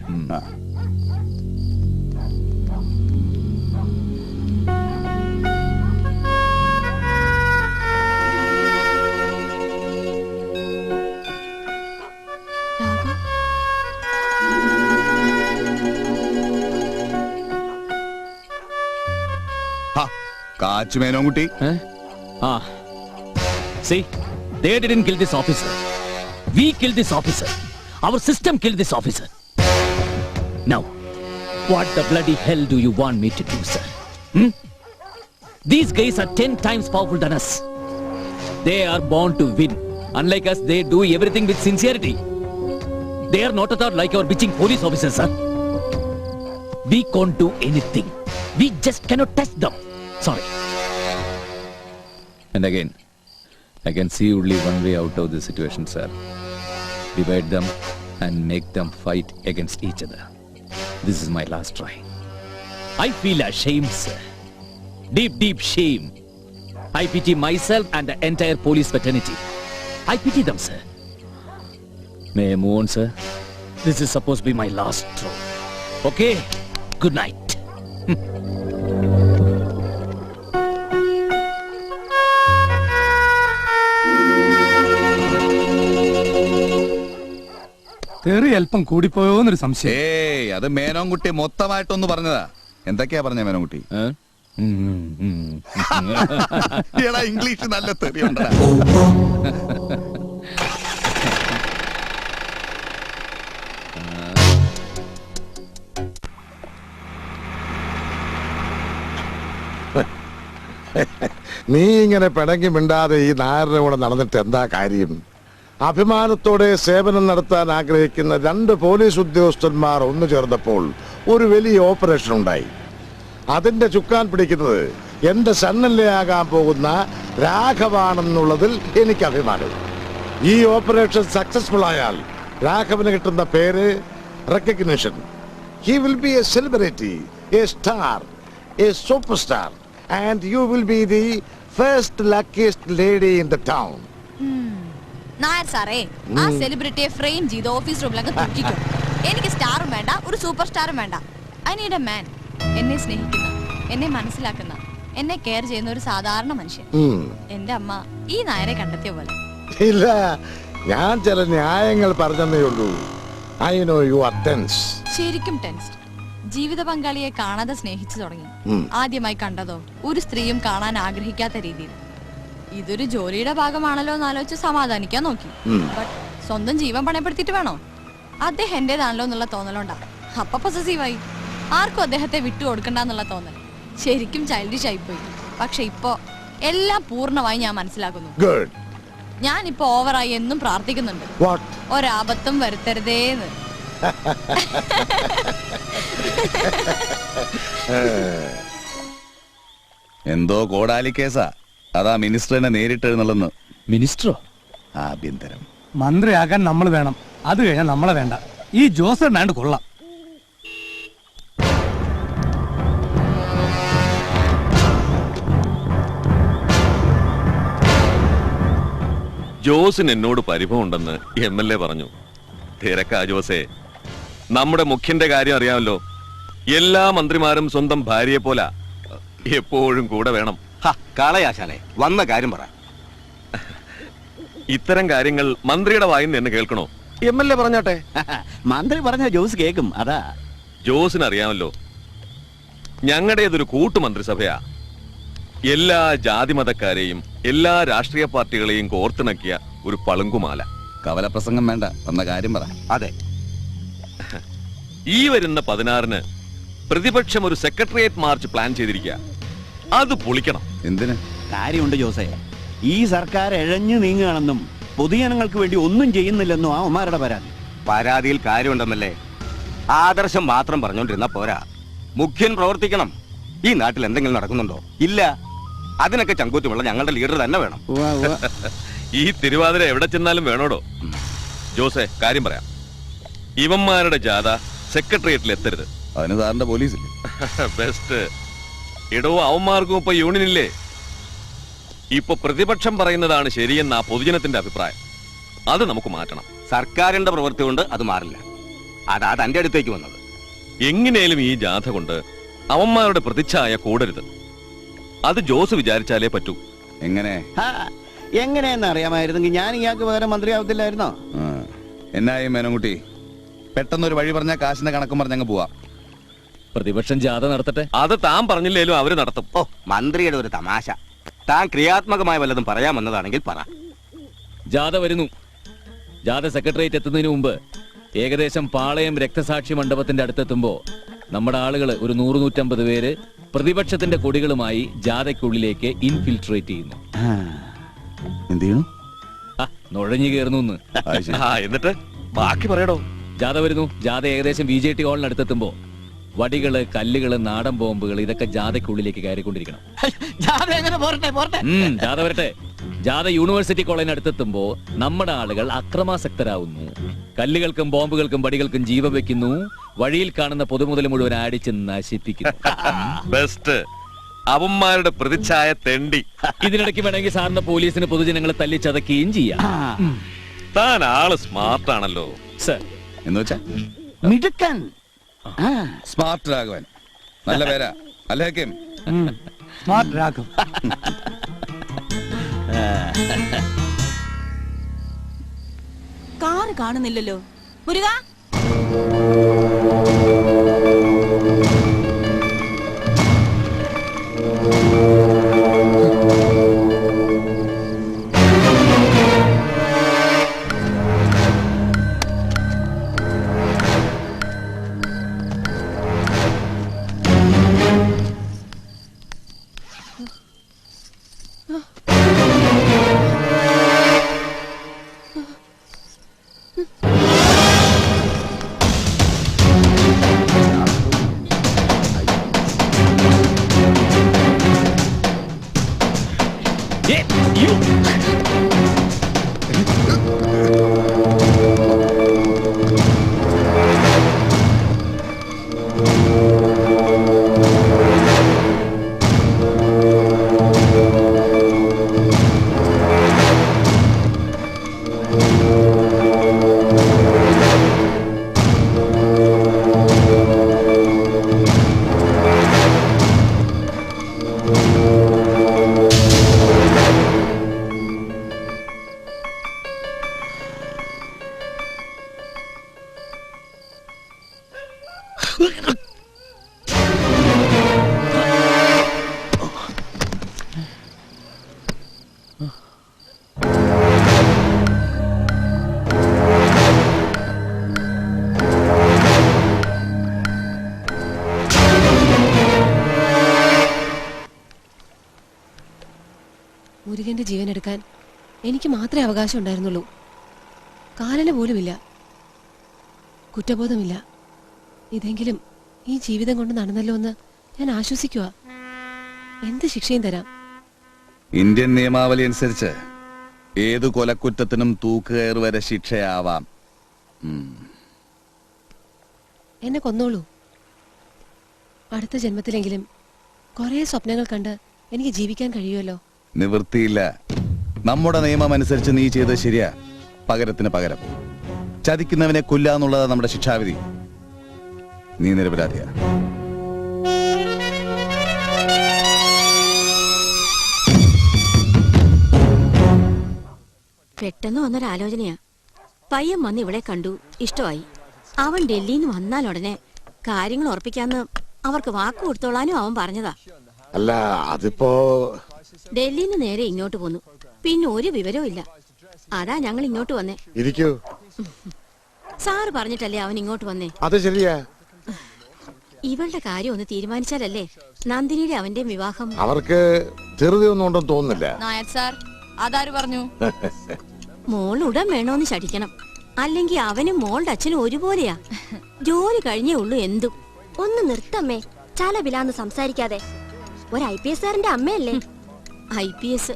കാച്ചു മേനോൻകുട്ടി. See, they didn't kill this officer. We killed this officer. Our system killed this officer. Now, what the bloody hell do you want me to do, sir? These guys are 10 times powerful than us. They are born to win. Unlike us, they do everything with sincerity. They are not at all like our bitching police officers, sir. We can't do anything. We just cannot touch them. Sorry. And again, I can see only one way out of this situation, sir. Divide them and make them fight against each other. This is my last try. I feel ashamed, sir. Deep, deep shame. I pity myself and the entire police fraternity. I pity them, sir. May I move on, sir? This is supposed to be my last throw. Okay? Good night. തെറി അല്പം കൂടിപ്പോയോന്നൊരു സംശയം. ഏയ്, അത് മേനോൻകുട്ടി മൊത്തമായിട്ടൊന്ന് പറഞ്ഞതാ. എന്തൊക്കെയാ പറഞ്ഞ മേനോൻകുട്ടി? English നല്ല തെറിയുണ്ടാ. നീ ഇങ്ങനെ പിണങ്ങി മിണ്ടാതെ ഈ നായരുടെ കൂടെ നടന്നിട്ട് എന്താ കാര്യം? അഭിമാനത്തോടെ സേവനം നടത്താൻ ആഗ്രഹിക്കുന്ന 2 പോലീസ് ഉദ്യോഗസ്ഥന്മാർ ഒന്നു ചേർന്നപ്പോൾ ഒരു വലിയ ഓപ്പറേഷൻ ഉണ്ടായി. അതിന്റെ ചുക്കാൻ പിടിക്കുന്നത് എന്റെ സണ്ണല്ലയാകാൻ പോകുന്ന രാഘവാണെന്നുള്ളതിൽ എനിക്ക് അഭിമാനം. ഈ ഓപ്പറേഷൻ സക്സസ്ഫുൾ ആയാൽ രാഘവന് കിട്ടുന്ന പേര്, recognition. He will be A celebrity, A star, A super star, and you will be the first luckiest lady in the town. Nair സാറേ, ആ സെലിബ്രിറ്റിയെ ഫ്രെയിം ചെയ്ത് ഓഫീസ് റൂമിലൊക്കെ തൂക്കിക്കും. എനിക്ക് സ്റ്റാറും വേണ്ട, ഒരു സൂപ്പർ സ്റ്റാറും വേണ്ട. I need a man. എന്നെ സ്നേഹിക്കുന്ന, എന്നെ മനസ്സിലാക്കുന്ന, എന്നെ കെയർ ചെയ്യുന്ന ഒരു സാധാരണ മനുഷ്യൻ. എന്റെ അമ്മ ഈ നായരെ കണ്ടെത്തിയ പോലെ. ഇല്ല, ഞാൻ ചില ന്യായങ്ങൾ പറഞ്ഞതേ ഉള്ളൂ. I know you are tense. ശരിക്കും ടെൻസ്ഡ്. ജീവിത പങ്കാളിയെ കാണാതെ സ്നേഹിച്ചു തുടങ്ങി. ആദ്യമായി കണ്ടതോ ഒരു സ്ത്രീയും കാണാൻ ആഗ്രഹിക്കാത്ത രീതിയിൽ. ഇതൊരു ജോലിയുടെ ഭാഗമാണല്ലോ എന്നാലോചിച്ച് സമാധാനിക്കാൻ നോക്കി. ബട്ട് സ്വന്തം ജീവൻ പണയപ്പെടുത്തിയിട്ട് വേണോ? അദ്ദേഹം എന്റേതാണല്ലോ എന്നുള്ള തോന്നലുണ്ടാ. അപ്പൊ പൊസസീവായി. ആർക്കും അദ്ദേഹത്തെ വിട്ടു കൊടുക്കണ്ടെന്നുള്ള തോന്നൽ. ശരിക്കും ചൈൽഡിഷ് ആയിപ്പോയി. പക്ഷെ ഇപ്പോ എല്ലാം പൂർണ്ണമായി ഞാൻ മനസ്സിലാക്കുന്നു. ഞാനിപ്പോ ഓവറായി എന്നും പ്രാർത്ഥിക്കുന്നുണ്ട്. ഒരാപത്തും വരുത്തരുതേന്ന്. എന്തോ കോടാലി കേസാ. അതാ മിനിസ്റ്ററിനെ നേരിട്ട് എഴുന്നള്ളുന്നു. മിനിസ്റ്ററോ? ആഭ്യന്തരം മന്ത്രിയാകാൻ നമ്മൾ വേണം. അത് കഴിഞ്ഞാൽ നമ്മളെ വേണ്ട. ഈ ജോസ് വേണ്ട കൊള്ളാം. ജോസിന് എന്നോട് പരിഭവം ഉണ്ടെന്ന് MLA പറഞ്ഞു. തിരക്കാ ജോസേ. നമ്മുടെ മുഖ്യന്റെ കാര്യം അറിയാമല്ലോ. എല്ലാ മന്ത്രിമാരും സ്വന്തം ഭാര്യയെ പോലെ എപ്പോഴും കൂടെ വേണം. കളയാശാനെ, വന്ന കാര്യം പറ. ഇത്തരം കാര്യങ്ങൾ മന്ത്രിയുടെ വായിന്ന് എന്നെ കേൾക്കണോ? MLA പറഞ്ഞാട്ടെ. മന്ത്രി പറഞ്ഞ ജോസ് കേൾക്കും. അതാ ജോസിന് അറിയാമല്ലോ, ഞങ്ങളുടേതൊരു കൂട്ടുമന്ത്രിസഭയാ. എല്ലാ ജാതിമതക്കാരെയും എല്ലാ രാഷ്ട്രീയ പാർട്ടികളെയും കോർത്തിണക്കിയ ഒരു പളുങ്കുമാല. കവലപ്രസംഗം വേണ്ട, വന്ന കാര്യം പറ. അതെ, ഈ വരുന്ന 16-ന് പ്രതിപക്ഷം ഒരു സെക്രട്ടേറിയറ്റ് മാർച്ച് പ്ലാൻ ചെയ്തിരിക്കുക. അത് പൊളിക്കണം. എന്തിന്? കാര്യമുണ്ട് ജോസേ. ഈ സർക്കാർ എഴഞ്ഞു നീങ്ങുകയാണെന്നും പൊതുജനങ്ങൾക്ക് വേണ്ടി ഒന്നും ചെയ്യുന്നില്ലെന്നും ആ ഒമാരുടെ പരാതി. പരാതിയിൽ കാര്യമുണ്ടെന്നല്ലേ? ആദർശം മാത്രം പറഞ്ഞോണ്ടിരുന്ന പോരാ, മുഖ്യൻ പ്രവർത്തിക്കണം. ഈ നാട്ടിൽ എന്തെങ്കിലും നടക്കുന്നുണ്ടോ? ഇല്ല. അതിനൊക്കെ ചങ്കൂറ്റുമുള്ള ഞങ്ങളുടെ ലീഡർ തന്നെ വേണം. ഈ തിരുവാതിര എവിടെ ചെന്നാലും വേണോടോ. ജോസേ, കാര്യം പറയാം. ഇവന്മാരുടെ ജാഥ സെക്രട്ടേറിയറ്റിൽ എത്തരുത്. അതിന് സാറിന്റെ പോലീസില്ലേ? ബെസ്റ്റ്. ഇടോ, അവന്മാർക്കും ഇപ്പൊ യൂണിയനില്ലേ? ഇപ്പൊ പ്രതിപക്ഷം പറയുന്നതാണ് ശരിയെന്ന പൊതുജനത്തിന്റെ അഭിപ്രായം. അത് നമുക്ക് മാറ്റണം. സർക്കാരിന്റെ പ്രവൃത്തി കൊണ്ട് അത് മാറില്ല. അതാ തന്റെ അടുത്തേക്ക് വന്നത്. എങ്ങനെയും ഈ ജാഥ കൊണ്ട് അവന്മാരുടെ പ്രതിച്ഛായ കൂടരുത്. അത് ജോസ് വിചാരിച്ചാലേ പറ്റൂ. എങ്ങനെ? എങ്ങനെയെന്ന് അറിയാമായിരുന്നെങ്കിൽ ഞാൻ ഇയാൾക്ക് പകരം മന്ത്രിയാവത്തില്ലായിരുന്നോ? എന്നായി മേനോൻകുട്ടി, പെട്ടെന്നൊരു വഴി പറഞ്ഞാൽ കാശിന്റെ കണക്കും പറഞ്ഞങ്ങ് പോവാം. പ്രതിപക്ഷം ജാഥ നടത്തട്ടെ. അത് താൻ പറഞ്ഞില്ലേലും അവര് നടത്തും. ഓ, മന്ത്രിയുടെ ഒരു തമാശ. താൻ ക്രിയാത്മകമായ വല്ലതും പറയാമെന്നതാണെങ്കിൽ പറ. ജാഥ വരുന്നു. ജാഥ സെക്രട്ടേറിയറ്റ് എത്തുന്നതിന് മുമ്പ് ഏകദേശം പാളയം രക്തസാക്ഷി മണ്ഡപത്തിന്റെ അടുത്തെത്തുമ്പോ നമ്മുടെ ആളുകൾ ഒരു 100-150 പേര് പ്രതിപക്ഷത്തിന്റെ കൊടികളുമായി ജാഥയ്ക്കുള്ളിലേക്ക് ഇൻഫിൽട്രേറ്റ് ചെയ്യുന്നു. എന്ത് ചെയ്യണു? നുഴഞ്ഞു കയറുന്നു. എന്നിട്ട് ബാക്കി പറയടോ. ജാഥ വരുന്നു. ജാഥ ഏകദേശം VJT ഹാളിനടുത്തെത്തുമ്പോ വടികള്, കല്ലുകള്, നാടൻ ബോംബുകൾ ഇതൊക്കെ ജാഥയ്ക്കുള്ളിലേക്ക് കയറിക്കൊണ്ടിരിക്കണം. ജാഥ വരട്ടെ. ജാഥ യൂണിവേഴ്സിറ്റി കോളേജിനടുത്തെത്തുമ്പോ നമ്മുടെ ആളുകൾ അക്രമാസക്തരാകുന്നു. കല്ലുകൾക്കും ബോംബുകൾക്കും വടികൾക്കും ജീവൻ വെക്കുന്നു. വഴിയിൽ കാണുന്ന പൊതുമുതൽ മുഴുവൻ അടിച്ച് നശിപ്പിക്കുന്നു. ബെസ്റ്റ്. അവന്മാരുടെ പ്രതിച്ഛായ തെണ്ടി. ഇതിനിടയ്ക്ക് വേണമെങ്കിൽ സാറിന്റെ പോലീസിന് പൊതുജനങ്ങളെ തല്ലി ചതക്കുകയും ചെയ്യാം. താൻ ആള് സ്മാർട്ടാണല്ലോ സർ. എന്ന് വെച്ചാ മിടുക്കൻ. സ്മാർട്ട് രാഘവൻ. നല്ല പേരാ അല്ലേ? സ്മാർട്ട് രാഘവൻ. കാറ് കാണുന്നില്ലല്ലോ. മുരുക, മുരുകന്റെ ജീവൻ എടുക്കാൻ എനിക്ക് മാത്രമേ അവകാശം ഉണ്ടായിരുന്നുള്ളൂ. കാലന പോലുമില്ല, കുറ്റബോധമില്ല. ഇതെങ്കിലും ഈ ജീവിതം കൊണ്ട് നടന്നല്ലോ എന്ന് ഞാൻ ആശ്വസിക്കുക. എന്ത് ശിക്ഷയും തരാം. ഇന്ത്യൻ നിയമാവലി അനുസരിച്ച് ഏതു കൊലക്കുറ്റത്തിനും തൂക്കുകയർ വരെ ശിക്ഷയാവാം. എന്നെ കൊന്നോളൂ. അടുത്ത ജന്മത്തിലെങ്കിലും കുറെ സ്വപ്നങ്ങൾ കണ്ട് എനിക്ക് ജീവിക്കാൻ കഴിയുമല്ലോ. നിവൃത്തിയില്ല. നമ്മുടെ നിയമം അനുസരിച്ച് നീ ചെയ്തത് ശരിയാ. പകരത്തിന് പകരം ചതിക്കുന്നവനെ കൊല്ലാന്നുള്ളതാ നമ്മുടെ ശിക്ഷാവിധി. നീ നിരപരാധിയാ. പെട്ടെന്ന് വന്നൊരാലോചനയാ. പയ്യൻ വന്ന് ഇവിടെ കണ്ടു, ഇഷ്ടമായി. അവൻ ഡൽഹിയിൽ നിന്ന് വന്നാലുടനെ കാര്യങ്ങൾ ഉറപ്പിക്കാന്ന് അവർക്ക് വാക്ക് കൊടുത്തോളാനും അവൻ പറഞ്ഞതാ. അല്ല അതിപ്പോ ഡൽഹിന്ന് നേരെ ഇങ്ങോട്ട് പോന്നു. പിന്നെ ഒരു വിവരവും ഇല്ല. അതാ ഞങ്ങൾ ഇങ്ങോട്ട് വന്നേ. ഇരിക്കൂ. സാറ് പറഞ്ഞിട്ടല്ലേ അവൻ ഇങ്ങോട്ട് വന്നേ. അത് ശരിയാ. ഇവളുടെ കാര്യം ഒന്ന് തീരുമാനിച്ചാലല്ലേ നന്ദിനിയുടെ അവന്റെ വിവാഹം. അവർക്ക് ചെറുതൊന്നും ഉണ്ടെന്ന് തോന്നുന്നില്ല. നായർ സാർ അതാര് പറഞ്ഞു? മോൾ ഉടൻ വേണോന്ന് ശടിക്കണം. അല്ലെങ്കിൽ അവനും മോളുടെ അച്ഛനും ഒരുപോലെയാ. ജോലി കഴിഞ്ഞേ ഉള്ളൂ എന്തും. ഒന്ന് നിർത്തമ്മേ, ചാലബിലാന്ന് സംസാരിക്കാതെ. ഒരു IPS കാരന്റെ അമ്മയല്ലേ? IPS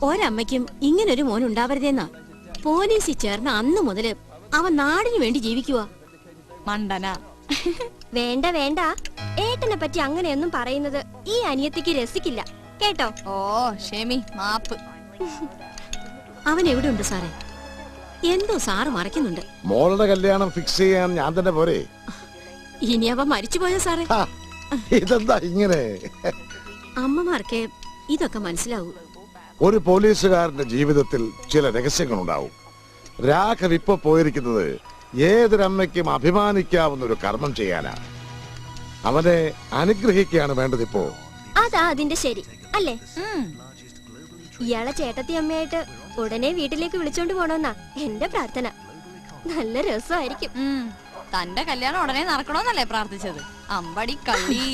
ഒരമ്മയ്ക്കും ഇങ്ങനൊരു മോൻ ഉണ്ടാവരുതെന്നാ. പോലീസിൽ ചേർന്ന അന്ന് മുതല് അവൻ നാടിനു വേണ്ടി ജീവിക്കുക. മണ്ടന. വേണ്ട വേണ്ട, ഏട്ടനെ പറ്റി അങ്ങനെയൊന്നും പറയുന്നത് ഈ അനിയത്തിക്ക് രസിക്കില്ല കേട്ടോ. ഓ ഷെമി, മാപ്പ്. അവൻ എവിടെ ഉണ്ട് സാറേ? എന്തോ സാറ് മറക്കുന്നുണ്ട്. മോളുടെ കല്യാണം ഫിക്സ് ചെയ്യാൻ ഞാൻ തന്നെ പോരെ? ഇനി അവൻ മരിച്ചുപോയോ സാറേ? ഇതെന്താ ഇങ്ങനെ? അമ്മമാർക്ക് ഇതൊക്കെ മനസ്സിലാവൂ. ഒരു പോലീസുകാരന്റെ ജീവിതത്തിൽ ചില രഹസ്യങ്ങളുണ്ടാവും. രാഘവ് ഇപ്പൊ പോയിരിക്കുന്നത് ഏതൊരമ്മയ്ക്കും അഭിമാനിക്കാവുന്ന ഒരു കർമ്മം ചെയ്യാനാ. അവനെ അനുഗ്രഹിക്കുകയാണ് വേണ്ടത് ഇപ്പോ. അതാ അതിന്റെ ശരി അല്ലേ? ഇയാളെ ചേട്ടത്തി അമ്മയായിട്ട് ഉടനെ വീട്ടിലേക്ക് വിളിച്ചോണ്ട് പോണോന്നാ എന്റെ പ്രാർത്ഥന. നല്ല രസമായിരിക്കും. തന്റെ കല്യാണം ഉടനെ നടക്കണോന്നല്ലേ പ്രാർത്ഥിച്ചത്? അമ്പടി കള്ളി.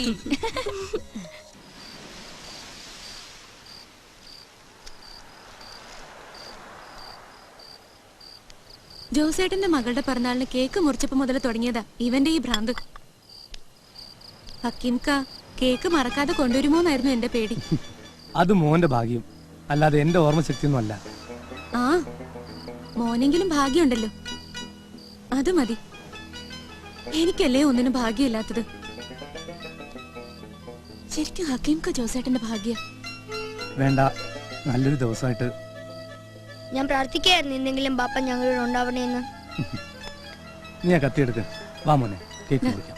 ജോസേട്ടന്റെ മകളുടെ പിറന്നാളിന് കേക്ക് മുറിച്ചപ്പോ മുതൽ തുടങ്ങിയതാ ഇവന്റെ ഈ ഭ്രാന്ത്. ഹക്കീംക്ക കേക്ക് മറക്കാതെ കൊണ്ടുവരുമോന്നായിരുന്നു എന്റെ പേടി. അത് മോന്റെ ഭാഗ്യം, അല്ലാതെ എന്റെ ഓർമ്മശക്തിയൊന്നും അല്ല. ആ മോനെങ്കിലും ഭാഗ്യമുണ്ടല്ലോ, അത് മതി. എനിക്കല്ലേ ഒന്നിനും ഭാഗ്യമില്ലാത്തത്. ശരിക്കും ഹക്കീംക്ക ജോസേട്ടന്റെ ഭാഗ്യ. വേണ്ട, നല്ലൊരു ദിവസമായിട്ട് ഞാൻ പ്രാർത്ഥിക്കായിരുന്നു എന്തെങ്കിലും ബാപ്പ ഞങ്ങളോട് ഉണ്ടാവണേന്ന്. നീ ആ കത്തിയെടുക്ക്. വാ മോനെ, കേക്ക് മുറിക്കാം.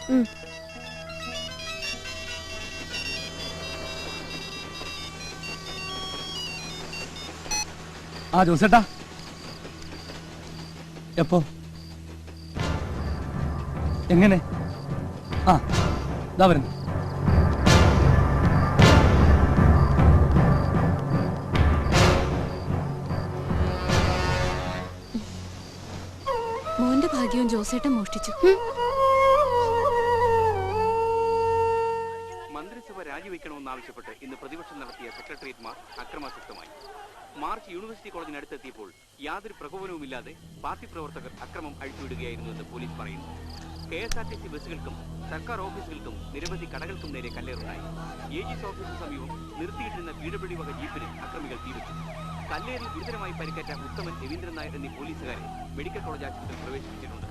ആ ജോസേട്ടാ, എപ്പോ എങ്ങനെ? ആ ദാ വരുന്നു. മോന്റെ ഭാഗ്യവും ജോസേട്ടൻ മോഷ്ടിച്ചു. മന്ത്രിസഭ രാജിവെക്കണമെന്നാവശ്യപ്പെട്ട് ഇന്ന് പ്രതിപക്ഷം നടത്തിയ സെക്രട്ടേറിയറ്റ് മാർച്ച് അക്രമാസക്തമായി. മാർച്ച് യൂണിവേഴ്സിറ്റി കോളേജിനടുത്തെത്തിയപ്പോൾ യാതൊരു പ്രകോപനവുമില്ലാതെ പാർട്ടി പ്രവർത്തകർ അക്രമം അഴിച്ചുവിടുകയായിരുന്നുവെന്ന് പോലീസ് പറയുന്നു. KSRTC ബസ്സുകൾക്കും സർക്കാർ ഓഫീസുകൾക്കും നിരവധി കടകൾക്കും നേരെ കല്ലേറുണ്ടായി. AG's ഓഫീസിന് സമീപം നിർത്തിയിട്ടിരുന്ന PWD വക ജീപ്പിന് അക്രമികൾ തീവച്ചു. കല്ലേറിൽ ഗുരുതരമായി പരിക്കേറ്റ ഉത്തമൻ, രവീന്ദ്രൻ നായർ എന്നീ പോലീസുകാരെ മെഡിക്കൽ കോളേജ് ആശുപത്രിയിൽ പ്രവേശിപ്പിച്ചിട്ടുണ്ട്.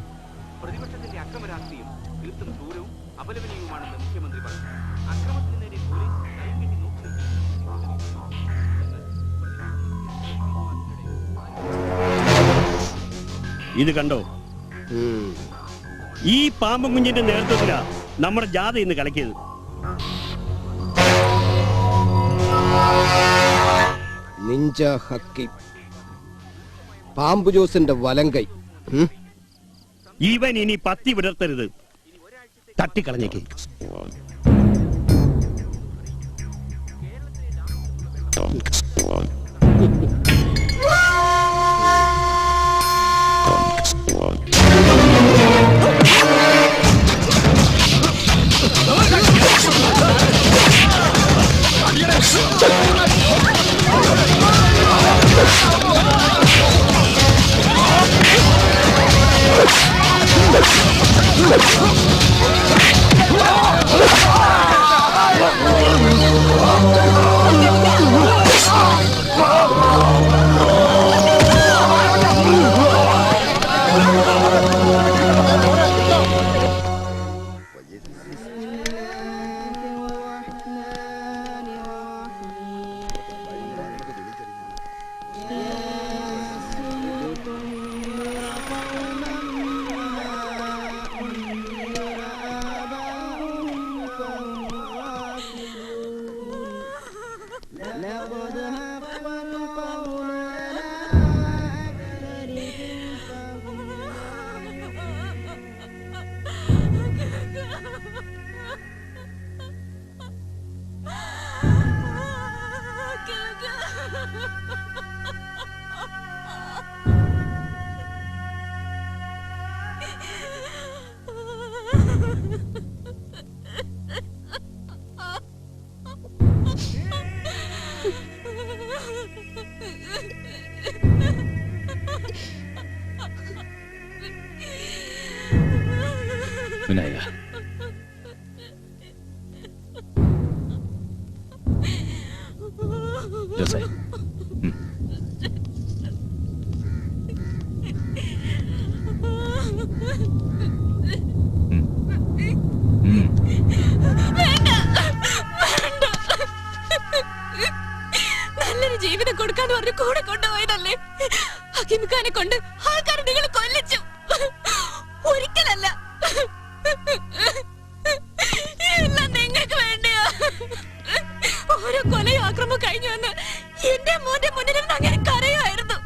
പ്രതിപക്ഷത്തിന്റെ അക്രമ രാഷ്ട്രീയം തീർത്തും ക്രൂരവും അപലപനീയവുമാണെന്ന് മുഖ്യമന്ത്രി പറഞ്ഞു. അക്രമത്തിന് നേരെ പോലീസ് കൈകെട്ടി നോക്കി. ഇത് കണ്ടോ? ഈ പാമ്പ് കുഞ്ഞിന്റെ നേതൃത്വത്തിലാ നമ്മുടെ ജാഥ ഇന്ന് കലക്കിയത്. നിഞ്ച ഹക്കീം, പാമ്പു ജോസിന്റെ വലങ്കൈ. ഇവൻ ഇനി പത്തി വിടർത്തരുത്, തട്ടിക്കളഞ്ഞേക്ക്. വിനായക, ജോസേ, നല്ലൊരു ജീവിതം കൊടുക്കാന്ന് പറഞ്ഞ് കൂടെ കൊണ്ടുപോയതല്ലേ? ഹക്കീംഖാനെ കൊണ്ട് ആൾക്കാരെ നിങ്ങൾ കൊല്ലിച്ചു. ഒരിക്കലല്ല, എല്ലാം നിങ്ങൾക്ക് വേണ്ടിയാ. ഓരോ കൊലയും ആക്രമം കഴിഞ്ഞു വന്ന് എന്റെ മോന്റെ മുന്നിൽ അങ്ങനെ കരയായിരുന്നു.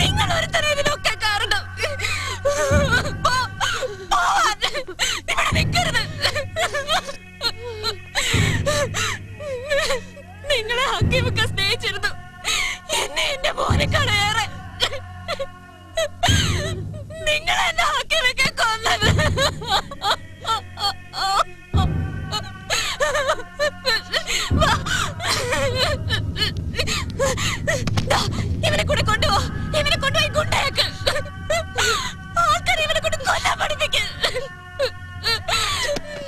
നിങ്ങൾ ഒരുത്തരം ഇതിലൊക്കെ കാരണം. ഇവിടെ നിൽക്കരുത്. നിങ്ങളെ ഹക്കീമൊക്കെ സ്നേഹിച്ചിരുന്നു, എന്നെ എന്റെ മോനെക്കാളേറെ. നിങ്ങൾ എന്റെ ഹക്കീമൊക്കെ കൊന്നത്. ഇവനെ കൂടെ കൊണ്ടുപോ, ഇവനെ കൊണ്ടുപോയി ഗുണ്ടയാക്ക്. ആൾക്കാരെ ഇവനെ കൊണ്ട് കൊല്ലാൻ പഠിപ്പിക്ക.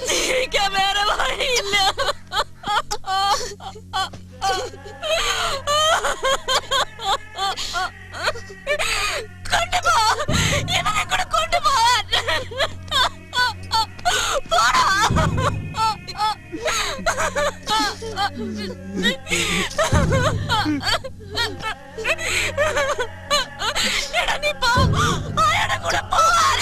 ജീവിക്കാൻ വേറെ വഴിയില്ല. കൊണ്ടുപോ, ഇവനെ കൂടെ കൊണ്ടുപോവാൻ. എടാ നീ പോ, അയാളുടെ കൂടെ പോവാൻ.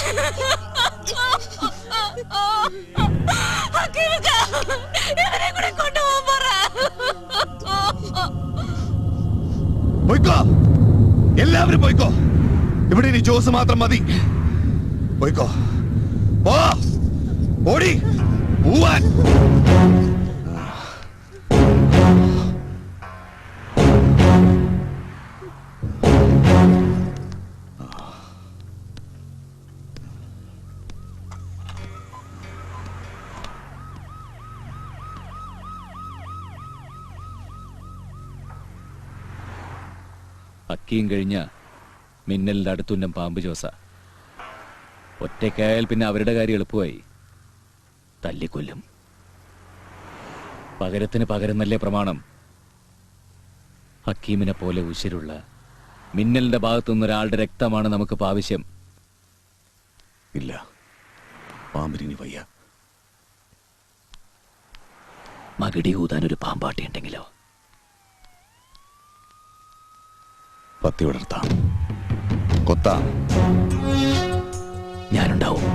ഇവനെ കൂടെ കൊണ്ടുപോകാൻ പറ. പോയിക്കോ, എല്ലാവരും പോയിക്കോ. ഇവിടെ ഇനി ജോസ് മാത്രം മതി. പോയിക്കോ, പോ, ഓടി പോവാൻ. അക്കിയും കഴിഞ്ഞ മിന്നലിന്റെ അടുത്തുന്നം പാമ്പ് ജോസ. ഒറ്റയ്ക്കായാൽ പിന്നെ അവരുടെ കാര്യം എളുപ്പമായി. തല്ലിക്കൊല്ലും. പകരത്തിന് പകരം നല്ല പ്രമാണം. ഹക്കീമിനെ പോലെ ഉശിരുള്ള മിന്നലിന്റെ ഭാഗത്തുനിന്ന് ഒരാളുടെ രക്തമാണ് നമുക്കിപ്പോൾ ആവശ്യം. ഇല്ല, പാമ്പിനി വയ്യ. മകിടി ഊതാൻ ഒരു പാമ്പാട്ടി ഉണ്ടെങ്കിലോ? പത്തി വിടർത്താം, കൊത്താം. ഞാനുണ്ടാവും.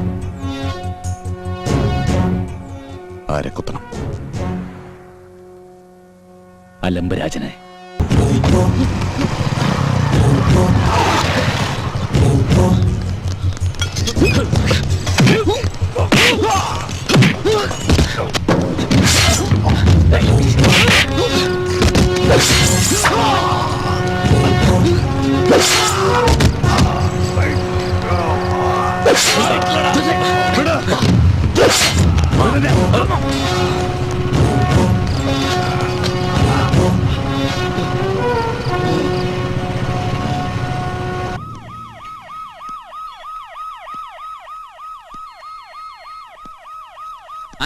ആരെ കൊത്തണം? അലംബരാജനെ.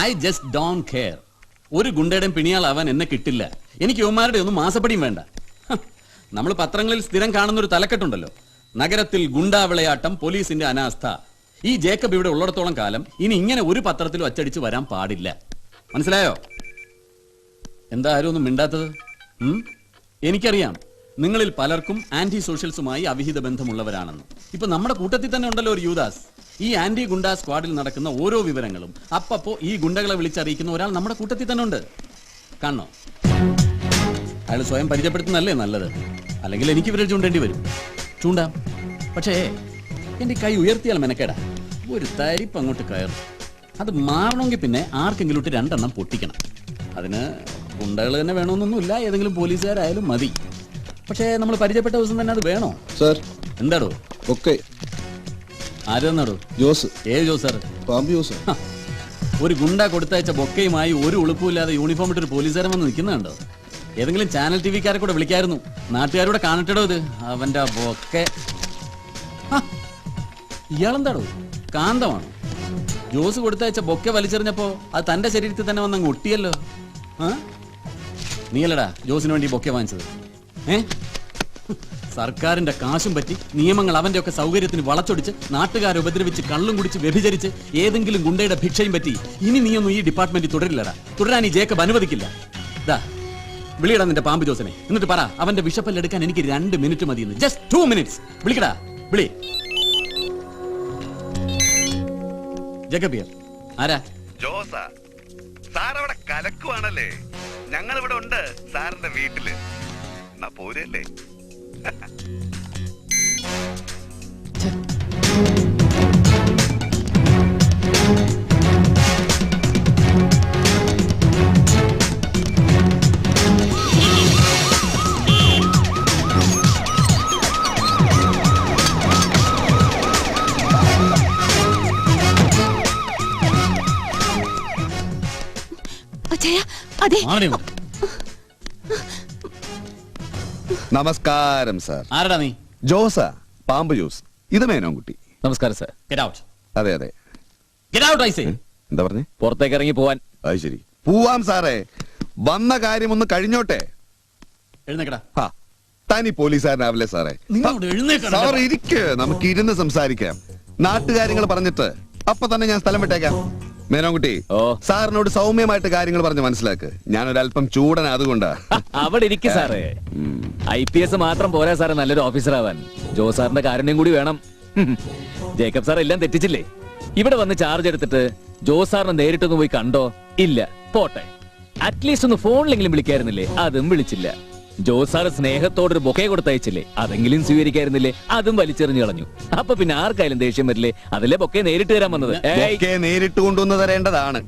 I just don't care. ഒരു ഗുണ്ടയുടെയും പിണിയാളാവാൻ എന്നെ കിട്ടില്ല. എനിക്ക് യുവമാരുടെ ഒന്നും മാസപ്പടിയും വേണ്ട. നമ്മൾ പത്രങ്ങളിൽ സ്ഥിരം കാണുന്ന ഒരു തലക്കെട്ടുണ്ടല്ലോ, നഗരത്തിൽ ഗുണ്ടാ വിളയാട്ടം, പോലീസിന്റെ അനാസ്ഥ. ഈ ജേക്കബ് ഇവിടെ ഉള്ളിടത്തോളം കാലം ഇനി ഇങ്ങനെ ഒരു പത്രത്തിലും അച്ചടിച്ച് വരാൻ പാടില്ല. മനസ്സിലായോ? എന്താ ആരും ഒന്നും മിണ്ടാത്തത്? എനിക്കറിയാം നിങ്ങളിൽ പലർക്കും ആന്റി സോഷ്യൽസുമായി അവിഹിത ബന്ധമുള്ളവരാണെന്ന്. ഇപ്പൊ നമ്മുടെ കൂട്ടത്തിൽ തന്നെ ഉണ്ടല്ലോ ഒരു യൂദാസ്. ഈ ആന്റി ഗുണ്ടാ സ്ക്വാഡിൽ നടക്കുന്ന ഓരോ വിവരങ്ങളും അപ്പപ്പോ ഈ ഗുണ്ടകളെ വിളിച്ചറിയിക്കുന്ന ഒരാൾ നമ്മുടെ കൂട്ടത്തിൽ തന്നെ ഉണ്ട്. കാണണോ? അയാൾ സ്വയം പരിചയപ്പെടുത്തുന്നല്ലേ നല്ലത്. അല്ലെങ്കിൽ എനിക്ക് വിരൽ ചൂണ്ടേണ്ടി വരും. ചൂണ്ടാം, പക്ഷേ എന്റെ കൈ ഉയർത്തിയാൽ മെനക്കേടാ. ഒരു തരിപ്പ് അങ്ങോട്ട് കയറും. അത് മാറണമെങ്കിൽ പിന്നെ ആർക്കെങ്കിലും ഇട്ട് രണ്ടെണ്ണം പൊട്ടിക്കണം. അതിന് ഗുണ്ടകൾ തന്നെ വേണമെന്നൊന്നുമില്ല, ഏതെങ്കിലും പോലീസുകാരായാലും മതി. പക്ഷേ നമ്മൾ പരിചയപ്പെട്ട ദിവസം തന്നെ അത് വേണോ? സർ, എന്താടോ? ഓക്കെ. ആരെന്നാടോ? ജോസ്. ഏത് ജോസ് സാർ? പാമ്പ് ജോസ്. ഒരു ഗുണ്ട കൊടുത്തയച്ച ബൊക്കയുമായി ഒരു ഉളുപ്പുമില്ലാതെ യൂണിഫോം ഇട്ടൊരു പോലീസുകാരൻ വന്ന് നിൽക്കുന്നുണ്ടോ? ഏതെങ്കിലും ചാനൽ ടി വിക്കാരെ കൂടെ വിളിക്കായിരുന്നു. നാട്ടുകാരോടെ കാണട്ടടോ ഇത് അവന്റെ ബൊക്കെ. ഇയാളെന്താടോ കാന്തമാണോ? ജോസ് കൊടുത്തയച്ച ബൊക്കെ വലിച്ചെറിഞ്ഞപ്പോ അത് തന്റെ ശരീരത്തിൽ തന്നെ വന്നങ്ങ് ഒട്ടിയല്ലോ. നീയല്ലടാ ജോസിന് വേണ്ടി ബൊക്കെ വാങ്ങിച്ചത്? സർക്കാരിന്റെ കാശും പറ്റി നിയമങ്ങൾ അവന്റെ ഒക്കെ സൗകര്യത്തിന് വളച്ചൊടിച്ച് നാട്ടുകാരെ ഉപദ്രവിച്ച് കള്ളും കുടിച്ച് വ്യഭിചരിച്ച് ഏതെങ്കിലും ഗുണ്ടയുടെ ഭിക്ഷയും പറ്റി ഇനി നീയൊന്നും ഈ ഡിപ്പാർട്ട്മെന്റിൽ തുടരില്ലടാ. തുടരാൻ ഈ ജേക്കബ് അനുവദിക്കില്ല. ദാ വിളിയടാ നിന്റെ പാമ്പ് ജോസിനെ. എന്നിട്ട് പറ അവന്റെ വിഷപ്പല്ലെടുക്കാൻ എനിക്ക് 2 മിനിറ്റ് മതിയെന്ന്. Just 2 minutes. വിളിക്കടാ, വിളി. ജേക്കബ് ആരാ? ജോസാ. സാർ അവിടെ കലക്കുവാണല്ലേ? ഞങ്ങൾ ഇവിടെ ഉണ്ട് സാറിന്റെ വീട്ടില്. എന്നാ പോരല്ലേ? നമസ്കാരം സാർ. ആരടാ നീ? ജോസാ, പാമ്പ് ജോസ്. ഇത് മേനോൻകുട്ടി. നമസ്കാരം സാർ. അതെ അതെ. എന്താ പറഞ്ഞേ? പുറത്തേക്ക് ഇറങ്ങി പോവാൻ. അത് ശരി, പോവാം സാറേ. വന്ന കാര്യം ഒന്ന് കഴിഞ്ഞോട്ടെ. തനി പോലീസുകാരനാവില്ലേ സാറേ? സാർ ഇരിക്ക്, നമുക്ക് ഇരുന്ന് സംസാരിക്കാം. നാട്ടുകാര്യങ്ങൾ പറഞ്ഞിട്ട് അപ്പൊ തന്നെ ഞാൻ സ്ഥലം വിട്ടേക്കാം. മേനോൻകുട്ടി, സാറിനോട് സൗമ്യമായിട്ട് കാര്യങ്ങൾ പറഞ്ഞ് മനസ്സിലാക്ക്. ഞാനൊരല്പം ചൂടന, അതുകൊണ്ടാ. അവിടെ ഇരിക്കും സാറേ. IPS മാത്രം പോരാ സാറേ നല്ലൊരു ഓഫീസർ ആവാൻ. ജോസ് സാറിന്റെ കാരുണ്യം കൂടി വേണം. ജേക്കബ് സാർ എല്ലാം തെറ്റിച്ചില്ലേ? ഇവിടെ വന്ന് ചാർജ് എടുത്തിട്ട് ജോസ് സാറിനെ നേരിട്ടൊന്ന് പോയി കണ്ടോ? ഇല്ല. പോട്ടെ, അറ്റ്ലീസ്റ്റ് ഒന്ന് ഫോണിലെങ്കിലും വിളിക്കായിരുന്നില്ലേ? അതും വിളിച്ചില്ല. ജോസ് സാറ് സ്നേഹത്തോടൊരു ബൊക്കെ കൊടുത്തയച്ചില്ലേ? അതെങ്കിലും സ്വീകരിക്കായിരുന്നില്ലേ? അതും വലിച്ചെറിഞ്ഞു കളഞ്ഞു. അപ്പൊ പിന്നെ ആർക്കായാലും ദേഷ്യം വരില്ലേ? അതിലെ ബൊക്കെ നേരിട്ട് തരാൻ വന്നത്. നേരിട്ട് കൊണ്ടുവന്ന് തരേണ്ടതാണ്.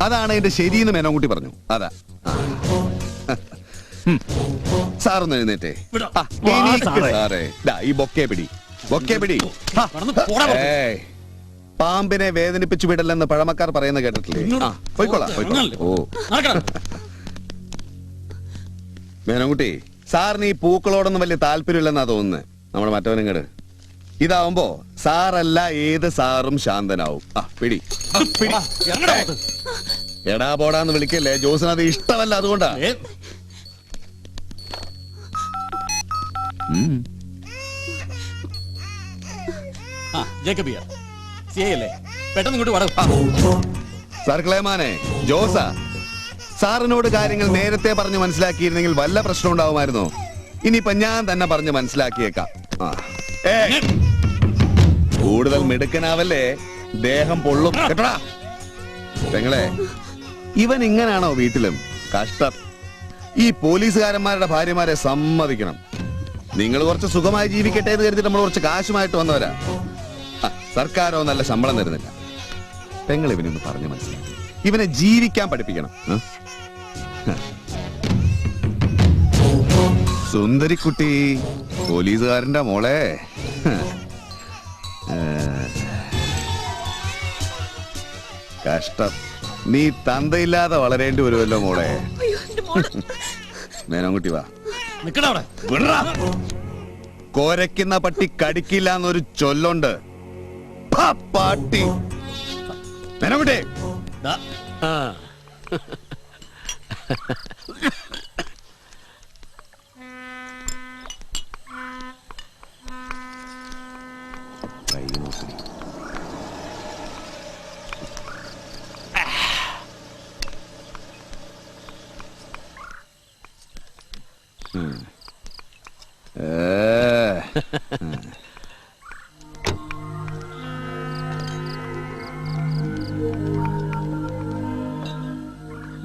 അതാണ് എന്റെ ശരിയെന്ന് മേനോൻകുട്ടി പറഞ്ഞു. അതാ. സാറൊന്ന് എഴുന്നേറ്റേ. സാറേ ഈ ബൊക്കെ പിടി, ബൊക്കെ പിടി. പാമ്പിനെ വേദനിപ്പിച്ചു വിടല്ലെന്ന് പഴമക്കാർ പറയുന്ന കേട്ടിട്ടില്ലേ? പോയിക്കോളാം. ഓ മേനോൻകുട്ടി, സാറിന് ഈ പൂക്കളോടൊന്നും വലിയ താല്പര്യമില്ലെന്നാ തോന്നുന്നത്. നമ്മുടെ മറ്റവനിങ്ങട് ഇതാവുമ്പോ സാറല്ല ഏത് സാറും ശാന്തനാവും. പിടി. എടാ പോടാന്ന് വിളിക്കല്ലേ, ജോസിന് അത് ഇഷ്ടമല്ല, അതുകൊണ്ടാ. പെട്ടെന്ന് ഇങ്ങോട്ട് വട. സാർ ക്ലേമാനെ, ജോസാ, സാറിനോട് കാര്യങ്ങൾ നേരത്തെ പറഞ്ഞ് മനസ്സിലാക്കിയിരുന്നെങ്കിൽ വല്ല പ്രശ്നം ഉണ്ടാവുമായിരുന്നോ? ഇനിയിപ്പൊ ഞാൻ തന്നെ പറഞ്ഞ് മനസ്സിലാക്കിയേക്കാം. കൂടുതൽ മിടുക്കനാവല്ലേ, ദേഹം പൊള്ളും കേട്ടടാ. പെങ്ങളെ, ഇവൻ ഇങ്ങനാണോ വീട്ടിലും? കഷ്ടം. ഈ പോലീസുകാരന്മാരുടെ ഭാര്യമാരെ സമ്മതിക്കണം. നിങ്ങൾ കുറച്ച് സുഖമായി ജീവിക്കട്ടെ എന്ന് കരുതിട്ട് നമ്മൾ കുറച്ച് കാശുമായിട്ട് വന്നവരാ. സർക്കാരോ നല്ല ശമ്പളം തരുന്നില്ല. പെങ്ങൾ ഇവനൊന്ന് പറഞ്ഞ് മനസ്സിലാക്കി. ഇവനെ ജീവിക്കാൻ പഠിപ്പിക്കണം. സുന്ദരിക്കുട്ടി, പോലീസുകാരന്റെ മോളെ. കഷ്ടം, നീ തന്തയില്ലാതെ വളരേണ്ടി വരുമല്ലോ മോളെ. മേനോൻകുട്ടി വാ. കോരയ്ക്കുന്ന പട്ടി കടിക്കില്ല എന്നൊരു ചൊല്ലുണ്ട്. പാട്ടി. മേനോൻകുട്ടി.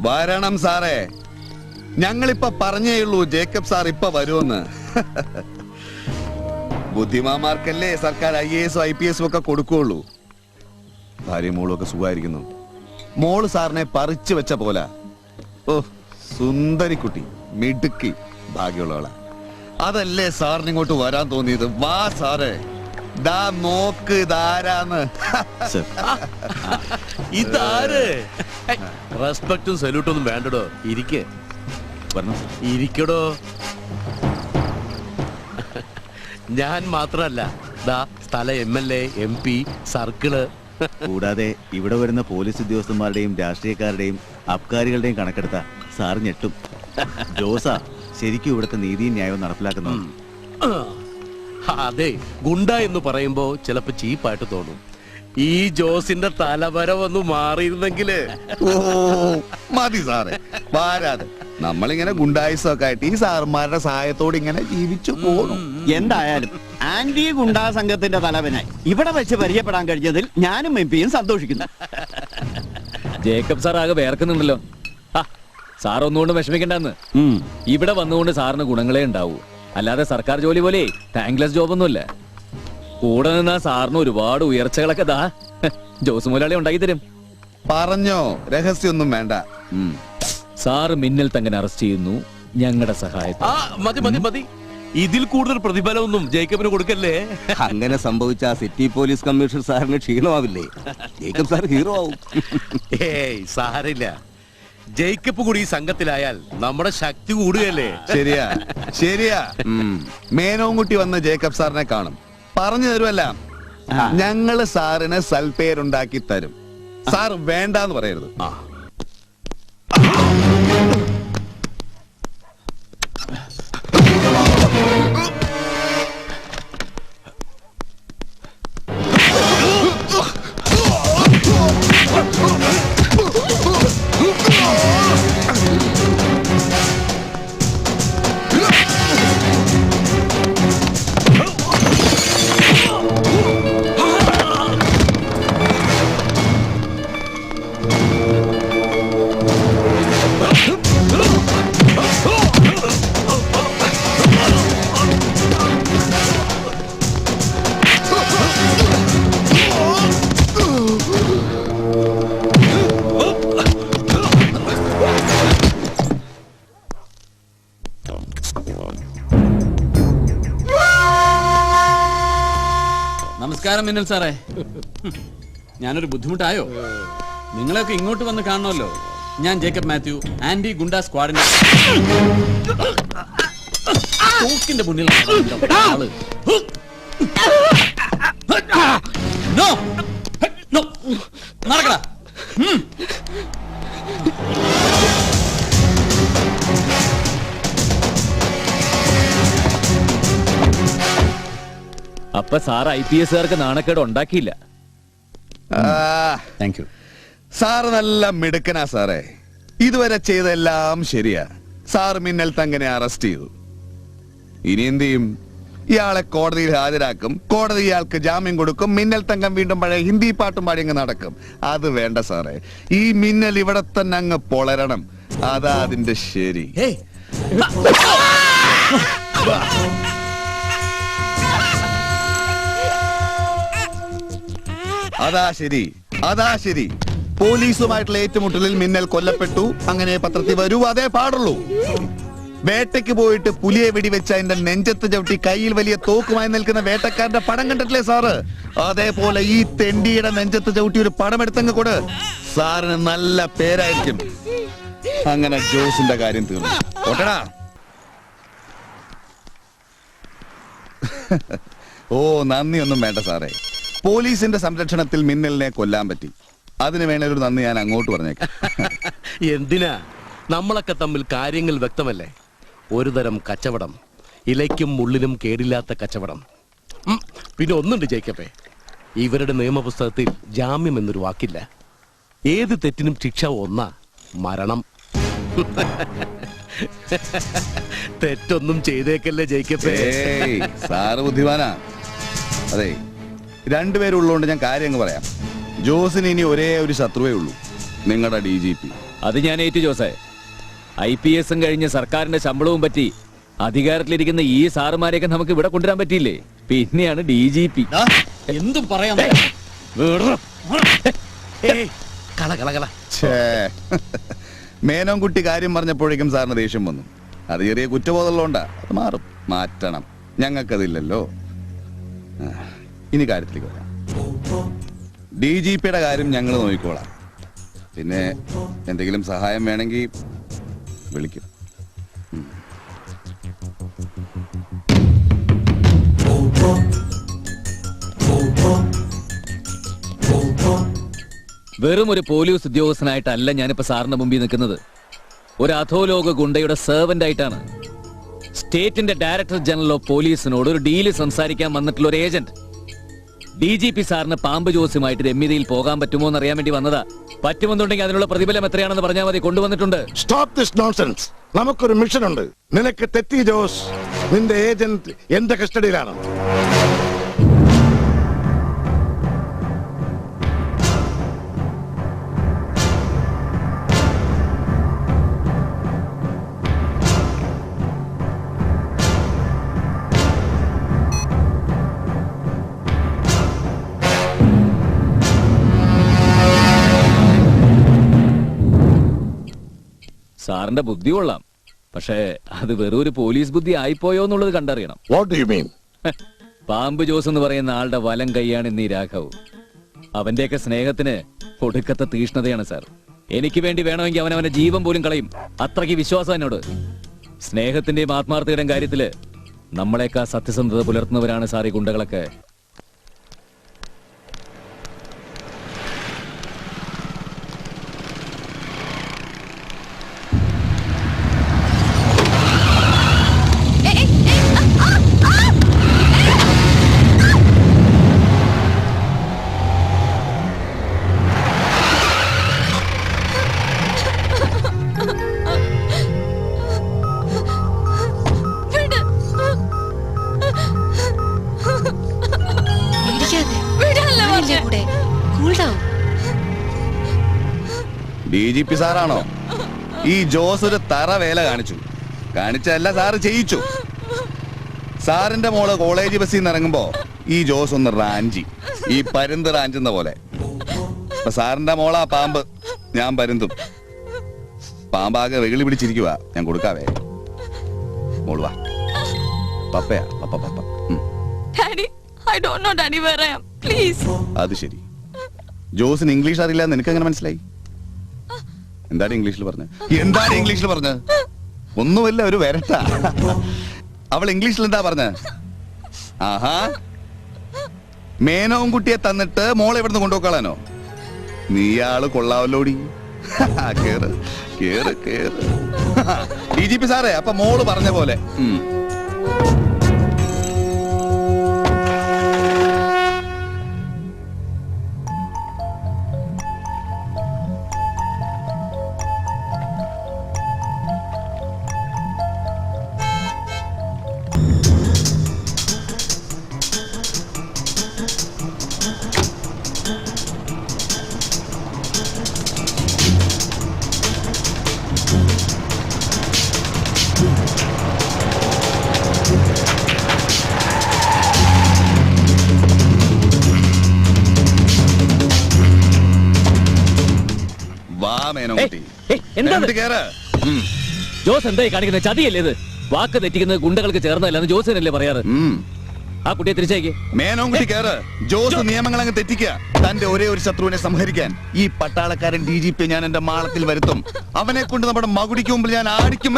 വരണം സാറേ. ഞങ്ങളിപ്പ പറഞ്ഞേയുള്ളൂ ജേക്കബ് സാർ ഇപ്പൊ വരുമെന്ന്. ബുദ്ധിമാന്മാർക്കല്ലേ സർക്കാർ IAS IPS ഒക്കെ കൊടുക്കുള്ളൂ. ഭാര്യ മോളും ഒക്കെ സുഖമായിരിക്കുന്നു. മോള് സാറിനെ പറിച്ചു വെച്ച പോലെ. ഓ സുന്ദരിക്കുട്ടി, മിടുക്കി, ഭാഗ്യമുള്ളവളെ. അതല്ലേ സാറിന് ഇങ്ങോട്ട് വരാൻ തോന്നിയത്. വാ സാറേ, ദാ നോക്ക് ഇതാരാന്ന്. ഇതാര്? റെസ്പെക്റ്റും സല്യൂട്ടും ഒന്നും വേണ്ടടോ. ഇരിക്കേ ഇരിക്കടോ. ഞാൻ മാത്രല്ല, ദാ സ്ഥല MLA, MP, സർക്കിള്. കൂടാതെ ഇവിടെ വരുന്ന പോലീസ് ഉദ്യോഗസ്ഥന്മാരുടെയും രാഷ്ട്രീയക്കാരുടെയും അബ്കാരികളുടെയും കണക്കെടുത്ത സാർ ഞെട്ടും. ജോസാ ശരിക്കും ഇവിടുത്തെ നീതിയും ന്യായവും നടപ്പിലാക്കുന്നു. അതെ, ഗുണ്ട എന്ന് പറയുമ്പോ ചിലപ്പോ ചീപ്പായിട്ട് തോന്നും. ഈ ജോസിന്റെ തലവര വന്നു മാറിയിരുന്നെങ്കില്. ഓ മതി സാറേ, വാരാതെ. നമ്മളിങ്ങനെ ഗുണ്ടായുസൊക്കെ ആയിട്ട് ഈ സാറുമാരുടെ സഹായത്തോടെ ഇങ്ങനെ ജീവിച്ചു പോകണം. എന്തായാലും ആന്റി ഗുണ്ടാ സംഘത്തിന്റെ തലവനായി ഇവിടെ വെച്ച് പരിചയപ്പെടാൻ കഴിഞ്ഞതിൽ ഞാനും MP-യും സന്തോഷിക്കുന്നു. ജേക്കബ് സാർ ആകെ വേർക്കുന്നുണ്ടല്ലോ. സാർ ഒന്നുകൊണ്ട് വിഷമിക്കണ്ടെന്ന്. ഇവിടെ വന്നുകൊണ്ട് സാറിന് ഗുണങ്ങളെ ഉണ്ടാവൂ. അല്ലാതെ സർക്കാർ ജോലി പോലെ താങ്ക്ലെസ് ജോബൊന്നുമില്ല. കൂടെ നിന്നാ സാറിന് ഒരുപാട് ഉയർച്ചകളൊക്കെ ദാ ജോസ് മുതലാളി ഉണ്ടാക്കി തരും. പറഞ്ഞോ, രഹസ്യമൊന്നും വേണ്ട. സാറ് മിന്നൽ തങ്ങനെ അറസ്റ്റ് ചെയ്യുന്നു ഞങ്ങളുടെ സഹായത്തിൽ. മതി മതി മതി. ഇതിൽ കൂടുതൽ പ്രതിഫലമൊന്നും ജേക്കബിന് കൊടുക്കല്ലേ. അങ്ങനെ സംഭവിച്ച സിറ്റി പോലീസ് കമ്മീഷണർ സാറിന് ക്ഷീണമാവില്ലേ? ജേക്കബ് സാർ ഹീറോ ആവും. ഏയ് സാരില്ല, ജേക്കബ് കൂടി ഈ സംഘത്തിലായാൽ നമ്മുടെ ശക്തി കൂടുകയല്ലേ. ശരിയാ ശരിയാ. മേനോൻകുട്ടി വന്ന് ജേക്കബ് സാറിനെ കാണും, പറഞ്ഞു തരുമല്ല. ഞങ്ങള് സാറിന് സൽപ്പേരുണ്ടാക്കി തരും. സാർ വേണ്ടാന്ന് പറയരുത്. നമസ്കാരം മിന്നൽ സാറേ. ഞാനൊരു ബുദ്ധിമുട്ടായോ? നിങ്ങളെയൊക്കെ ഇങ്ങോട്ട് വന്ന് കാണണമല്ലോ. ഞാൻ ജേക്കബ് മാത്യു, ആന്റി ഗുണ്ട സ്ക്വാഡിന്റെ തോക്കിന്റെ മുന്നിൽ ആള്. നടക്കടാ. അപ്പൊ സാർ IPS-കാർക്ക് നാണക്കേട് ഉണ്ടാക്കിയില്ല. Thank you. സാറ് നല്ല മിടുക്കനാ സാറേ. ഇതുവരെ ചെയ്തെല്ലാം ശരിയാ. സാർ മിന്നൽ തങ്ങനെ അറസ്റ്റ് ചെയ്തു. ഇനി എന്ത് ചെയ്യും? ഇയാളെ കോടതിയിൽ ഹാജരാക്കും, കോടതി ഇയാൾക്ക് ജാമ്യം കൊടുക്കും, മിന്നൽ തങ്കം വീണ്ടും പഴയ ഹിന്ദി പാട്ടും പാടി അങ്ങ് നടക്കും. അത് വേണ്ട സാറേ. ഈ മിന്നൽ ഇവിടെ തന്നെ അങ്ങ് പൊളരണം. അതാ അതിന്റെ ശരി. അതാ ശരി, അതാ ശരി. പോലീസുമായിട്ടുള്ള ഏറ്റുമുട്ടലിൽ മിന്നൽ കൊല്ലപ്പെട്ടു. അങ്ങനെ പത്രത്തിൽ വരൂ, അതേ പാടുള്ളൂ. വേട്ടയ്ക്ക് പോയിട്ട് പുലിയെ വെടിവെച്ച അതിന്റെ നെഞ്ചത്ത് ചവിട്ടി കയ്യിൽ വലിയ തോക്കുമായി നിൽക്കുന്ന വേട്ടക്കാരന്റെ പടം കണ്ടിട്ടില്ലേ സാറ്? അതേപോലെ ഈ തെണ്ടിയുടെ നെഞ്ചത്ത് ചവിട്ടി ഒരു പടം എടുത്തങ്ങ് കൊട്. സാറിന് നല്ല പേരായിരിക്കും. അങ്ങനെ ജോസിന്റെ കാര്യം തീർന്നു. ഓട്ടടാ. ഓ നന്ദിയൊന്നും വേണ്ട സാറേ. പോലീസിന്റെ സംരക്ഷണത്തിൽ മിന്നലിനെ കൊല്ലാൻ പറ്റി. അതിന് വേണ ഒരു നന്ദി ഞാൻ അങ്ങോട്ട് പറഞ്ഞേക്കാം. എന്തിനാ? നമ്മളൊക്കെ തമ്മിൽ കാര്യങ്ങൾ വ്യക്തമല്ലേ. ഒരു തരം കച്ചവടം, ഇലയ്ക്കും മുള്ളിനും കേടില്ലാത്ത കച്ചവടം. പിന്നെ ഒന്നുണ്ട് ജേക്കബേ, ഇവരുടെ നിയമപുസ്തകത്തിൽ ജാമ്യം എന്നൊരു വാക്കില്ല. ഏത് തെറ്റിനും ശിക്ഷ ഒന്നാ, മരണം. തെറ്റൊന്നും ചെയ്തേക്കല്ലേ ജേക്കബേ. സാറ് ബുദ്ധിമാനാ. അതെ, രണ്ടുപേരുള്ളതുകൊണ്ട് ഞാൻ കാര്യം അങ്ങ് പറയാം. ജോസിന് ഇനി ഒരേ ഒരു ശത്രുവേ ഉള്ളൂ, നിങ്ങളുടെ DGP. അത് ഞാൻ ഏറ്റു ജോസേ. IPS-ഉം കഴിഞ്ഞ് സർക്കാരിന്റെ ശമ്പളവും പറ്റി അധികാരത്തിലിരിക്കുന്ന ഈ സാറുമാരെയൊക്കെ നമുക്ക് ഇവിടെ കൊണ്ടുവരാൻ പറ്റിയില്ലേ? പിന്നെയാണ് DGP. എന്തും പറയാം. മേനോൻകുട്ടി കാര്യം പറഞ്ഞപ്പോഴേക്കും സാറിന് ദേഷ്യം വന്നു. അത് ചെറിയ കുറ്റബോധമുള്ളതുകൊണ്ടാ. അത് മാറും, മാറ്റണം. ഞങ്ങൾക്കതില്ലല്ലോ. ഇനി കാര്യത്തിലേക്ക് വരാം. DGPയുടെ കാര്യം ഞങ്ങൾ നോക്കിക്കോളാം. പിന്നെ എന്തെങ്കിലും സഹായം വേണമെങ്കിൽ വിളിക്കും. വെറും ഒരു പോലീസ് ഉദ്യോഗസ്ഥനായിട്ടല്ല ഞാനിപ്പോ സാറിന്റെ മുമ്പിൽ നിൽക്കുന്നത്. ഒരു അധോലോക ഗുണ്ടയുടെ സെർവന്റ് ആയിട്ടാണ്. സ്റ്റേറ്റിന്റെ ഡയറക്ടർ ജനറൽ ഓഫ് പോലീസിനോട് ഒരു ഡീല് സംസാരിക്കാൻ വന്നിട്ടുള്ള ഒരു ഏജന്റ്. DGP സാറിന് പാമ്പ് ജോസുമായിട്ട് രമ്യതയിൽ പോകാൻ പറ്റുമോ എന്ന് അറിയാൻ വേണ്ടി വന്നതാ. പറ്റുമെന്നുണ്ടെങ്കിൽ അതിനുള്ള പ്രതിഫലം എത്രയാണെന്ന് പറഞ്ഞാൽ മതി. കൊണ്ടുവന്നിട്ടുണ്ട്. Stop this nonsense. നമുക്കൊരു മിഷൻ ഉണ്ട്. നിനക്ക് തെറ്റി ജോസ്. നിന്റെ ഏജന്റ് എന്റെ കസ്റ്റഡിയിലാണ്. സാറിന്റെ ബുദ്ധി കൊള്ളാം. പക്ഷേ അത് വെറും ഒരു പോലീസ് ബുദ്ധി ആയിപ്പോയോ എന്നുള്ളത് കണ്ടറിയണം. What do you mean? പാമ്പ് ജോസ് എന്ന് പറയുന്ന ആളുടെ വലം കൈയാണ് ഇന്ന് ഈ രാഘവ്. അവന്റെയൊക്കെ സ്നേഹത്തിന് ഒടുക്കത്തെ തീഷ്ണതയാണ് സാർ. എനിക്ക് വേണ്ടി വേണമെങ്കിൽ അവനവന്റെ ജീവൻ പോലും കളയും. അത്രയ്ക്ക് വിശ്വാസം എന്നോട്. സ്നേഹത്തിന്റെയും ആത്മാർത്ഥതയുടെയും കാര്യത്തില് നമ്മളെക്കാ സത്യസന്ധത പുലർത്തുന്നവരാണ് സാർ ഈ ഗുണ്ടകളൊക്കെ. DGP സാറാണോ? ഈ ജോസ് ഒരു തറ വേല കാണിച്ചല്ല സാറ് ചെയ്യിച്ചു. സാറിന്റെ മോള് കോളേജ് ബസ്സിൽ നിന്ന് ഇറങ്ങുമ്പോ ഈ ജോസ് ഒന്ന് റാഞ്ചി, ഈ പരുന്ത് റാഞ്ചുന്ന പോലെ. ഇപ്പൊ സാറിന്റെ മോളാ പാമ്പ്, ഞാൻ പരുന്തും. പാമ്പാകെ വെകിളി പിടിച്ചിരിക്കുക. ഞാൻ കൊടുക്കാവേ. മോള് വാ. പപ്പയാ പപ്പ പപ്പ. അത് ശരി. ജോസിന് ഇംഗ്ലീഷ് അറിയില്ല എന്ന് എനിക്ക് എങ്ങനെ മനസ്സിലായി? എന്താണ് ഇംഗ്ലീഷിൽ പറഞ്ഞ? ഒന്നുമില്ല, ഒരു വരട്ട. അവൾ ഇംഗ്ലീഷിൽ എന്താ പറഞ്ഞ? ആഹാ, മേനോൻ കുട്ടിയെ തന്നിട്ട് മോളെ ഇവിടുന്ന് കൊണ്ടുപോക്കാളാനോ? നീയാള് കൊള്ളാവല്ലോടി. കേറ് കേറ് കേറ്. DGP സാറേ, അപ്പൊ മോള് പറഞ്ഞ പോലെ ജോസ് എന്തായി കാണിക്കുന്നത്? ചതിയല്ലേ ഇത്? വാക്ക് തെറ്റിക്കുന്നത് ഗുണ്ടകൾക്ക് ചേർന്നതല്ലെന്ന് ജോസിനല്ലേ പറയാറ്? ആ കുട്ടിയെ തിരിച്ചേക്ക്. മേനോൻകുട്ടി കേറ്. ജോസ് നിയമങ്ങൾ അങ്ങ് തെറ്റിക്കുക. തന്റെ ഒരേ ഒരു ശത്രുവിനെ സംഹരിക്കാൻ ഈ പട്ടാളക്കാരൻ DGP ഞാൻ എന്റെ മാളത്തിൽ വരുത്തും. അവനെ കൊണ്ട് നമ്മുടെ മകുടിക്ക് മുമ്പിൽ ഞാൻ ആടിക്കും.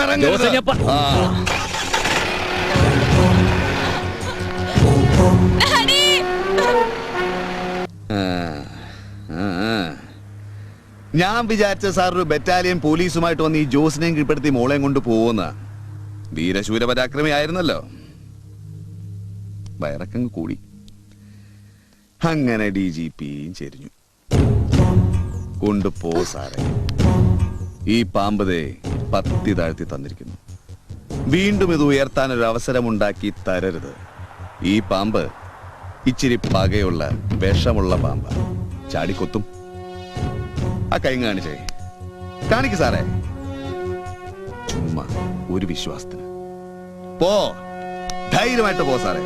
ഞാൻ വിചാരിച്ച സാർ ഒരു ബറ്റാലിയൻ പോലീസുമായിട്ട് വന്ന് ഈ ജോസിനെയും കീഴ്പ്പെടുത്തി മോളെയും കൊണ്ട് പോകുന്ന വീരശൂര പരാക്രമി ആയിരുന്നല്ലോ. വയറക്കങ്ങ് കൂടി. അങ്ങനെ DGPയും ചെരിഞ്ഞു. കൊണ്ടുപോ സാറേ. ഈ പാമ്പതേ പത്തി താഴ്ത്തി തന്നിരിക്കുന്നു. വീണ്ടും ഇത് ഉയർത്താൻ ഒരു അവസരമുണ്ടാക്കി തരരുത്. ഈ പാമ്പ് ഇച്ചിരി പകയുള്ള വിഷമുള്ള പാമ്പ. ചാടിക്കൊത്തും. ആ കൈ കാണിച്ചേ. കാണിക്ക് സാറേ. ചുമ്മാ ഒരു വിശ്വാസത്തിന് പോ. ധൈര്യമായിട്ട് പോ സാറേ.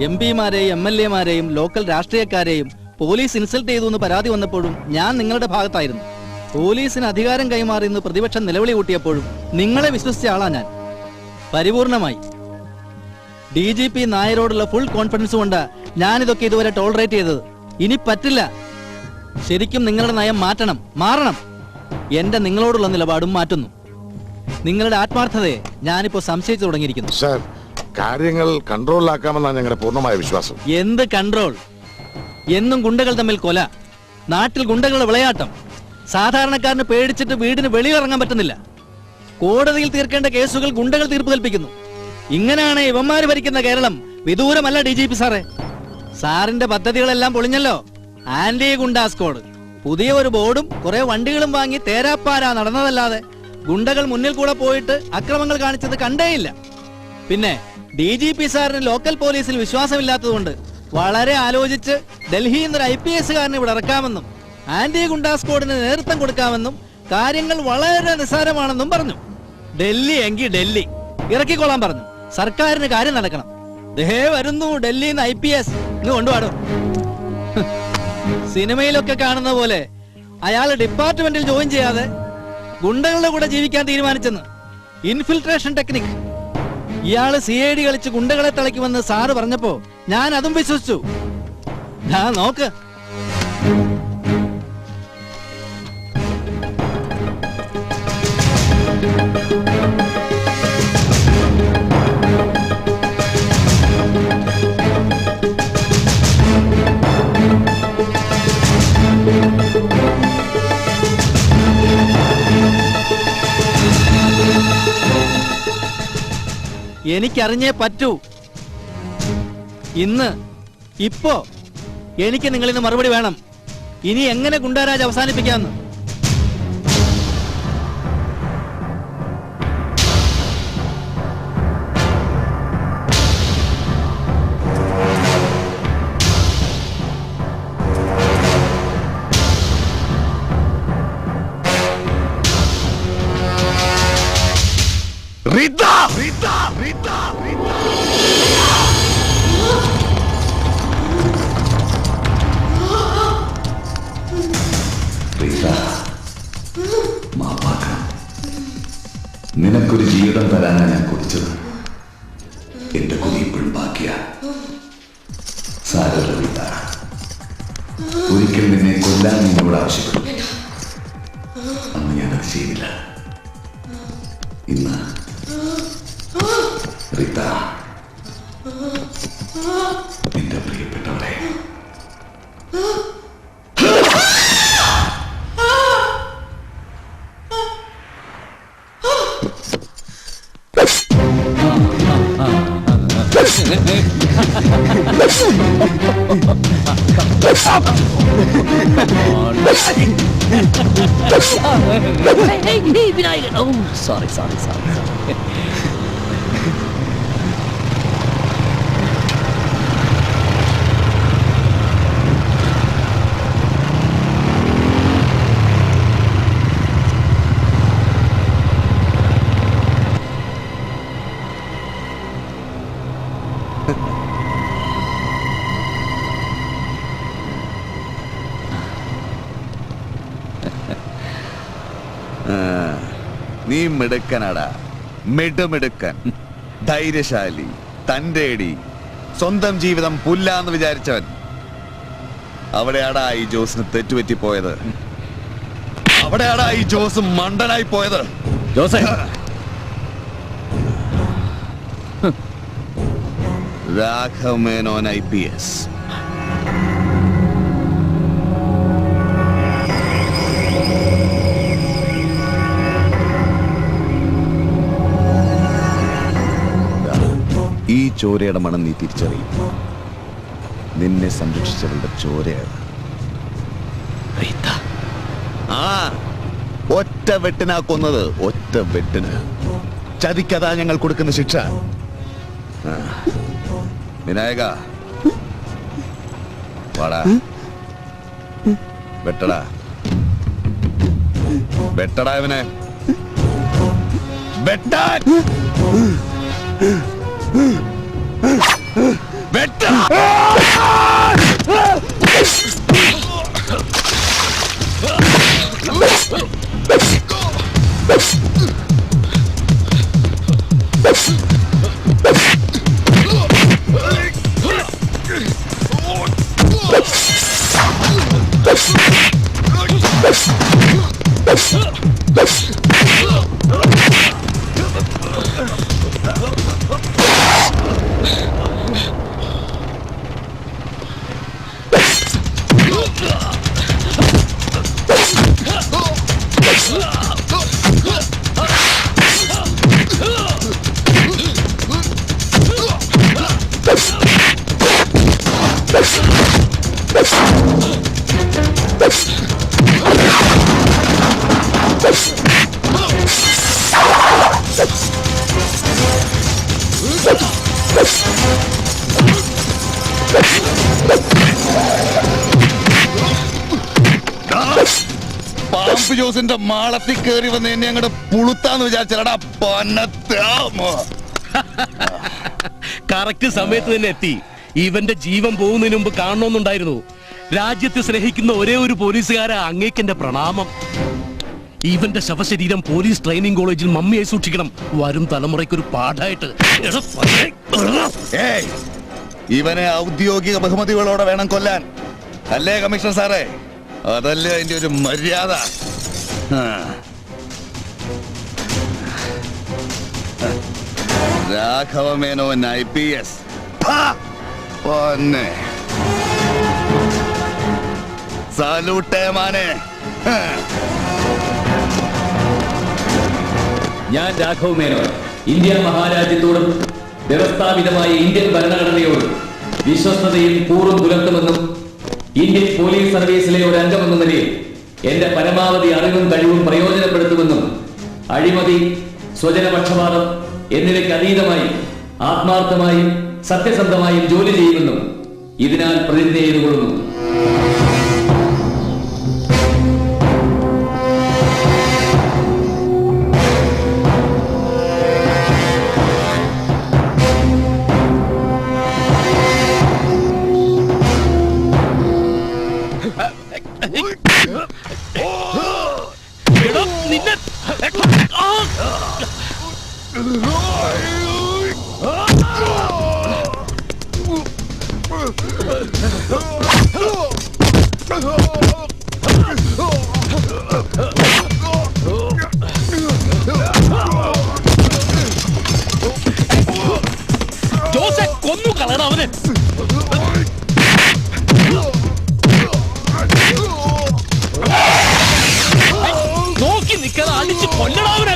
MP-മാരെയും MLA-മാരെയും ലോക്കൽ രാഷ്ട്രീയക്കാരെയും പോലീസ് ഇൻസൾട്ട് ചെയ്തു എന്ന് പരാതി വന്നപ്പോഴും ഞാൻ നിങ്ങളുടെ ഭാഗത്തായിരുന്നു. പോലീസിന് അധികാരം കൈമാറിയെന്ന് പ്രതിപക്ഷം നിലവിളി കൂട്ടിയപ്പോഴും നിങ്ങളെ വിശ്വസിച്ച ആളാ ഞാൻ പരിപൂർണമായി. DGP നായരോടുള്ള ഫുൾ കോൺഫിഡൻസ് കൊണ്ട് ഞാനിതൊക്കെ ഇതുവരെ ടോളറേറ്റ് ചെയ്തത്. ഇനി പറ്റില്ല. ശരിക്കും നിങ്ങളുടെ നയം മാറണം. എന്റെ നിങ്ങളോടുള്ള നിലപാടും മാറ്റുന്നു. നിങ്ങളുടെ ആത്മാർത്ഥതയെ ഞാനിപ്പോ സംശയിച്ചു തുടങ്ങിയിരിക്കുന്നു. സർ, കാര്യങ്ങൾ കൺട്രോളിലാക്കാമെന്നാണ് ഞങ്ങളുടെ പൂർണ്ണമായ വിശ്വാസം. എന്ത് കൺട്രോൾ? എന്നും ഗുണ്ടകൾ തമ്മിൽ കൊല, നാട്ടിൽ ഗുണ്ടകളുടെ വിളയാട്ടം, സാധാരണക്കാരന് പേടിച്ചിട്ട് വീടിന് വെളിയിറങ്ങാൻ പറ്റുന്നില്ല. കോടതിയിൽ തീർക്കേണ്ട കേസുകൾ ഗുണ്ടകൾ തീർപ്പ് കൽപ്പിക്കുന്നു. ഇങ്ങനെയാണ് ഇവന്മാര് ഭരിക്കുന്ന കേരളം. വിദൂരമല്ല DGP സാറേ. സാറിന്റെ പദ്ധതികളെല്ലാം പൊളിഞ്ഞല്ലോ. ആന്റി ഗുണ്ടാ സ്ക്വാഡ്, പുതിയ ഒരു ബോർഡും കുറെ വണ്ടികളും വാങ്ങി തേരാപ്പാരാ നടന്നതല്ലാതെ ഗുണ്ടകൾ മുന്നിൽ കൂടെ പോയിട്ട് അക്രമങ്ങൾ കാണിച്ചത് കണ്ടേയില്ല. പിന്നെ DGP സാറിന് ലോക്കൽ പോലീസിൽ വിശ്വാസമില്ലാത്തതുകൊണ്ട് വളരെ ആലോചിച്ച് ഡൽഹിയിൽ നിന്നൊരു IPS കാരനെ ഇവിടെ ഇറക്കാമെന്നും ആന്റി ഗുണ്ടാ സ്ക്വാഡിന് നേതൃത്വം കൊടുക്കാമെന്നും കാര്യങ്ങൾ വളരെ നിസ്സാരമാണെന്നും പറഞ്ഞു. ഡൽഹി എങ്കിൽ ഡൽഹി ഇറക്കിക്കൊള്ളാൻ പറഞ്ഞു. സർക്കാരിന് കാര്യം നടക്കണം. ദേ വരുന്നു ഡൽഹിയിൽ നിന്ന് IPS. ഇന്ന് കൊണ്ടുപാടും. സിനിമയിലൊക്കെ കാണുന്ന പോലെ അയാൾ ഡിപ്പാർട്ട്മെന്റിൽ ജോയിൻ ചെയ്യാതെ ഗുണ്ടകളുടെ കൂടെ ജീവിക്കാൻ തീരുമാനിച്ചെന്ന്. Infiltration technique. ഇയാള് CID കളിച്ച് ഗുണ്ടകളെ തളയ്ക്കുമെന്ന് സാറ് പറഞ്ഞപ്പോ ഞാൻ അതും വിശ്വസിച്ചു. നോക്ക്, എനിക്കറിഞ്ഞേ പറ്റൂ. ഇപ്പോ എനിക്ക് നിങ്ങളിൽ നിന്ന് മറുപടി വേണം. ഇനി എങ്ങനെ ഗുണ്ടാരാജ് അവസാനിപ്പിക്കാമെന്ന്. നിനക്കൊരു ജീവിതം തരാനാണ് ഞാൻ കുടിച്ചത്. എന്റെ കുടി ഇപ്പോഴും ബാക്കിയാ. സാരമില്ല, ഒരിക്കൽ നിന്നെ കൊല്ലാൻ നിന്നോട് ആവശ്യപ്പെട്ടു. അന്ന് ഞാനത് ചെയ്തില്ല. ഇന്ന് റീത്ത, നിന്റെ പ്രിയപ്പെട്ടവളെ sorry. നീ മിടുക്കനാടാ, മിടുമിടുക്കൻ, ധൈര്യശാലി, തന്റേടി, സ്വന്തം ജീവിതം പുല്ലാന്ന് വിചാരിച്ചവൻ. അവിടെയാടാ ഈ ജോസിന് തെറ്റുപറ്റിപ്പോയത്. അവിടെയാടാ ഈ ജോസ് മണ്ടനായി പോയത്. ജോസേ, രാഘവ് മേനോൻ IPS. ഈ ചോരയുടെ മണം നീ തിരിച്ചറിയും. നിന്നെ സംരക്ഷിച്ചവളുടെ ചോരയാണ്. ഒറ്റ വെട്ടിനാ കൊന്നത്, ഒറ്റ വെട്ടിന്. ചതിക്കതാ ഞങ്ങൾ കൊടുക്കുന്ന ശിക്ഷ. വിനായക, വാടാ, വെട്ടടാ, വെട്ടടാ ഇവനെ, വെട്ടാൻ. പാമ്പ് ജോസിന്റെ മാളത്തിൽ കയറി വന്ന് എന്നെ അങ്ങോട്ട് പുളുത്താന്ന് വിചാരിച്ചാടാ പൊന്നത്താമോ. കറക്റ്റ് സമയത്ത് തന്നെ എത്തി. ഇവന്റെ ജീവൻ പോകുന്നതിന് മുമ്പ് കാണണമെന്നുണ്ടായിരുന്നു. രാജ്യത്തെ സ്നേഹിക്കുന്ന ഒരേ ഒരു പോലീസുകാരാ അങ്ങേക്കെന്റെ പ്രണാമം. ഇവന്റെ ശവശരീരം പോലീസ് ട്രെയിനിങ് കോളേജിൽ മമ്മിയായി സൂക്ഷിക്കണം. വരും തലമുറയ്ക്കൊരു പാഠായിട്ട്. ഇവനെ ഔദ്യോഗിക ബഹുമതികളോടെ വേണം കൊല്ലാൻ, അല്ലേ കമ്മീഷണർ സാറേ? അതല്ലേ അതിന്റെ ഒരു മര്യാദ. രാഘവ മേനോൻ IPS. സാലൂട്ടേ മാനെ. ഞാൻ രാഘവ് മേനോൻ ഇന്ത്യ മഹാരാജ്യത്തോടും വ്യവസ്ഥാപിതമായ ഇന്ത്യൻ ഭരണഘടനയോടും വിശ്വസ്തതയും കൂറും പുലർത്തുമെന്നും ഇന്ത്യൻ പോലീസ് സർവീസിലെ ഒരു അംഗമെന്ന നിലയിൽ എന്റെ പരമാവധി അറിവും കഴിവും പ്രയോജനപ്പെടുത്തുമെന്നും അഴിമതി, സ്വജനപക്ഷപാതം എന്നിവയ്ക്ക് അതീതമായി ആത്മാർത്ഥമായും സത്യസന്ധമായും ജോലി ചെയ്യുമെന്നും ഇതിനാൽ പ്രതിജ്ഞ ചെയ്തുകൊള്ളുന്നു. ജോസെ കൊന്നു കളയണം അവനെ. നോക്കി നിൽക്കാതെ അടിച്ച് കൊല്ലണം അവനെ.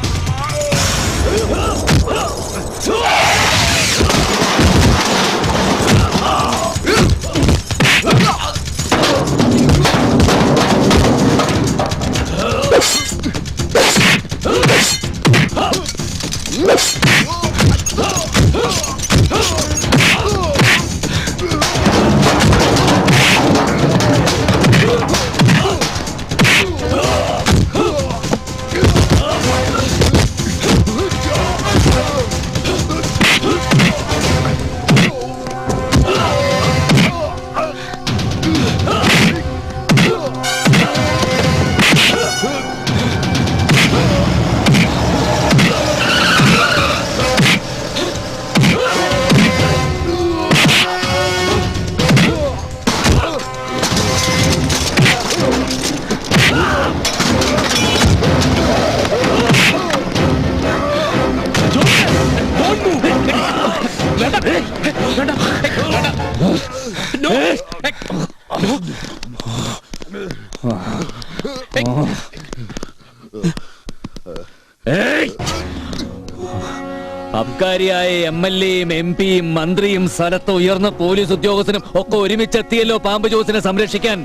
അബ്കാരിയായ MLA-യും MP-യും മന്ത്രിയും സ്ഥലത്ത് ഉയർന്ന പോലീസ് ഉദ്യോഗസ്ഥനും ഒക്കെ ഒരുമിച്ചെത്തിയല്ലോ പാമ്പ് ജോസിനെ സംരക്ഷിക്കാൻ.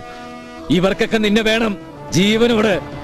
ഇവർക്കൊക്കെ നിന്നെ വേണം ജീവനോട്.